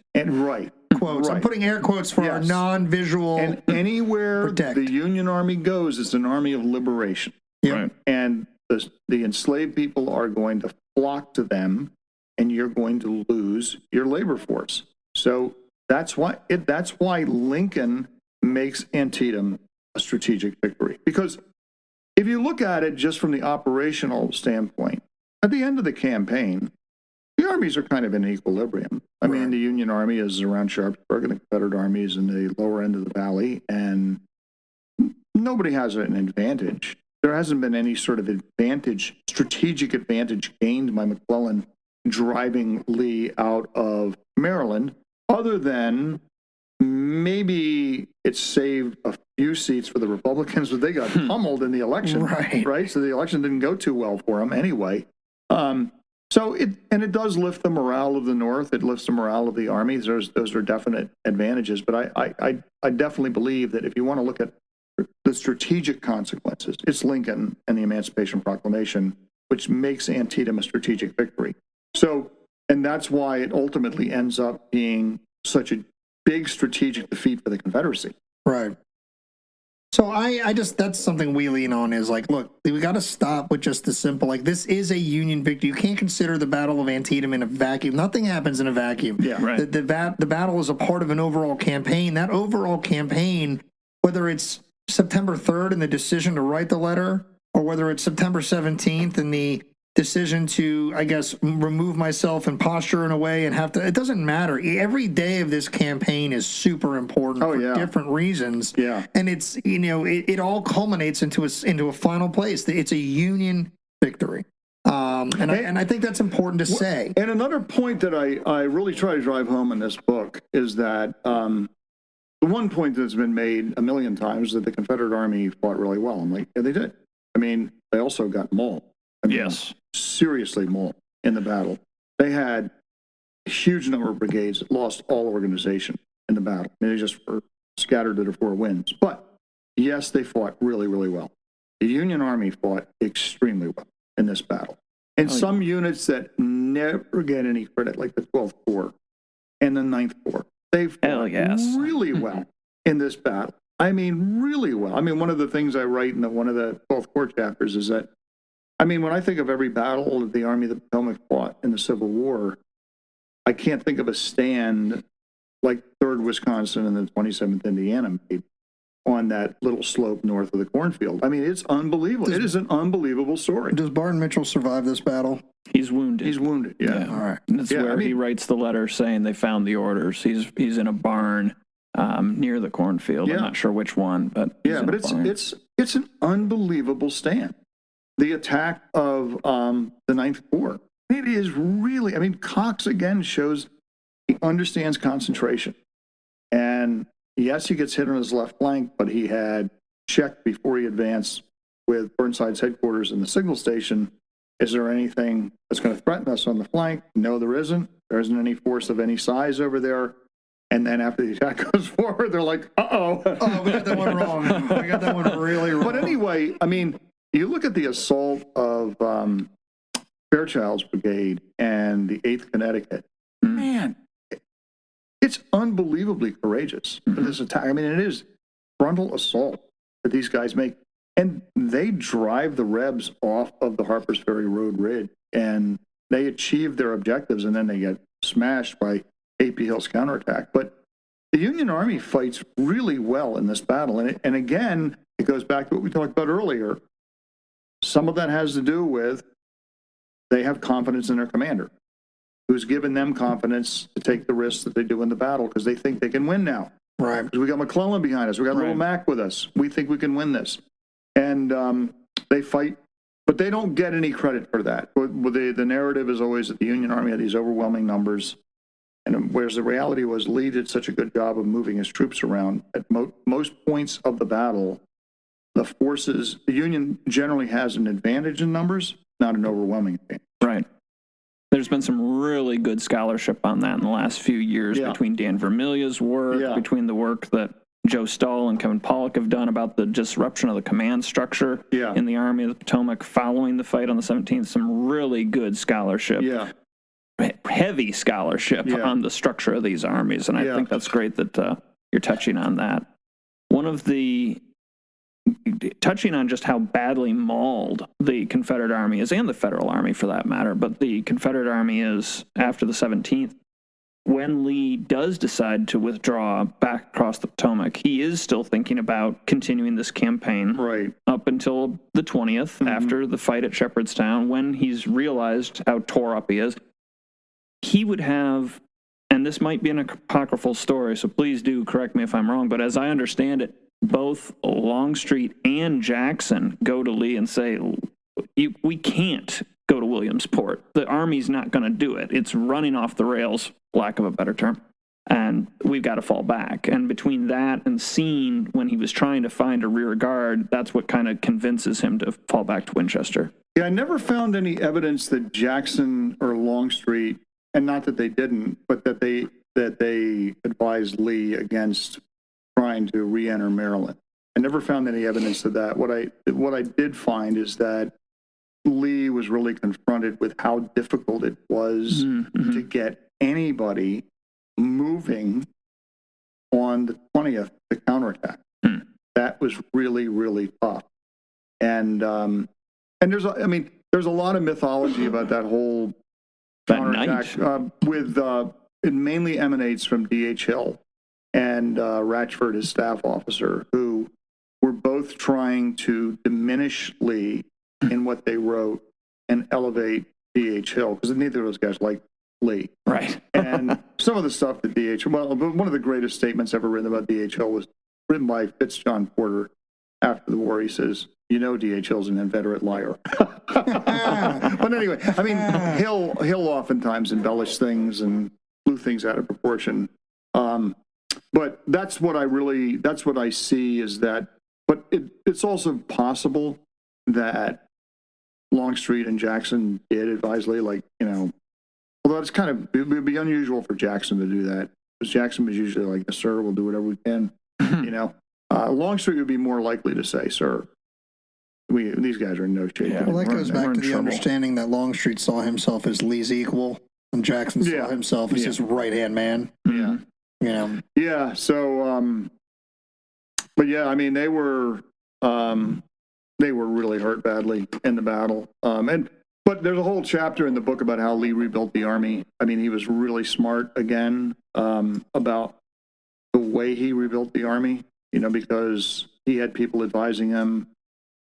Quotes. I'm putting air quotes for our non-visual. And anywhere the Union Army goes, it's an army of liberation. Yep. Right. And the enslaved people are going to flock to them, and you're going to lose your labor force. So that's why Lincoln makes Antietam a strategic victory. Because if you look at it just from the operational standpoint, at the end of the campaign, the armies are kind of in equilibrium. I mean, the Union Army is around Sharpsburg, and the Confederate Army is in the lower end of the valley, and nobody has an advantage. There hasn't been any sort of strategic advantage gained by McClellan driving Lee out of Maryland, other than maybe it saved a few seats for the Republicans, but they got pummeled in the election, right? So the election didn't go too well for them anyway. So it does lift the morale of the North. It lifts the morale of the armies. Those are definite advantages. But I definitely believe that if you want to look at the strategic consequences, it's Lincoln and the Emancipation Proclamation, which makes Antietam a strategic victory. So, and that's why it ultimately ends up being such a big strategic defeat for the Confederacy. Right. So I just, that's something we lean on, is like, look, we got to stop with just the simple, like, this is a Union victory. You can't consider the Battle of Antietam in a vacuum. Nothing happens in a vacuum. Yeah, right. The battle is a part of an overall campaign. That overall campaign, whether it's September 3rd and the decision to write the letter, or whether it's September 17th and the decision to, I guess, remove myself and posture in a way and have to, it doesn't matter. Every day of this campaign is super important for different reasons. Yeah. And it's, it all culminates into a final place. It's a Union victory. And I think that's important to say. And another point that I really try to drive home in this book is that the one point that's been made a million times, that the Confederate Army fought really well. I'm like, yeah, they did. I mean, they also got mauled. Yes. Seriously mauled in the battle. They had a huge number of brigades that lost all organization in the battle. I mean, they just were scattered to the four winds. But yes, they fought really, really well. The Union Army fought extremely well in this battle. And some units that never get any credit, like the 12th Corps and the 9th Corps, they fought really well in this battle. I mean, really well. I mean, one of the things I write in one of the 12th Corps chapters is that, I mean, when I think of every battle that the Army of the Potomac fought in the Civil War, I can't think of a stand like 3rd Wisconsin and the 27th Indiana made on that little slope north of the cornfield. I mean, it's unbelievable. It is an unbelievable story. Does Barton Mitchell survive this battle? He's wounded. He's wounded, yeah. All right. And that's where he writes the letter saying they found the orders. He's in a barn near the cornfield. Yeah. I'm not sure which one, but but it's an unbelievable stand. The attack of the 9th Corps. It is really, I mean, Cox again shows he understands concentration. And, yes, he gets hit on his left flank, but he had checked before he advanced with Burnside's headquarters in the signal station. Is there anything that's going to threaten us on the flank? No, there isn't. There isn't any force of any size over there. And then after the attack goes forward, they're like, uh-oh. Oh, we got that one wrong. We got that one really wrong. But anyway, I mean, you look at the assault of Fairchild's brigade and the 8th Connecticut. Man, it's unbelievably courageous for this attack. I mean, it is frontal assault that these guys make. And they drive the Rebs off of the Harpers Ferry Road Ridge, and they achieve their objectives, and then they get smashed by A.P. Hill's counterattack. But the Union Army fights really well in this battle. And again, it goes back to what we talked about earlier. Some of that has to do with they have confidence in their commander, who's given them confidence to take the risks that they do in the battle because they think they can win now. Right. Because we got McClellan behind us. We got Little Mac with us. We think we can win this. And they fight, but they don't get any credit for that. The narrative is always that the Union Army had these overwhelming numbers, and whereas the reality was Lee did such a good job of moving his troops around. At most points of the battle, the Union generally has an advantage in numbers, not an overwhelming advantage. Right. There's been some really good scholarship on that in the last few years between Dan Vermilia's work, between the work that Joe Stahl and Kevin Pollack have done about the disruption of the command structure in the Army of the Potomac following the fight on the 17th. Some really good scholarship, heavy scholarship on the structure of these armies. And I think that's great that you're touching on that. Touching on just how badly mauled the Confederate Army is, and the Federal Army for that matter, but the Confederate Army is after the 17th. When Lee does decide to withdraw back across the Potomac, he is still thinking about continuing this campaign up until the 20th, after the fight at Shepherdstown, when he's realized how tore up he is. He would have, and this might be an apocryphal story, so please do correct me if I'm wrong, but as I understand it, both Longstreet and Jackson go to Lee and say, we can't go to Williamsport. The Army's not going to do it. It's running off the rails, lack of a better term, and we've got to fall back. And between that and seeing when he was trying to find a rear guard, that's what kind of convinces him to fall back to Winchester. Yeah, I never found any evidence that Jackson or Longstreet, and not that they didn't, but that they advised Lee against trying to re-enter Maryland. I never found any evidence of that. What I did find is that Lee was really confronted with how difficult it was to get anybody moving on the 20th to counterattack. That was really, really tough. And there's a lot of mythology about that whole counterattack. It mainly emanates from D.H. Hill and Ratchford, his staff officer, who were both trying to diminish Lee in what they wrote and elevate D.H. Hill, because neither of those guys liked Lee. Right. And some of the stuff that one of the greatest statements ever written about D.H. Hill was written by Fitzjohn Porter after the war. He says, D.H. Hill's an inveterate liar. But anyway, I mean, Hill oftentimes embellished things and blew things out of proportion. But that's what I see is that, but it's also possible that Longstreet and Jackson did advise Lee, although it would be unusual for Jackson to do that, because Jackson was usually like, yes, sir, we'll do whatever we can, Longstreet would be more likely to say, sir, these guys are in no shape. Yeah. Well, that goes back to the understanding that Longstreet saw himself as Lee's equal, and Jackson saw himself as his right-hand man. Yeah. Yeah. So, but yeah, I mean, they were really hurt badly in the battle. But there's a whole chapter in the book about how Lee rebuilt the Army. I mean, he was really smart again, about the way he rebuilt the Army, because he had people advising him,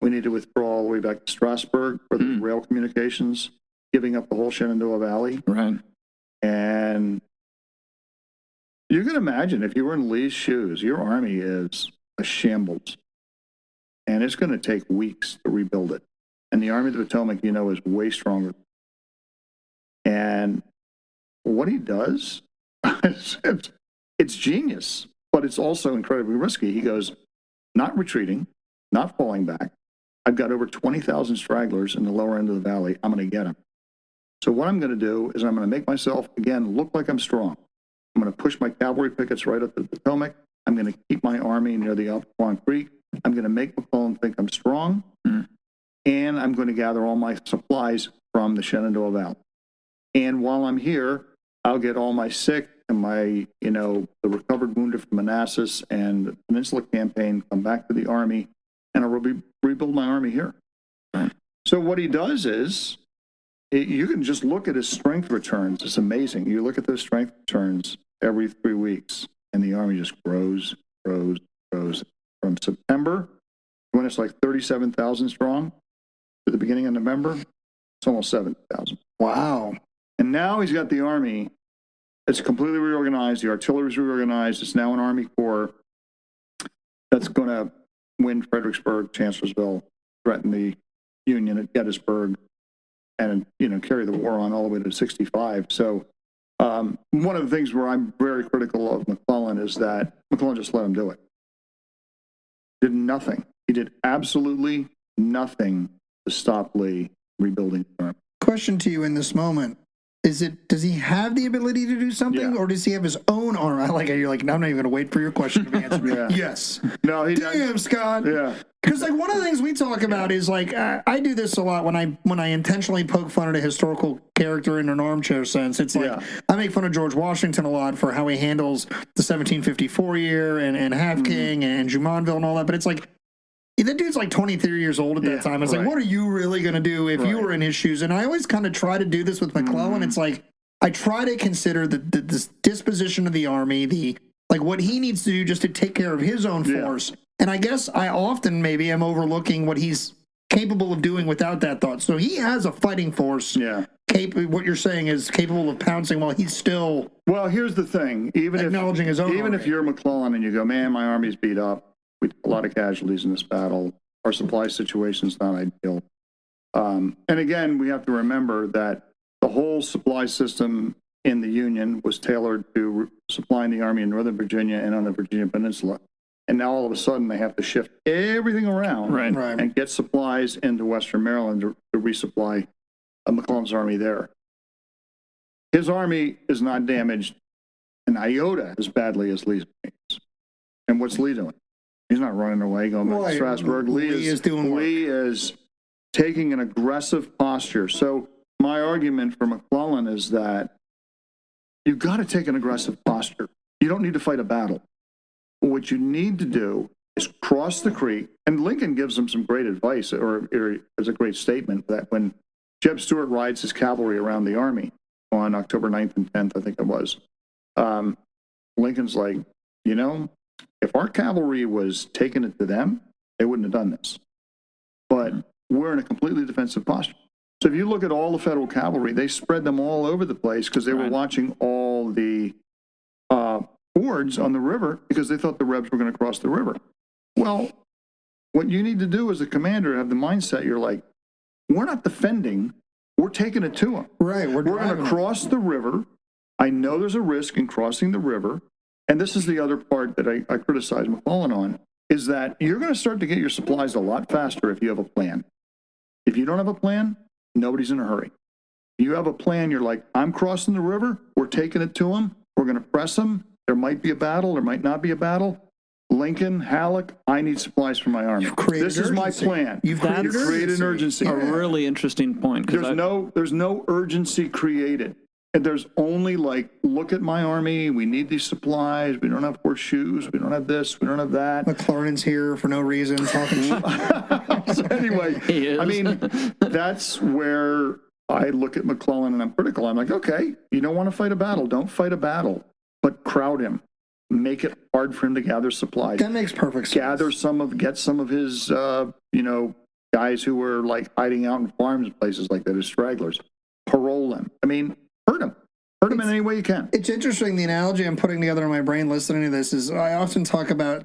we need to withdraw all the way back to Strasburg for the rail communications, giving up the whole Shenandoah Valley. Right. And you can imagine if you were in Lee's shoes, your army is a shambles. And it's going to take weeks to rebuild it. And the Army of the Potomac, is way stronger. And what he does, it's genius. but it's also incredibly risky. He goes, not retreating, not falling back. I've got over 20,000 stragglers in the lower end of the valley. I'm going to get them. So what I'm going to do is I'm going to make myself, again, look like I'm strong. I'm going to push my cavalry pickets right up the Potomac. I'm going to keep my army near the Alpine Creek. I'm going to make McClellan think I'm strong. And I'm going to gather all my supplies from the Shenandoah Valley. And while I'm here, I'll get all my sick and my, the recovered wounded from Manassas and the Peninsula Campaign, come back to the Army, and I'll rebuild my army here. So what he does is, you can just look at his strength returns. It's amazing. You look at those strength returns every 3 weeks, and the army just grows. From September, when it's like 37,000 strong, to the beginning of November, it's almost 70,000. Wow. And now he's got the army. It's completely reorganized. The artillery's reorganized. It's now an Army Corps that's going to win Fredericksburg, Chancellorsville, threaten the Union at Gettysburg, and carry the war on all the way to 65. So one of the things where I'm very critical of McClellan is that McClellan just let him do it. Did nothing. He did absolutely nothing to stop Lee rebuilding the army. Question to you in this moment. Does he have the ability to do something, or does he have his own arm? I like it. You're like, no, I'm not even going to wait for your question to be answered. Yes. No, he does. Damn, Scott. Yeah. Because one of the things we talk about is I do this a lot when I intentionally poke fun at a historical character in an armchair sense. It's like I make fun of George Washington a lot for how he handles the 1754 year and Half King and Jumonville and all that. But it's like, that dude's like 23 years old at that time. It's like, what are you really going to do if you were in his shoes? And I always kind of try to do this with McClellan. It's like, I try to consider the disposition of the army, what he needs to do just to take care of his own force. And I guess I often maybe am overlooking what he's capable of doing without that thought. So he has a fighting force. Yeah. What you're saying is capable of pouncing while he's still. Well, here's the thing. Acknowledging his own. Even if you're McClellan and you go, man, my army's beat up. We took a lot of casualties in this battle. Our supply situation's not ideal. And again, we have to remember that the whole supply system in the Union was tailored to supplying the army in Northern Virginia and on the Virginia Peninsula. And now all of a sudden they have to shift everything around and get supplies into Western Maryland to resupply McClellan's army there. His army is not damaged an iota as badly as Lee's is. And what's Lee doing? He's not running away going back to Strasburg. Lee is taking an aggressive posture. So my argument for McClellan is that you've got to take an aggressive posture. You don't need to fight a battle. What you need to do is cross the creek. And Lincoln gives him some great advice, or is a great statement, that when Jeb Stuart rides his cavalry around the army on October 9th and 10th, I think it was, Lincoln's like, if our cavalry was taking it to them, they wouldn't have done this. But we're in a completely defensive posture. So if you look at all the federal cavalry, they spread them all over the place because they were watching all the fords on the river because they thought the Rebs were going to cross the river. Well, what you need to do as a commander, have the mindset, you're like, we're not defending, we're taking it to them. Right. We're going to cross the river. I know there's a risk in crossing the river. And this is the other part that I criticize McClellan on, is that you're going to start to get your supplies a lot faster if you have a plan. If you don't have a plan, nobody's in a hurry. You have a plan, you're like, I'm crossing the river, we're taking it to them, we're going to press them, there might be a battle, there might not be a battle. Lincoln, Halleck, I need supplies for my army. This is my plan. You've created an urgency. A really interesting point. There's no urgency created. And there's only look at my army. We need these supplies. We don't have horseshoes. We don't have this. We don't have that. McLaurin's here for no reason talking shit. So anyway, I mean, that's where I look at McClellan and I'm critical. I'm like, okay, you don't want to fight a battle. Don't fight a battle, but crowd him. Make it hard for him to gather supplies. That makes perfect sense. Get some of his, guys who were hiding out in farms and places like that as stragglers. Parole them. I mean, hurt them in any way you can. It's interesting. The analogy I'm putting together in my brain listening to this is I often talk about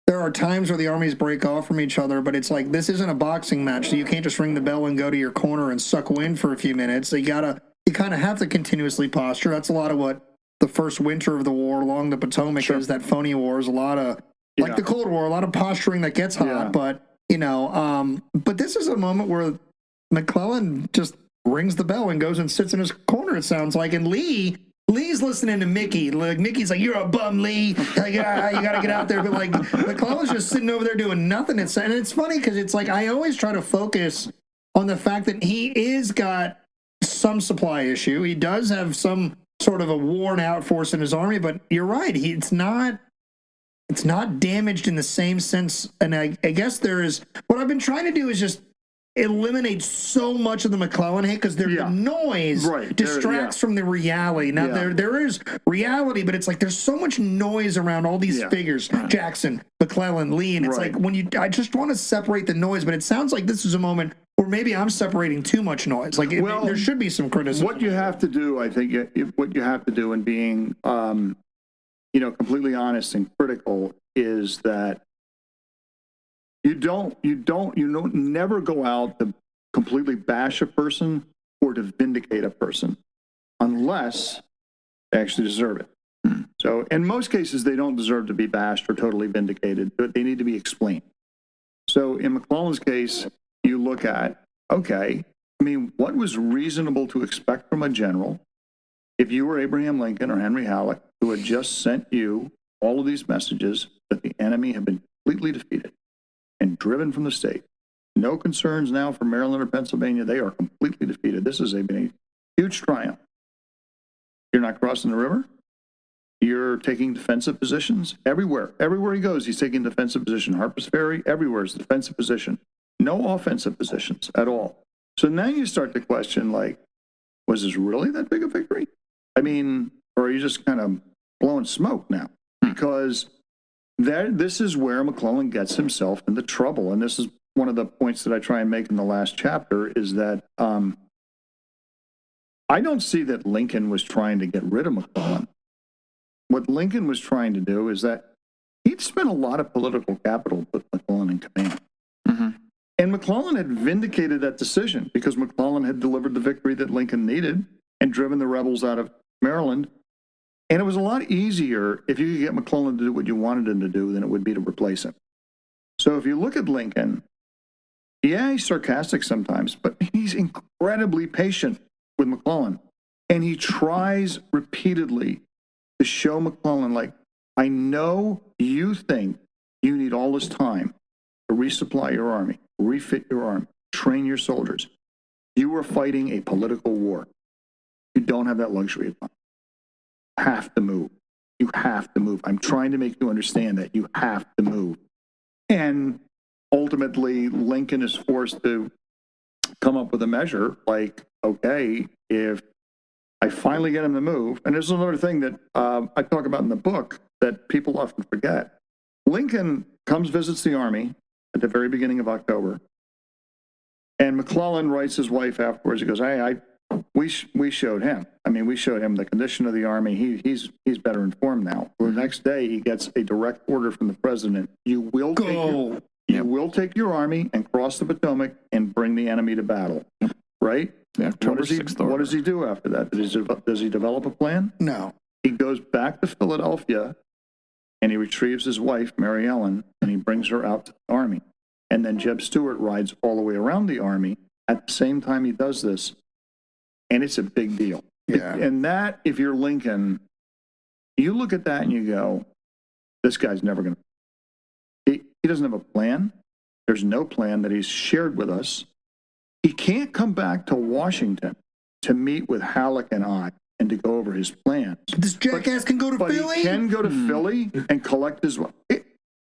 there are times where the armies break off from each other, but it's like this isn't a boxing match, so you can't just ring the bell and go to your corner and suck wind for a few minutes. So you kind of have to continuously posture. That's a lot of what the first winter of the war along the Potomac is that phony war. Is a lot of, like the Cold War, a lot of posturing that gets hot. But, but this is a moment where McClellan just rings the bell and goes and sits in his corner, it sounds like. And Lee's listening to Mickey. Like, Mickey's like, "You're a bum, Lee. Like, you got to get out there." But, like, McClellan's just sitting over there doing nothing. And it's funny because it's like I always try to focus on the fact that he is got some supply issue. He does have some sort of a worn-out force in his army. But you're right. It's not damaged in the same sense. And I guess there is – what I've been trying to do is just – eliminate so much of the McClellan hate because the noise distracts from the reality. Now there is reality, but it's like there's so much noise around all these figures: Jackson, McClellan, Lee, and it's like I just want to separate the noise. But it sounds like this is a moment where maybe I'm separating too much noise. Like there should be some criticism. What you have to do, I think, what you have to do in being, completely honest and critical is that. You never go out to completely bash a person or to vindicate a person unless they actually deserve it. So in most cases, they don't deserve to be bashed or totally vindicated, but they need to be explained. So in McClellan's case, you look at, what was reasonable to expect from a general if you were Abraham Lincoln or Henry Halleck, who had just sent you all of these messages that the enemy had been completely defeated and driven from the state. No concerns now for Maryland or Pennsylvania. They are completely defeated. This has been a huge triumph. You're not crossing the river. You're taking defensive positions everywhere. Everywhere he goes, he's taking defensive position. Harper's Ferry, everywhere is a defensive position. No offensive positions at all. So now you start to question, was this really that big a victory? Or are you just kind of blowing smoke now? Because this is where McClellan gets himself into trouble. And this is one of the points that I try and make in the last chapter is that I don't see that Lincoln was trying to get rid of McClellan. What Lincoln was trying to do is that he'd spent a lot of political capital to put McClellan in command. And McClellan had vindicated that decision because McClellan had delivered the victory that Lincoln needed and driven the rebels out of Maryland. And it was a lot easier if you could get McClellan to do what you wanted him to do than it would be to replace him. So if you look at Lincoln, he's sarcastic sometimes, but he's incredibly patient with McClellan. And he tries repeatedly to show McClellan, I know you think you need all this time to resupply your army, refit your army, train your soldiers. You are fighting a political war. You don't have that luxury of time. Have to move. You have to move. I'm trying to make you understand that you have to move. And ultimately, Lincoln is forced to come up with a measure if I finally get him to move, and this is another thing that I talk about in the book that people often forget. Lincoln visits the army at the very beginning of October, and McClellan writes his wife afterwards. He goes, we showed him. We showed him the condition of the army. He's better informed now. The next day, he gets a direct order from the president. You will take your army and cross the Potomac and bring the enemy to battle. Right? What does he do after that? Does he develop a plan? No. He goes back to Philadelphia and he retrieves his wife, Mary Ellen, and he brings her out to the army. And then Jeb Stuart rides all the way around the army at the same time he does this. And it's a big deal. Yeah. And that, if you're Lincoln, you look at that and you go, this guy's never going to. He doesn't have a plan. There's no plan that he's shared with us. He can't come back to Washington to meet with Halleck and I and to go over his plans. This jackass can go to Philly? But he can go to Philly and collect his...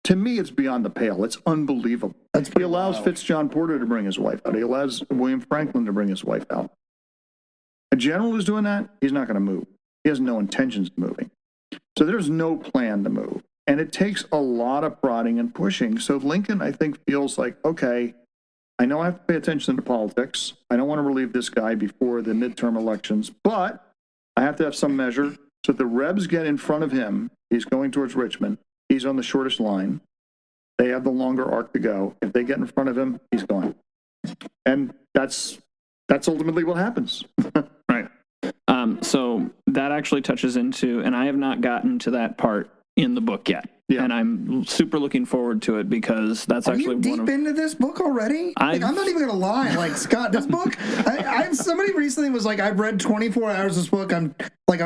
To me, it's beyond the pale. It's unbelievable. He allows Fitzjohn Porter to bring his wife out. He allows William Franklin to bring his wife out. A general who's doing that, he's not going to move. He has no intentions of moving. So there's no plan to move. And it takes a lot of prodding and pushing. So Lincoln, I think, feels like, okay, I know I have to pay attention to politics. I don't want to relieve this guy before the midterm elections, but I have to have some measure. So if the Rebs get in front of him, he's going towards Richmond. He's on the shortest line. They have the longer arc to go. If they get in front of him, he's gone. And that's ultimately what happens. Right. So that actually touches into, and I have not gotten to that part in the book yet. Yeah. And I'm super looking forward to it because that's actually one of... Are you deep into this book already? I'm not even going to lie. Like, Scott, this book, somebody recently was like, I've read 24 hours of this book. I'm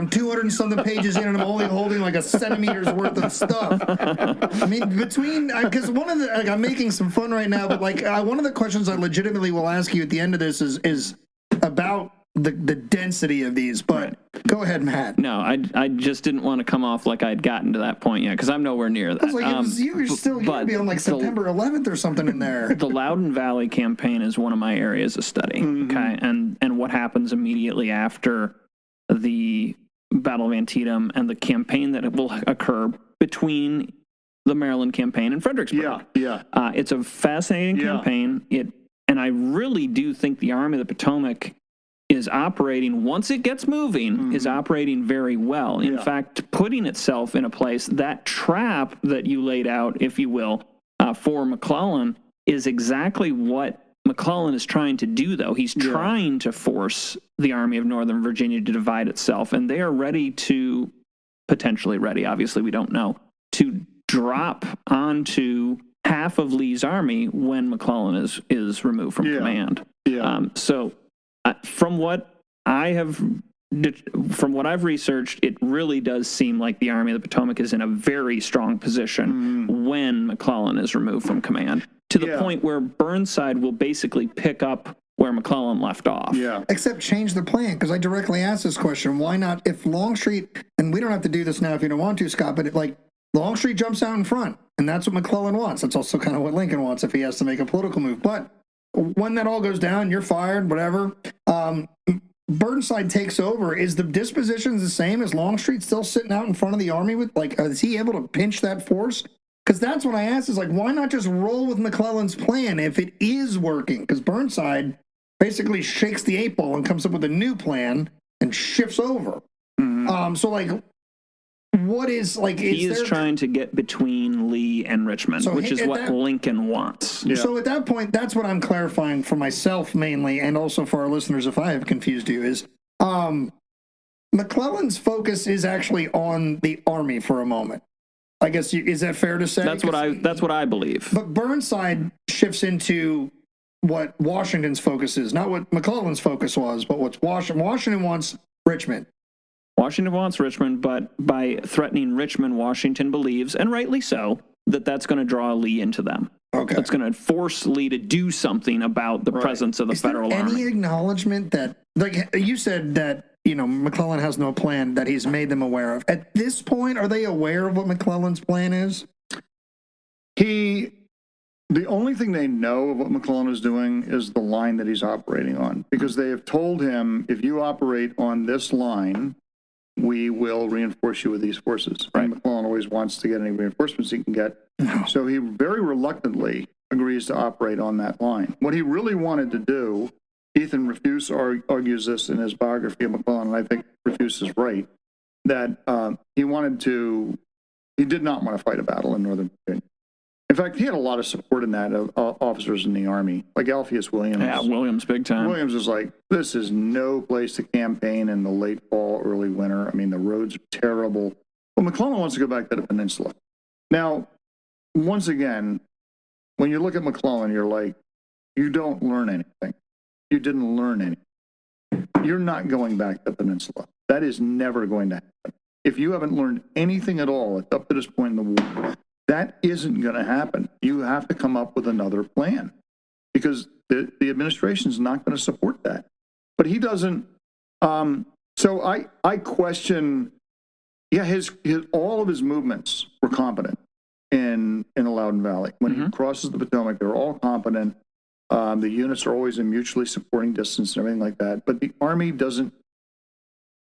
200 and something pages in and I'm only holding like a centimeter's worth of stuff. I mean, because one of the, like, I'm making some fun right now, but like one of the questions I legitimately will ask you at the end of this is about the density of these, but go ahead, Matt. No, I just didn't want to come off like I'd gotten to that point yet, because I'm nowhere near that. I was like, you're still going to be on like September 11th or something in there. The Loudoun Valley campaign is one of my areas of study, okay? And what happens immediately after the Battle of Antietam and the campaign that will occur between the Maryland campaign and Fredericksburg. Yeah. It's a fascinating campaign. And I really do think the Army of the Potomac is operating, once it gets moving, is operating very well. In fact, putting itself in a place, that trap that you laid out, if you will, for McClellan is exactly what McClellan is trying to do, though. He's trying to force the Army of Northern Virginia to divide itself, and they are potentially ready, obviously we don't know, to drop onto half of Lee's army when McClellan is removed from command. So from what I've researched, it really does seem like the Army of the Potomac is in a very strong position when McClellan is removed from command, to the point where Burnside will basically pick up where McClellan left off. Except change the plan, because I directly asked this question. Why not, if Longstreet, and we don't have to do this now if you don't want to, Scott, but Longstreet jumps out in front, and that's what McClellan wants. That's also kind of what Lincoln wants if he has to make a political move. But when that all goes down, you're fired, whatever. Burnside takes over. Is the disposition the same? Is Longstreet still sitting out in front of the army with, is he able to pinch that force? Because that's what I asked, is why not just roll with McClellan's plan if it is working? Because Burnside basically shakes the 8 ball and comes up with a new plan and shifts over. What is he is trying to get between Lee and Richmond, which is what Lincoln wants. So at that point, that's what I'm clarifying for myself mainly, and also for our listeners, if I have confused you, is McClellan's focus is actually on the army for a moment. I guess, is that fair to say? That's what I believe. But Burnside shifts into what Washington's focus is, not what McClellan's focus was, but what Washington wants Richmond. Washington wants Richmond, but by threatening Richmond, Washington believes, and rightly so, that that's going to draw Lee into them. Okay. That's going to force Lee to do something about the presence of the Federal Army. Is there any acknowledgement that, you said that, McClellan has no plan that he's made them aware of. At this point, are they aware of what McClellan's plan is? The only thing they know of what McClellan is doing is the line that he's operating on, because they have told him, if you operate on this line, we will reinforce you with these forces. Right. And McClellan always wants to get any reinforcements he can get. No. So he very reluctantly agrees to operate on that line. What he really wanted to do, Ethan Rufus argues this in his biography of McClellan, and I think Rufus is right, that he did not want to fight a battle in Northern Virginia. In fact, he had a lot of support in that of officers in the Army, like Alpheus Williams. Yeah, Williams, big time. Williams is like, this is no place to campaign in the late fall, early winter. I mean, the roads are terrible. Well, McClellan wants to go back to the peninsula. Now, once again, when you look at McClellan, you're like, you don't learn anything. You didn't learn anything. You're not going back to the peninsula. That is never going to happen. If you haven't learned anything at all up to this point in the war, that isn't going to happen. You have to come up with another plan, because the administration is not going to support that. But he doesn't. So I question. Yeah, all of his movements were competent in the Loudoun Valley. When he crosses the Potomac, they're all competent. The units are always in mutually supporting distance and everything like that. But the Army doesn't.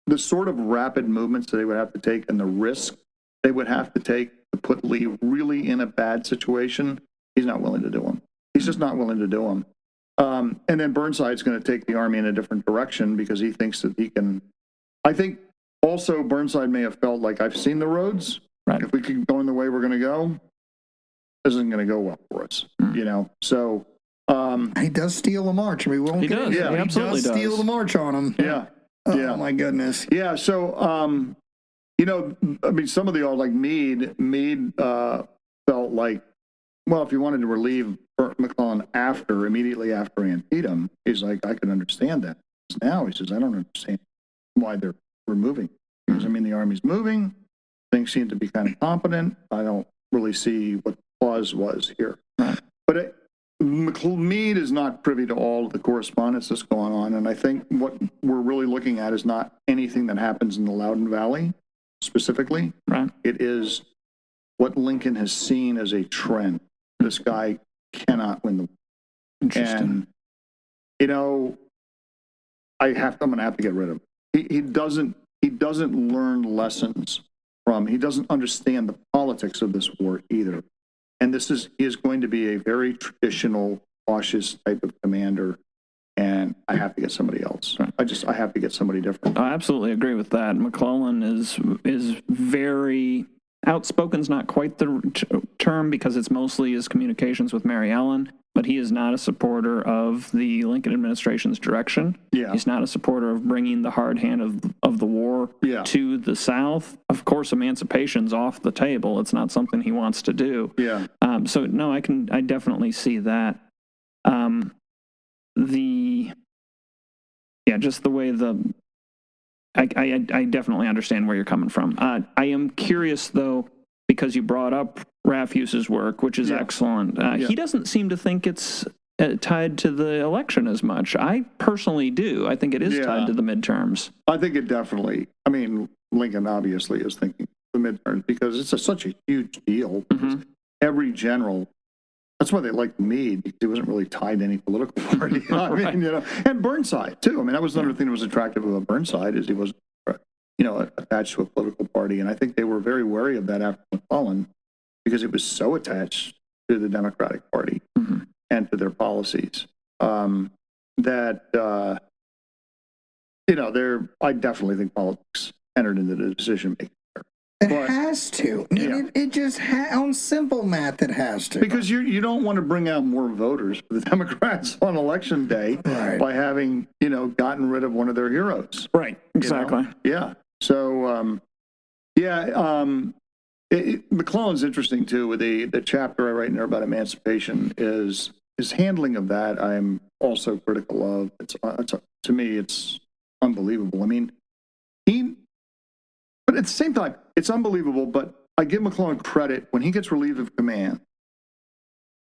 The sort of rapid movements that they would have to take and the risk they would have to take to put Lee really in a bad situation, he's not willing to do them. He's just not willing to do them. And then Burnside's going to take the Army in a different direction because he thinks that he can. I think also Burnside may have felt like, I've seen the roads. Right. If we keep going the way we're going to go, this isn't going to go well for us. So he does steal the march. We won't. He does. Yeah, he absolutely does steal the march on him. Yeah. Oh, my goodness. Yeah. So, I mean, some of the like Meade felt like, well, if you wanted to relieve McClellan immediately after Antietam, he's like, I can understand that. Now he says, I don't understand why they're removing. Because I mean, the Army's moving, things seem to be kind of competent. I don't really see what the clause was here. But Meade is not privy to all of the correspondence that's going on, and I think what we're really looking at is not anything that happens in the Loudoun Valley specifically. Right. It is what Lincoln has seen as a trend. This guy cannot win the war. Interesting. And, I'm going to have to get rid of him. He doesn't learn lessons from, he doesn't understand the politics of this war either. And he is going to be a very traditional, cautious type of commander. And I have to get somebody else. Right. I have to get somebody different. I absolutely agree with that. McClellan is very outspoken's not quite the term, because it's mostly his communications with Mary Ellen, but he is not a supporter of the Lincoln administration's direction. Yeah. He's not a supporter of bringing the hard hand of the war to the South. Of course, emancipation's off the table. It's not something he wants to do. Yeah. So no, I definitely see that. Just the way I definitely understand where you're coming from. I am curious, though, because you brought up Raffuse's work, which is excellent. He doesn't seem to think it's tied to the election as much. I personally do. I think it is tied to the midterms. I think it definitely, I mean, Lincoln obviously is thinking the midterms because it's such a huge deal. Mm-hmm. Every general, that's why they liked Meade, because he wasn't really tied to any political party. I mean, and Burnside too. I mean, that was another thing that was attractive about Burnside, is he was, attached to a political party. And I think they were very wary of that after McClellan, because it was so attached to the Democratic Party and to their policies that I definitely think politics entered into the decision making. It has to. I mean, it just on simple math, it has to. Because you don't want to bring out more voters for the Democrats on election day by having, gotten rid of one of their heroes. Right. Exactly. Yeah. So, McClellan's interesting too. With the chapter I write in there about emancipation is his handling of that. I'm also critical of. To me, it's unbelievable. I mean, but at the same time, it's unbelievable. But I give McClellan credit when he gets relieved of command.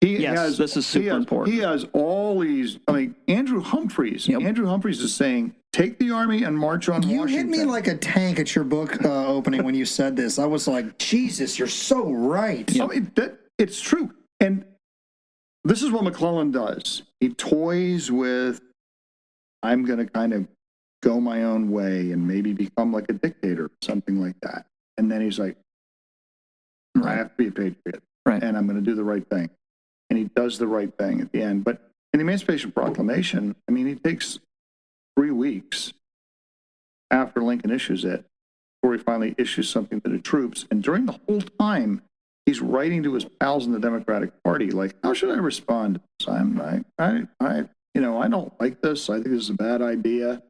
This is super important. He has all these. I mean, Andrew Humphreys. Andrew Humphreys is saying, "Take the army and march on Washington." You hit me like a tank at your book opening when you said this. I was like, Jesus, you're so right. I mean, it's true. And this is what McClellan does. He toys with, I'm going to kind of go my own way and maybe become like a dictator, something like that. And then he's like, I have to be a patriot, and I'm going to do the right thing. And he does the right thing at the end. But in the Emancipation Proclamation, I mean, he takes 3 weeks after Lincoln issues it before he finally issues something to the troops. And during the whole time, he's writing to his pals in the Democratic Party, like, how should I respond to this? I don't like this. I think this is a bad idea.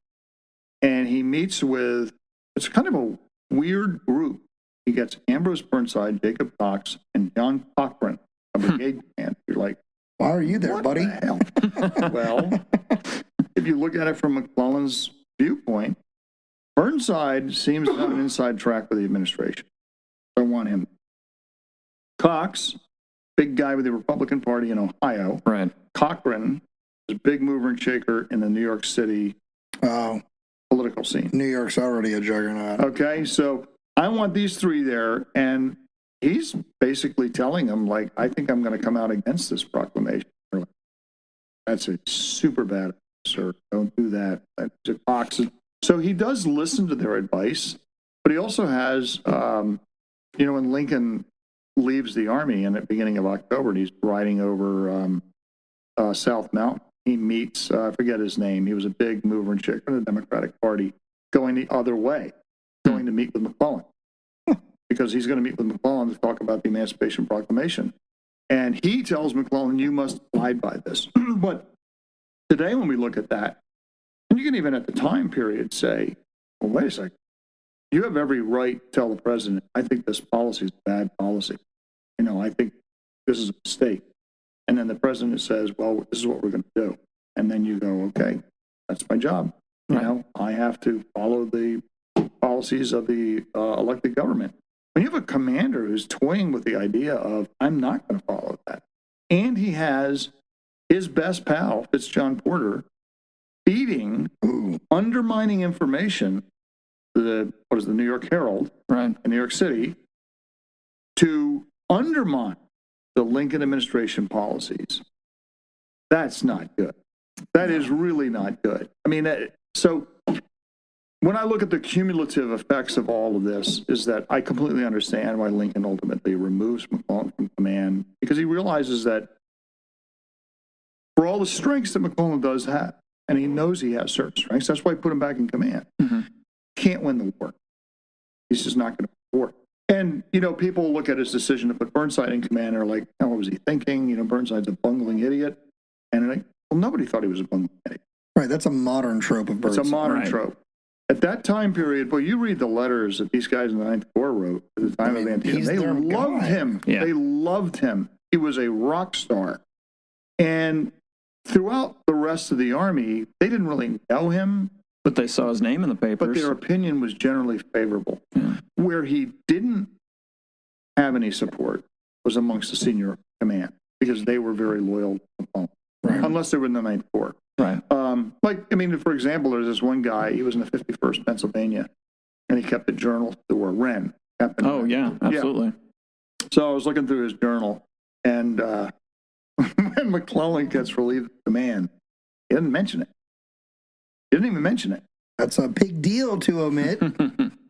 And he meets with, it's kind of a weird group. He gets Ambrose Burnside, Jacob Cox, and John Cochran, a brigade command. You're like, why are you there, what buddy? The hell? Well, if you look at it from McClellan's viewpoint, Burnside seems to have an inside track with the administration. I want him. Cox, big guy with the Republican Party in Ohio. Right. Cochran is a big mover and shaker in the New York City political scene. New York's already a juggernaut. Okay, so I want these three there, and he's basically telling them, like, I think I'm going to come out against this proclamation. Like, that's a super bad idea, sir. Don't do that. That's toxic. So he does listen to their advice, but he also has, when Lincoln leaves the army in the beginning of October, and he's riding over South Mountain. He meets, I forget his name. He was a big mover and shaker in the Democratic Party, going the other way, going to meet with McClellan. Because he's going to meet with McClellan to talk about the Emancipation Proclamation. And he tells McClellan, you must abide by this. But today when we look at that, And you can even at the time period say, well, wait a second. You have every right to tell the president, I think this policy is a bad policy. I think this is a mistake. And then the president says, well, this is what we're going to do. And then you go, okay, that's my job. Right. I have to follow the policies of the elected government. When you have a commander who's toying with the idea of, I'm not going to follow that, and he has his best pal, John Porter, feeding, undermining information to the New York Herald in New York City to undermine the Lincoln administration policies. That's not good. That is really not good. I mean, so when I look at the cumulative effects of all of this, is that I completely understand why Lincoln ultimately removes McClellan from command, because he realizes that for all the strengths that McClellan does have, and he knows he has certain strengths, that's why he put him back in command. Can't win the war. He's just not going to win the war. And, people look at his decision to put Burnside in command and are like, what was he thinking? Burnside's a bungling idiot. And like, well, nobody thought he was a bungling idiot. Right, that's a modern trope of Burnside. It's a modern trope. At that time period, you read the letters that these guys in the Ninth Corps wrote at the time of Antietam. They loved him. Yeah. They loved him. He was a rock star. And throughout the rest of the Army, they didn't really know him. But they saw his name in the papers. But their opinion was generally favorable. Yeah. Where he didn't have any support was amongst the senior command, because they were very loyal to McClellan, unless they were in the Ninth Corps. Right. For example, there's this one guy, he was in the 51st Pennsylvania, and he kept a journal to where Wren. Oh, yeah, absolutely. Yeah. So I was looking through his journal, and when McClellan gets relieved of command, he didn't mention it. He didn't even mention it. That's a big deal to omit.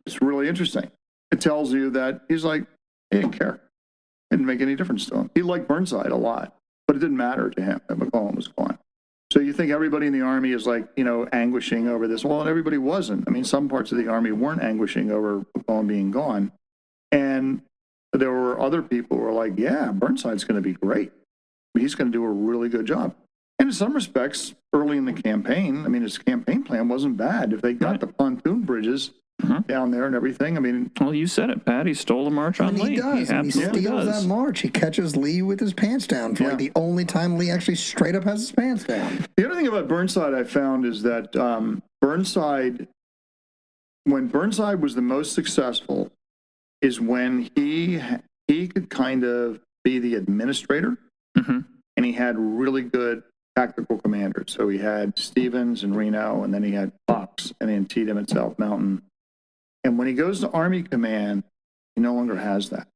It's really interesting. It tells you that he's like, he didn't care. It didn't make any difference to him. He liked Burnside a lot, but it didn't matter to him that McClellan was gone. So you think everybody in the Army is like, anguishing over this. Well, everybody wasn't. I mean, some parts of the Army weren't anguishing over McClellan being gone. And there were other people who were like, yeah, Burnside's going to be great. He's going to do a really good job. And in some respects, early in the campaign, his campaign plan wasn't bad. If they got the pontoon bridges down there and everything, Well, you said it, Pat. He stole the march on Lee. He does. He absolutely steals that march. He catches Lee with his pants down for the only time Lee actually straight up has his pants down. The other thing about Burnside I found is that when Burnside was the most successful is when he could kind of be the administrator, and he had really good tactical commanders. So he had Stevens and Reno, and then he had Fox and Antietam and South Mountain. And when he goes to Army Command, he no longer has that.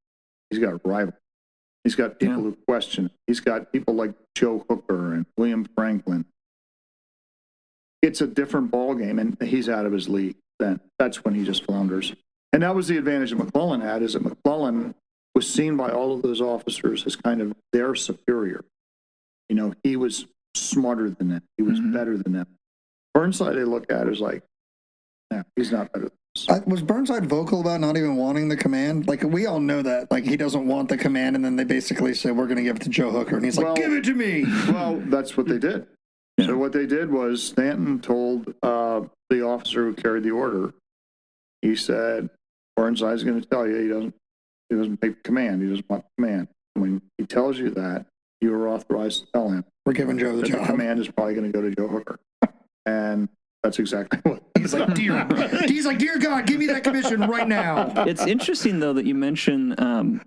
He's got rivals. He's got people who question. He's got people like Joe Hooker and William Franklin. It's a different ballgame, and he's out of his league then. That's when he just flounders. And that was the advantage that McClellan had, is that McClellan was seen by all of those officers as kind of their superior. He was smarter than them. He was better than them. Burnside, they look at as like, no, he's not better than us. Was Burnside vocal about not even wanting the command? Like, we all know that. Like, he doesn't want the command, and then they basically say, we're going to give it to Joe Hooker. And he's like, give it to me. Well, that's what they did. Yeah. So what they did was Stanton told the officer who carried the order, he said, Burnside's going to tell you he doesn't take the command. He doesn't want the command. When he tells you that, you are authorized to tell him. We're giving Joe the job. The command is probably going to go to Joe Hooker. And that's exactly what he's like, dear God, give me that commission right now. It's interesting, though, that you mention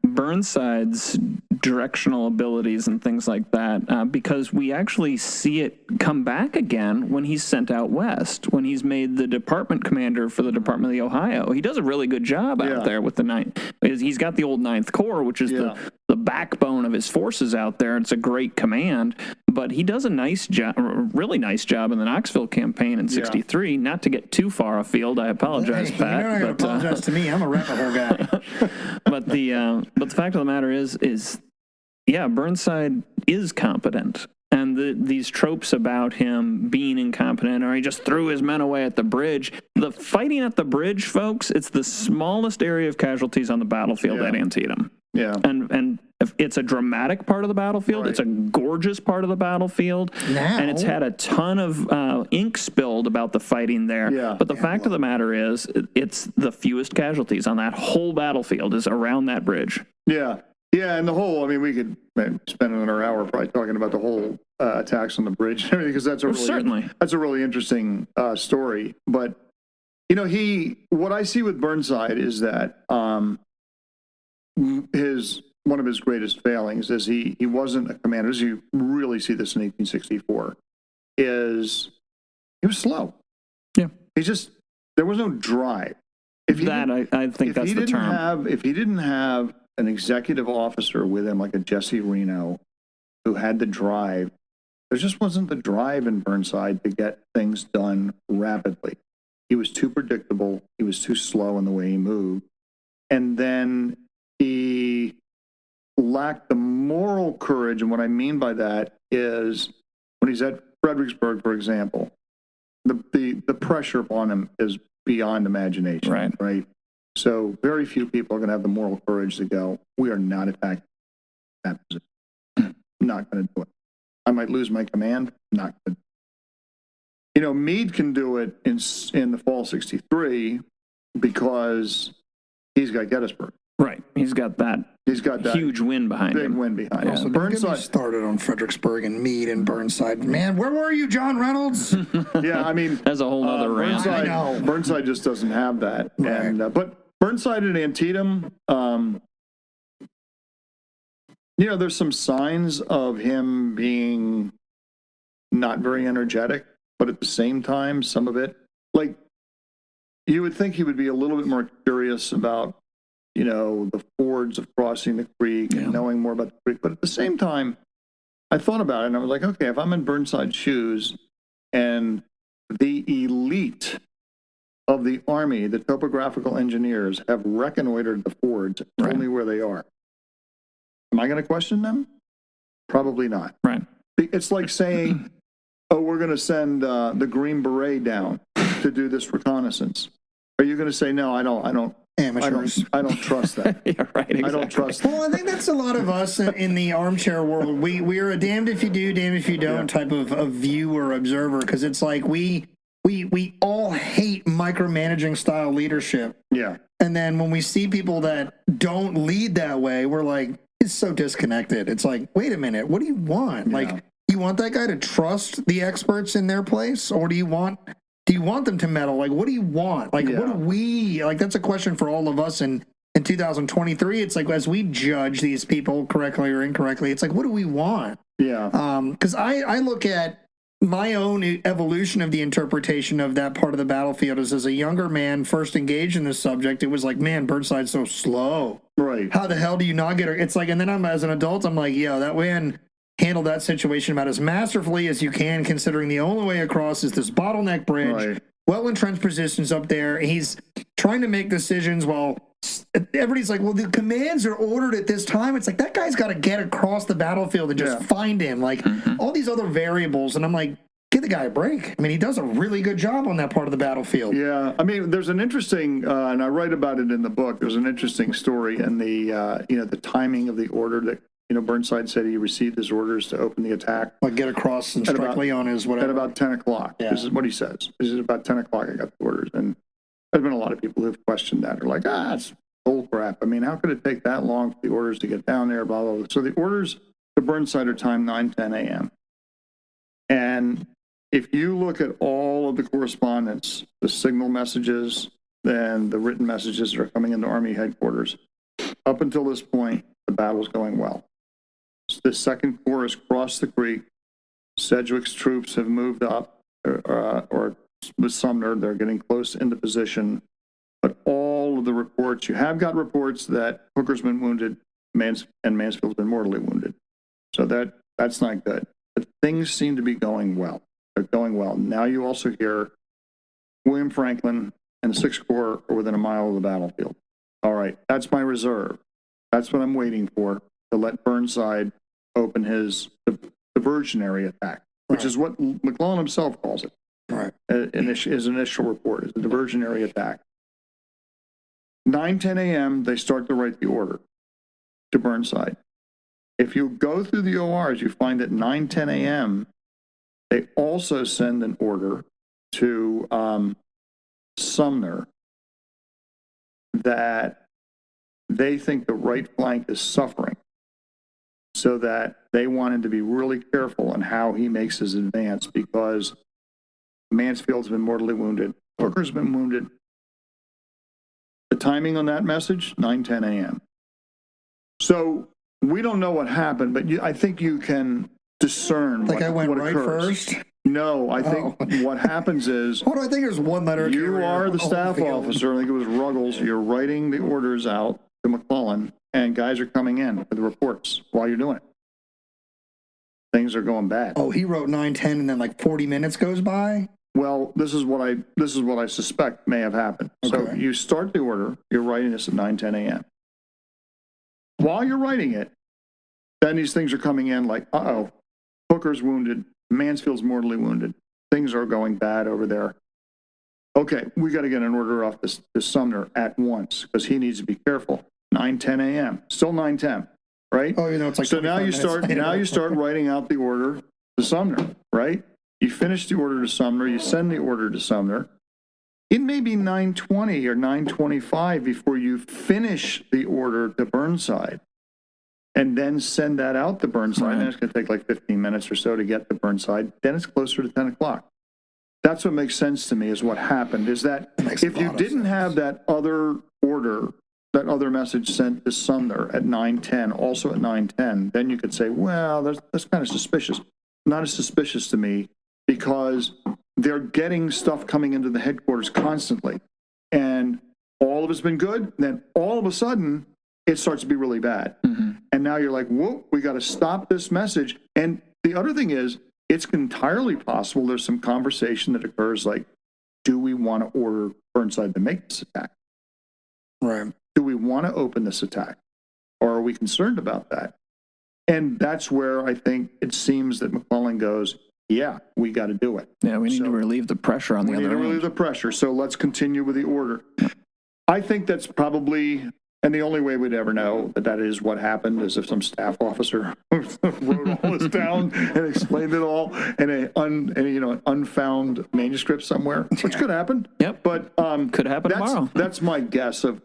Burnside's directional abilities and things like that, because we actually see it come back again when he's sent out west, when he's made the department commander for the Department of the Ohio. He does a really good job out there with the Ninth. He's got the old Ninth Corps, which is the backbone of his forces out there. It's a great command, but he does a nice job, really nice job in the Knoxville campaign in '63. Not to get too far afield, I apologize, Pat. You're not going to apologize to me. I'm a rabbit hole guy. But the fact of the matter is Burnside is competent. And these tropes about him being incompetent, or he just threw his men away at the bridge. The fighting at the bridge, folks, it's the smallest area of casualties on the battlefield at Antietam. Yeah. And it's a dramatic part of the battlefield. Right. It's a gorgeous part of the battlefield. And it's had a ton of ink spilled about the fighting there. Yeah. But the fact of the matter is, it's the fewest casualties on that whole battlefield is around that bridge. Yeah. Yeah, and the whole, I mean, we could spend another hour probably talking about the whole attacks on the bridge, because that's a really interesting story. But, you know, what I see with Burnside is that one of his greatest failings is he wasn't a commander, as you really see this in 1864, is he was slow. Yeah. There was no drive. I think that's the term. If he didn't have an executive officer with him, like a Jesse Reno, who had the drive, there just wasn't the drive in Burnside to get things done rapidly. He was too predictable. He was too slow in the way he moved. And then he lacked the moral courage. And what I mean by that is when he's at Fredericksburg, for example, the pressure upon him is beyond imagination. Right. So very few people are going to have the moral courage to go, we are not attacking that position. Not going to do it. I might lose my command. Not going to. You know, Meade can do it in the fall '63 because he's got Gettysburg. Right. He's got that huge win behind him. Big win behind him. Also, Burnside started on Fredericksburg and Meade and Burnside. Man, where were you, John Reynolds? Yeah, I mean, that's a whole other rant. Burnside just doesn't have that. Right. And but Burnside and Antietam, you know, there's some signs of him being not very energetic, but at the same time, some of it, like, you would think he would be a little bit more curious about, you know, the fords of crossing the creek and knowing more about the creek. But at the same time, I thought about it and I was like, okay, if I'm in Burnside's shoes and the elite of the Army, the topographical engineers, have reconnoitered the fords, told me where they are, am I going to question them? Probably not. Right. It's like saying, oh, we're going to send the Green Beret down to do this reconnaissance. Are you going to say, no, I don't. Amateurs. I don't trust that. Yeah, right. Exactly. I don't trust that. Well, I think that's a lot of us in the armchair world. We are a damned if you do, damned if you don't type of view or observer, because it's like we all hate micromanaging style leadership. Yeah. And then when we see people that don't lead that way, we're like, it's so disconnected. It's like, wait a minute, what do you want? Yeah. Like, you want that guy to trust the experts in their place, or do you want them to meddle? Like, what do you want? Like, what do we, like, that's a question for all of us in 2023. It's like, as we judge these people correctly or incorrectly, it's like, what do we want? Yeah. Because I look at my own evolution of the interpretation of that part of the battlefield as a younger man first engaged in this subject, it was like, man, Burnside's so slow. Right. How the hell do you not get her? It's like, and then as an adult, I'm like, yo, that man handled that situation about as masterfully as you can, considering the only way across is this bottleneck bridge, well-entrenched positions up there. He's trying to make decisions while everybody's like, well, the commands are ordered at this time. It's like, that guy's got to get across the battlefield and just find him. Like, all these other variables. And I'm like, give the guy a break. I mean, he does a really good job on that part of the battlefield. Yeah. I mean, there's an interesting, and I write about it in the book, there's an interesting story in the, the timing of the order that, Burnside said he received his orders to open the attack. Like, get across and strike Leon is whatever. At about 10 o'clock. Yeah. This is what he says. This is about 10 o'clock I got the orders. And there's been a lot of people who've questioned that. They're like, it's bull crap. I mean, how could it take that long for the orders to get down there, blah, blah, blah. So the orders to Burnside are timed 9:10 a.m. And if you look at all of the correspondence, the signal messages and the written messages that are coming into Army headquarters, up until this point, the battle's going well. The Second Corps has crossed the creek. Sedgwick's troops have moved up, or with Sumner, they're getting close into position. But all of the reports, you have got reports that Hooker's been wounded, and Mansfield's been mortally wounded. So that's not good. But things seem to be going well. They're going well. Now you also hear William Franklin and the Sixth Corps are within a mile of the battlefield. All right, that's my reserve. That's what I'm waiting for, to let Burnside open his diversionary attack, which is what McClellan himself calls it. Right. His initial report is a diversionary attack. 9:10 a.m., they start to write the order. to Burnside. If you go through the ORs, you find at 9:10 a.m., they also send an order to Sumner that they think the right flank is suffering, so that they want him to be really careful in how he makes his advance, because Mansfield's been mortally wounded, Hooker's been wounded. The timing on that message, 9:10 a.m. So we don't know what happened, but I think you can discern Like what, I went what right occurs. first? No, I think what happens is What do I think? There's one letter. you are the staff officer. I think it was Ruggles. You're writing the orders out to McClellan, and guys are coming in with the reports while you're doing it. Things are going bad. Oh, he wrote 9:10, and then like 40 minutes goes by. Well, this is what I suspect may have happened. So Okay. you start the order. You're writing this at 9:10 a.m. While you're writing it, then these things are coming in like, Hooker's wounded, Mansfield's mortally wounded. Things are going bad over there. Okay, we got to get an order off to Sumner at once, because he needs to be careful. 9:10 a.m. Still 9:10, right? Oh, it's like So now 25 you minutes start later. writing out the order to Sumner, right? You finish the order to Sumner, you send the order to Sumner. It may be 9:20 or 9:25 before you finish the order to Burnside, and then send that out to Burnside. Right. Then it's going to take like 15 minutes or so to get to Burnside. Then it's closer to 10 o'clock. That's what makes sense to me, is what happened, is that makes a if you lot of didn't sense. have that other order, that other message sent to Sumner at 9:10, also at 9:10, then you could say, well, that's kind of suspicious. Not as suspicious to me, because they're getting stuff coming into the headquarters constantly. And all of it's been good. Then all of a sudden, it starts to be really bad. Mm-hmm. And now you're like, whoa, we got to stop this message. And the other thing is, it's entirely possible there's some conversation that occurs like, do we want to order Burnside to make this attack? Right. Do we want to open this attack? Or are we concerned about that? And that's where I think it seems that McClellan goes, yeah, we got to do it. Yeah, we need So- to relieve the pressure on the We need other to end. relieve the pressure, so let's continue with the order. I think that's probably, and the only way we'd ever know that is what happened is if some staff officer wrote all this down and explained it all in an unfound manuscript somewhere, which could happen. Yep. But Could happen tomorrow. That's my guess of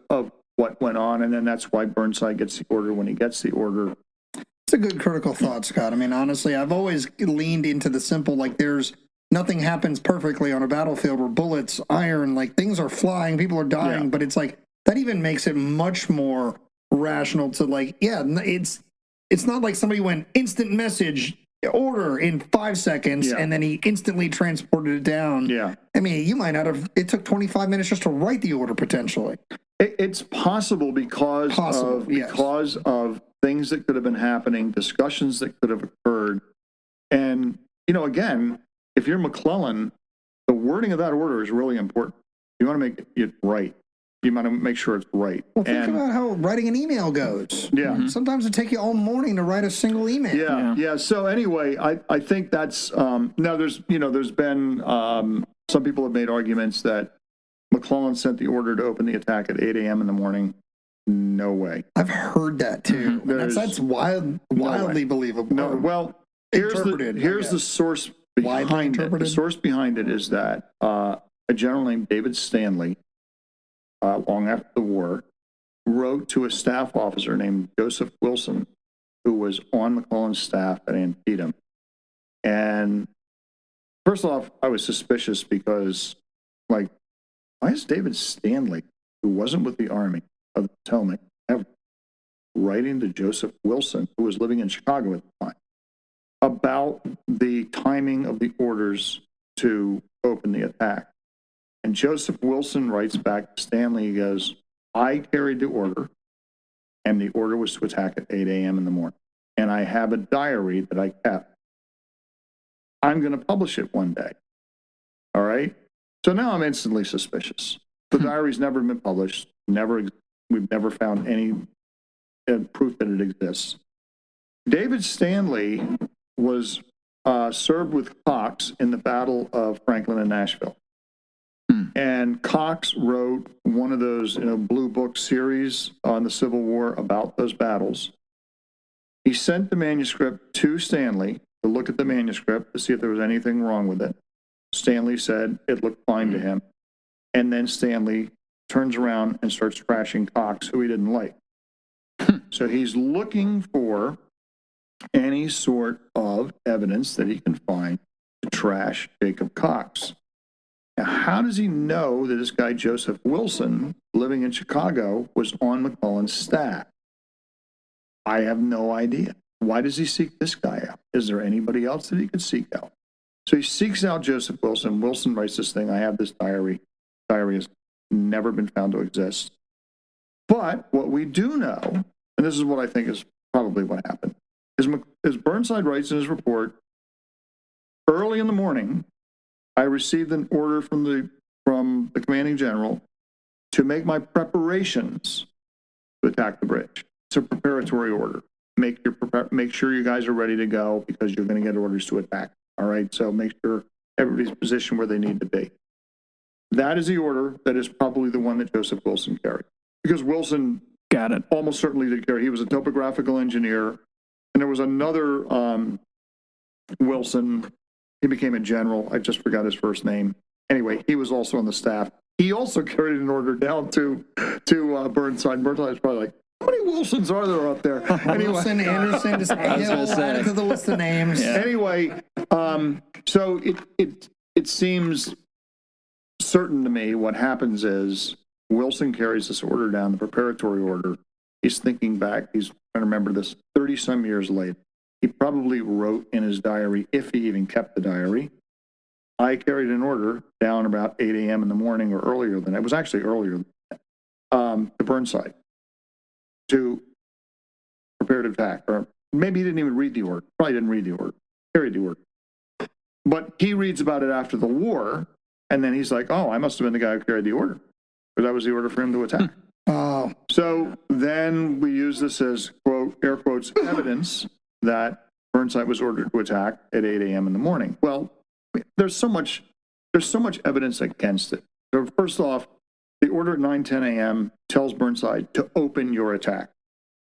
what went on, and then that's why Burnside gets the order when he gets the order. It's a good critical thought, Scott. I mean, honestly, I've always leaned into the simple, like there's nothing happens perfectly on a battlefield where bullets, iron, like things are flying, people are dying, Yeah. but it's like that even makes it much more rational to like, yeah, it's not like somebody went instant message order in 5 seconds Yeah. and then he instantly transported it down. Yeah. I mean, you might not have, it took 25 minutes just to write the order potentially. It's possible because of things that could have been happening, discussions that could have occurred. And, again, if you're McClellan, the wording of that order is really important. You want to make it right. You want to make sure it's right. Well, think about how writing an email goes. Yeah. Sometimes it takes you all morning to write a single email. Yeah. So anyway, I think that's, now there's been, some people have made arguments that McClellan sent the order to open the attack at 8 a.m. in the morning. No way. I've heard that too. And that's wildly believable. No, well, here's the source behind it. The source behind it is that a general named David Stanley, long after the war, wrote to a staff officer named Joseph Wilson, who was on McClellan's staff at Antietam. And first off, I was suspicious because, like, why is David Stanley, who wasn't with the Army of the Potomac, writing to Joseph Wilson, who was living in Chicago at the time, about the timing of the orders to open the attack? And Joseph Wilson writes back to Stanley, he goes, I carried the order, and the order was to attack at 8 a.m. in the morning. And I have a diary that I kept. I'm going to publish it one day. All right? So now I'm instantly suspicious. The diary's never been published. We've never found any proof that it exists. David Stanley was served with Cox in the Battle of Franklin and Nashville. And Cox wrote one of those blue book series on the Civil War about those battles. He sent the manuscript to Stanley to look at the manuscript to see if there was anything wrong with it. Stanley said it looked fine to him. And then Stanley turns around and starts trashing Cox, who he didn't like. So he's looking for any sort of evidence that he can find to trash Jacob Cox. Now, how does he know that this guy, Joseph Wilson, living in Chicago, was on McClellan's staff? I have no idea. Why does he seek this guy out? Is there anybody else that he could seek out? So he seeks out Joseph Wilson. Wilson writes this thing, I have this diary. Diary has never been found to exist. But what we do know, and this is what I think is probably what happened, is Burnside writes in his report, early in the morning, I received an order from the commanding general to make my preparations to attack the bridge. It's a preparatory order. Make sure you guys are ready to go because you're going to get orders to attack. All right, so make sure everybody's positioned where they need to be. That is the order that is probably the one that Joseph Wilson carried, because Wilson got it. Almost certainly did carry. He was a topographical engineer, and there was another Wilson. He became a general. I just forgot his first name. Anyway, he was also on the staff. He also carried an order down to Burnside. Burnside was probably like, how many Wilsons are there up there? Anyway, Wilson, Anderson, just added to the list of names. Yeah. Anyway, so it seems certain to me what happens is Wilson carries this order down, the preparatory order. He's thinking back. He's trying to remember this 30-some years later. He probably wrote in his diary, if he even kept the diary, I carried an order down about 8 a.m. in the morning or earlier than that. It was actually earlier than that, to Burnside to prepare to attack. Or maybe he didn't even read the order. Probably didn't read the order. Carried the order. But he reads about it after the war, and then he's like, oh, I must have been the guy who carried the order. But that was the order for him to attack. Oh. So then we use this as, quote, air quotes, evidence that Burnside was ordered to attack at 8 a.m. in the morning. Well, there's so much evidence against it. So first off, the order at 9:10 a.m. tells Burnside to open your attack.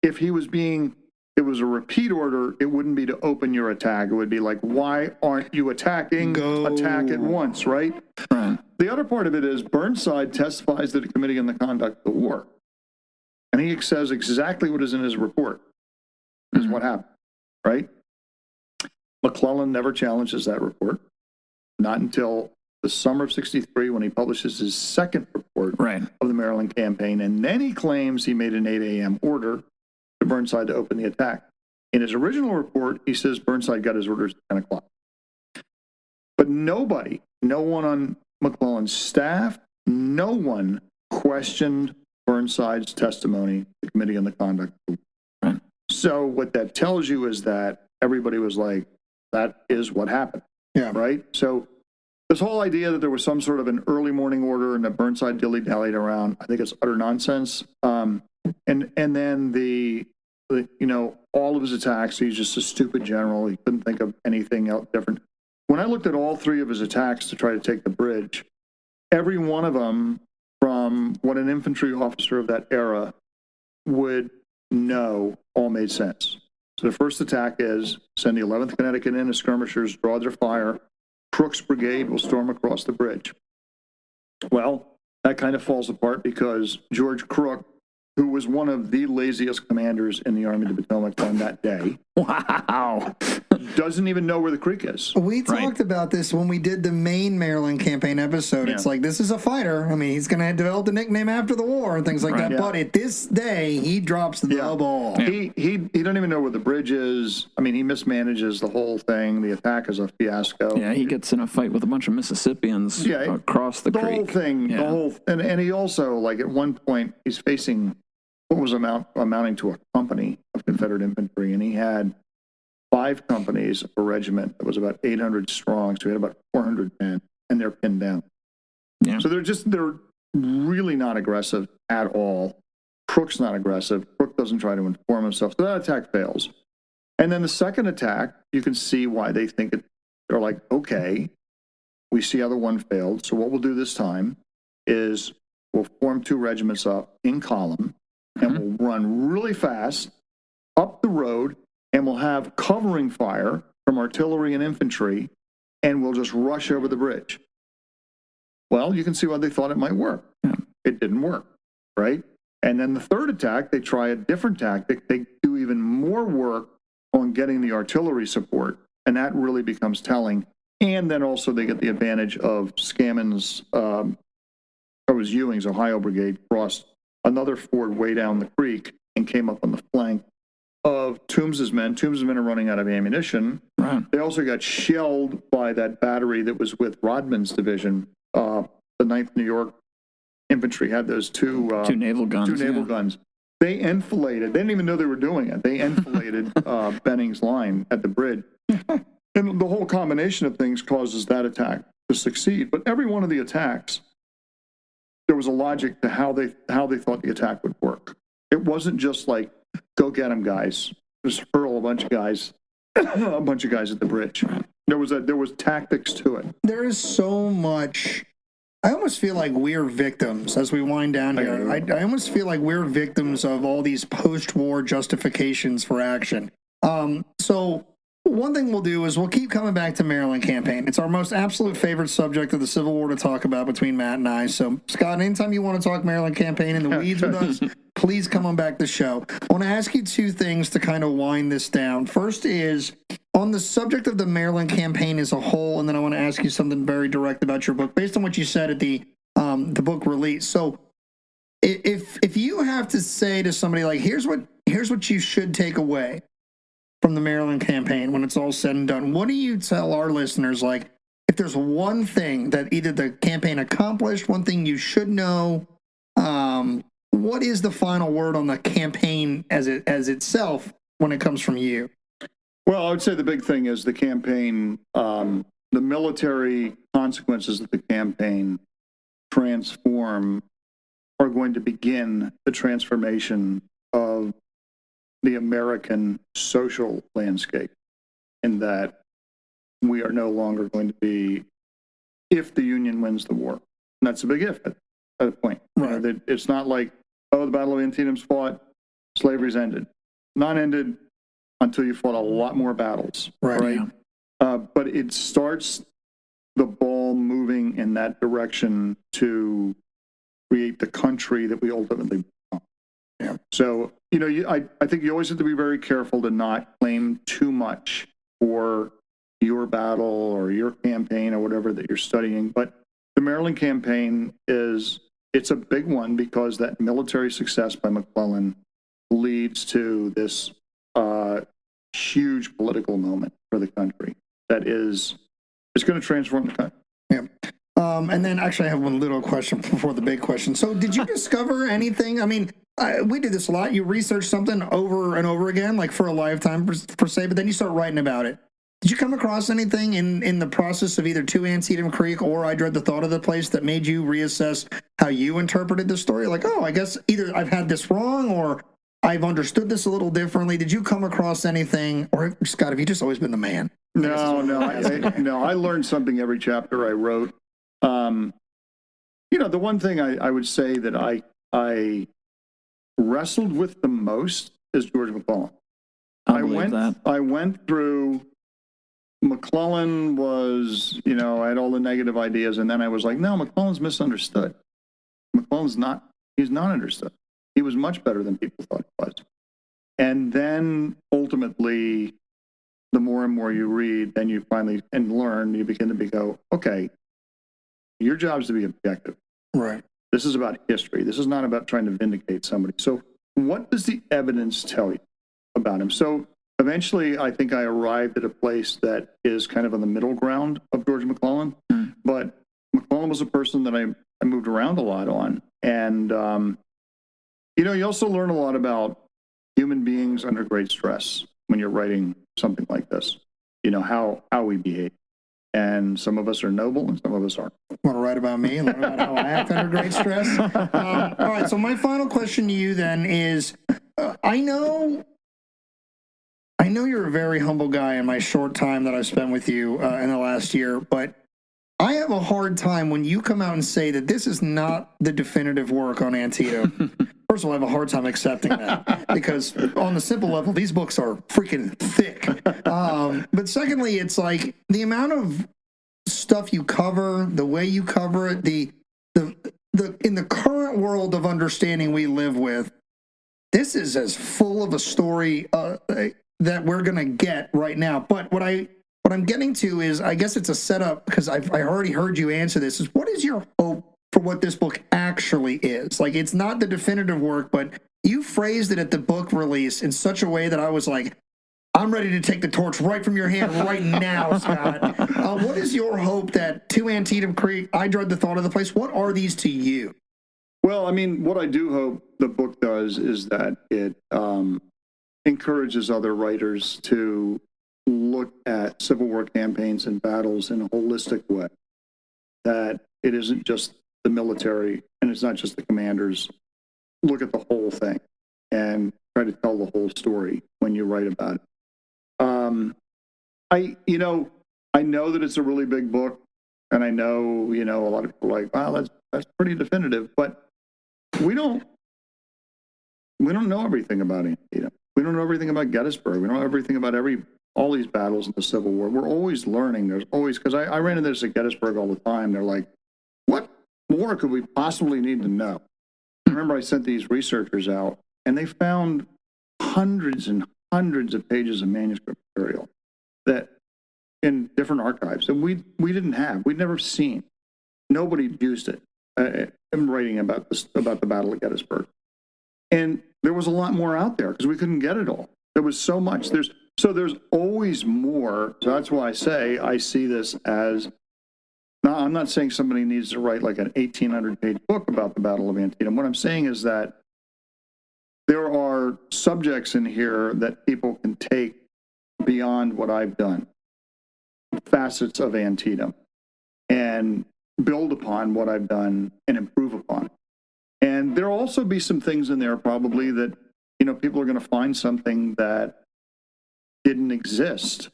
If it was a repeat order, it wouldn't be to open your attack. It would be like, why aren't you attacking? Go. Attack at once, right? Right. The other part of it is Burnside testifies to the Committee on the Conduct of the War. And he says exactly what is in his report is what happened, right? McClellan never challenges that report, not until the summer of 63 when he publishes his second report of the Maryland campaign. And then he claims he made an 8 a.m. order to Burnside to open the attack. In his original report, he says Burnside got his orders at 10 o'clock. But no one on McClellan's staff, no one questioned Burnside's testimony to the Committee on the Conduct of the War. Right. So what that tells you is that everybody was like, that is what happened. Yeah. Right? So this whole idea that there was some sort of an early morning order and that Burnside dilly-dallied around, I think it's utter nonsense. And then the all of his attacks, he's just a stupid general. He couldn't think of anything else different. When I looked at all three of his attacks to try to take the bridge, every one of them, from what an infantry officer of that era would know, all made sense. So the first attack is send the 11th Connecticut in as skirmishers, draw their fire. Crook's brigade will storm across the bridge. Well, that kind of falls apart because George Crook, who was one of the laziest commanders in the Army of the Potomac on that day, doesn't even know where the creek is. We talked about this when we did the main Maryland campaign episode. Yeah. It's like, this is a fighter. I mean, he's going to develop the nickname after the war and things like that. Yeah. But at this day, he drops the ball. Yeah. He doesn't even know where the bridge is. I mean, he mismanages the whole thing. The attack is a fiasco. Yeah, he gets in a fight with a bunch of Mississippians across the creek. The whole thing, and he also, like, at one point, he's facing what was amounting to a company of Confederate infantry, and he had 5 companies of a regiment that was about 800 strong, so he had about 400 men, and they're pinned down. Yeah. So they're really not aggressive at all. Crook's not aggressive. Crook doesn't try to inform himself. So that attack fails. And then the second attack, you can see why they think it. They're like, okay, we see how the one failed. So what we'll do this time is we'll form 2 regiments up in column, and we'll run really fast up the road and we'll have covering fire from artillery and infantry, and we'll just rush over the bridge. Well, you can see why they thought it might work. It didn't work, right? And then the third attack, they try a different tactic. They do even more work on getting the artillery support, and that really becomes telling. And then also they get the advantage of Scammond's, Ewing's Ohio Brigade crossed another ford way down the creek and came up on the flank of Toombs's men. Toombs's men are running out of ammunition. Right. They also got shelled by that battery that was with Rodman's division. The 9th New York Infantry had those two naval guns. Two naval guns. They enfiladed. They didn't even know they were doing it. They enfiladed Benning's line at the bridge. And the whole combination of things causes that attack to succeed. But every one of the attacks, there was a logic to how they thought the attack would work. It wasn't just like, go get them, guys. Just hurl a bunch of guys at the bridge. There was tactics to it. There is so much. I almost feel like we're victims as we wind down here. I almost feel like we're victims of all these post-war justifications for action. So one thing we'll do is we'll keep coming back to Maryland campaign. It's our most absolute favorite subject of the Civil War to talk about between Matt and I. So, Scott, anytime you want to talk Maryland campaign in the weeds with us, please come on back to the show. I want to ask you two things to kind of wind this down. First is on the subject of the Maryland campaign as a whole, and then I want to ask you something very direct about your book based on what you said at the book release. So if you have to say to somebody like, here's what you should take away from the Maryland campaign when it's all said and done, what do you tell our listeners? Like, if there's one thing that either the campaign accomplished, one thing you should know, what is the final word on the campaign as itself when it comes from you? Well, I would say the big thing is the campaign, the military consequences of the campaign are going to begin the transformation of the American social landscape, in that we are no longer going to be, if the Union wins the war. And that's a big if at a point. Right. It's not like, the Battle of Antietam's fought, slavery's ended. Not ended until you fought a lot more battles. Right. But it starts the ball moving in that direction to create the country that we ultimately become. Yeah. So, I think you always have to be very careful to not claim too much for your battle or your campaign or whatever that you're studying. But the Maryland campaign it's a big one because that military success by McClellan leads to this huge political moment for the country that it's going to transform the country. Yeah. And then actually I have one little question before the big question. So did you discover anything? I mean, we did this a lot. You research something over and over again, like for a lifetime per se, but then you start writing about it. Did you come across anything in the process of either To Antietam Creek or I Dread the Thought of the Place that made you reassess how you interpreted the story? Like, I guess either I've had this wrong or I've understood this a little differently. Did you come across anything? Or, Scott, have you just always been the man? No. I learned something every chapter I wrote. The one thing I would say that I wrestled with the most is George McClellan. I went through McClellan was, I had all the negative ideas, and then I was like, no, McClellan's misunderstood. He's not understood. He was much better than people thought he was. And then ultimately, the more and more you read, then you finally learn, you begin to go, okay, your job is to be objective. Right. This is about history. This is not about trying to vindicate somebody. So what does the evidence tell you about him? So eventually, I think I arrived at a place that is kind of on the middle ground of George McClellan. But McClellan was a person that I moved around a lot on. And, you also learn a lot about human beings under great stress when you're writing something like this, how we behave. And some of us are noble and some of us aren't. Want to write about me and learn about how I act under great stress? All right, so my final question to you then is, I know you're a very humble guy in my short time that I've spent with you in the last year, but I have a hard time when you come out and say that this is not the definitive work on Antietam. first of all, I have a hard time accepting that because on the simple level, these books are freaking thick. But secondly, it's like the amount of stuff you cover, the way you cover it, the in the current world of understanding we live with, this is as full of a story that we're going to get right now. But what I'm getting to is, I guess it's a setup, because I already heard you answer this, is what is your hope for what this book actually is? Like, it's not the definitive work, but you phrased it at the book release in such a way that I was like, I'm ready to take the torch right from your hand right now, Scott. What is your hope that To Antietam Creek, I Dread the Thought of the Place, what are these to you? Well, I mean, what I do hope the book does is that it encourages other writers to look at Civil War campaigns and battles in a holistic way. That it isn't just the military and it's not just the commanders. Look at the whole thing and try to tell the whole story when you write about it. I know that it's a really big book, and I know, a lot of people are like, wow, that's pretty definitive, but we don't know everything about Antietam. We don't know everything about Gettysburg. We don't know everything about all these battles in the Civil War. We're always learning. There's always, because I ran into this at Gettysburg all the time. They're like, what more could we possibly need to know? I remember I sent these researchers out, and they found hundreds and hundreds of pages of manuscript material that in different archives that we didn't have. We'd never seen. Nobody used it. I'm writing about the Battle of Gettysburg. And there was a lot more out there because we couldn't get it all. There was so much. There's always more. So that's why I see this as, now I'm not saying somebody needs to write like an 1,800-page book about the Battle of Antietam. What I'm saying is that there are subjects in here that people can take beyond what I've done, facets of Antietam, and build upon what I've done and improve upon. And there'll also be some things in there probably that, people are going to find something that didn't exist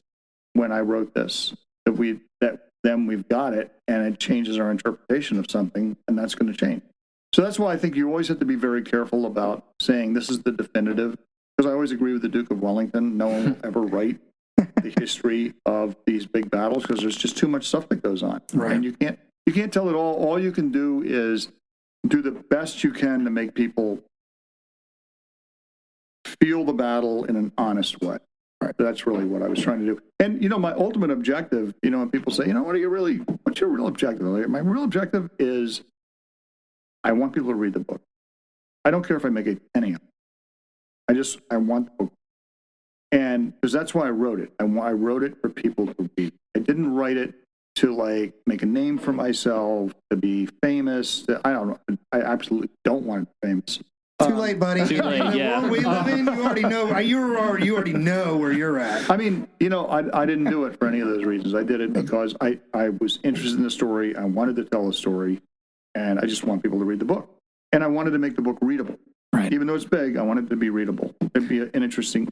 when I wrote this, then we've got it, and it changes our interpretation of something, and that's going to change. So that's why I think you always have to be very careful about saying this is the definitive, because I always agree with the Duke of Wellington. No one will ever write the history of these big battles because there's just too much stuff that goes on. Right. And you can't tell it all. All you can do is do the best you can to make people feel the battle in an honest way. Right. That's really what I was trying to do. And, my ultimate objective, when people say, what's your real objective? My real objective is I want people to read the book. I don't care if I make a penny of it. I want the book. And because that's why I wrote it. I wrote it for people to read. I didn't write it to make a name for myself, to be famous. I don't know. I absolutely don't want to be famous. Too late, buddy. Too late, yeah. The world we live in, you already know. You already know where you're at. I mean, I didn't do it for any of those reasons. I did it because I was interested in the story. I wanted to tell a story, and I just want people to read the book. And I wanted to make the book readable. Right. Even though it's big, I wanted it to be readable. It'd be an interesting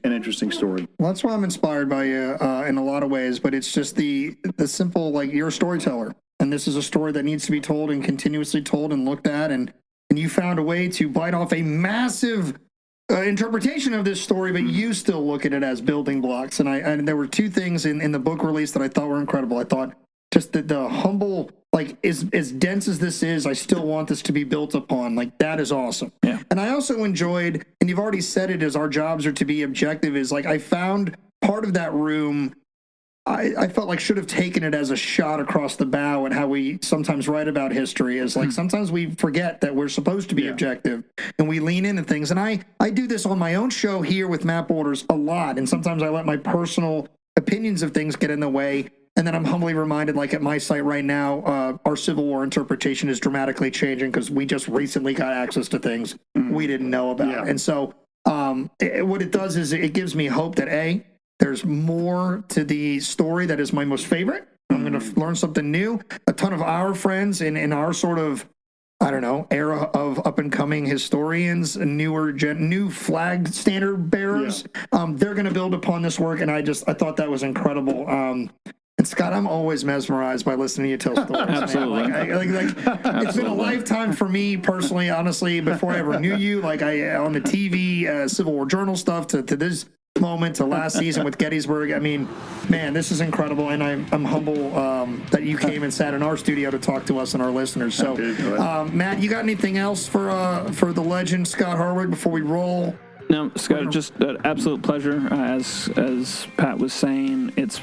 story. Well, that's why I'm inspired by you in a lot of ways. But it's just the simple, you're a storyteller, and this is a story that needs to be told and continuously told and looked at, and you found a way to bite off a massive interpretation of this story, but you still look at it as building blocks. And there were two things in the book release that I thought were incredible. I thought just the humble, as dense as this is, I still want this to be built upon. That is awesome. Yeah. And I also enjoyed, and you've already said it, as our jobs are to be objective, is I found part of that room I felt like should have taken it as a shot across the bow, and how we sometimes write about history is sometimes we forget that we're supposed to be objective, and we lean into things. And I do this on my own show here with Map Orders a lot, and sometimes I let my personal opinions of things get in the way. And then I'm humbly reminded, at my site right now, our Civil War interpretation is dramatically changing because we just recently got access to things we didn't know about. Yeah. And so what it does is it gives me hope that there's more to the story that is my most favorite. I'm going to learn something new. A ton of our friends in our sort of, era of up-and-coming historians, new flag standard bearers, they're going to build upon this work, and I thought that was incredible. And Scott, I'm always mesmerized by listening to you tell stories. Absolutely. It's been a lifetime for me personally, honestly, before I ever knew you. Like on the TV, Civil War Journal stuff to this moment to last season with Gettysburg. I mean, man, this is incredible, and I'm humble that you came and sat in our studio to talk to us and our listeners. So, Matt, you got anything else for the legend Scott Hartwig before we roll? No, Scott, just an absolute pleasure. As Pat was saying, it's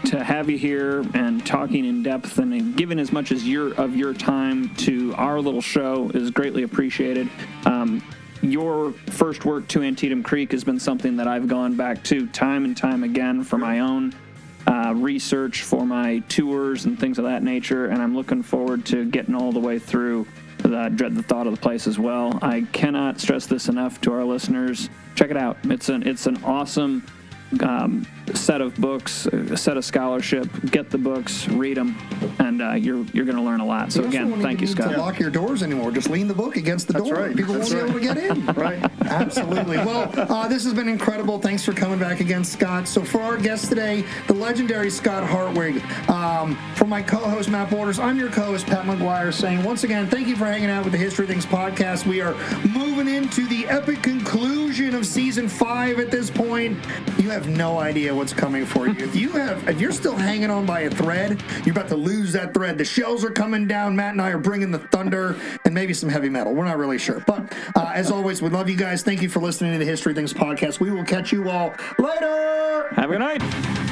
to have you here and talking in depth and giving as much as of your time to our little show is greatly appreciated. Your first work to Antietam Creek has been something that I've gone back to time and time again for my own research, for my tours and things of that nature, and I'm looking forward to getting all the way through Dread the Thought of the Place as well. I cannot stress this enough to our listeners. Check it out. It's an awesome set of books, a set of scholarship. Get the books, read them, and you're going to learn a lot. So again, thank you, Scott. Don't lock your doors anymore. Just lean the book against the door. Right. People won't be able to get in. Right. Absolutely. Well, this has been incredible. Thanks for coming back again, Scott. So for our guest today, the legendary Scott Hartwig. For my co-host, Matt Borders, I'm your co-host, Pat McGuire, saying once again, thank you for hanging out with the History Things podcast. We are moving into the epic conclusion of season 5 at this point. You have no idea what's coming for you. If you're still hanging on by a thread, you're about to lose that thread. The shells are coming down. Matt and I are bringing the thunder and maybe some heavy metal. We're not really sure. But as always, we love you guys. Thank you for listening to the History Things podcast. We will catch you all later. Have a good night.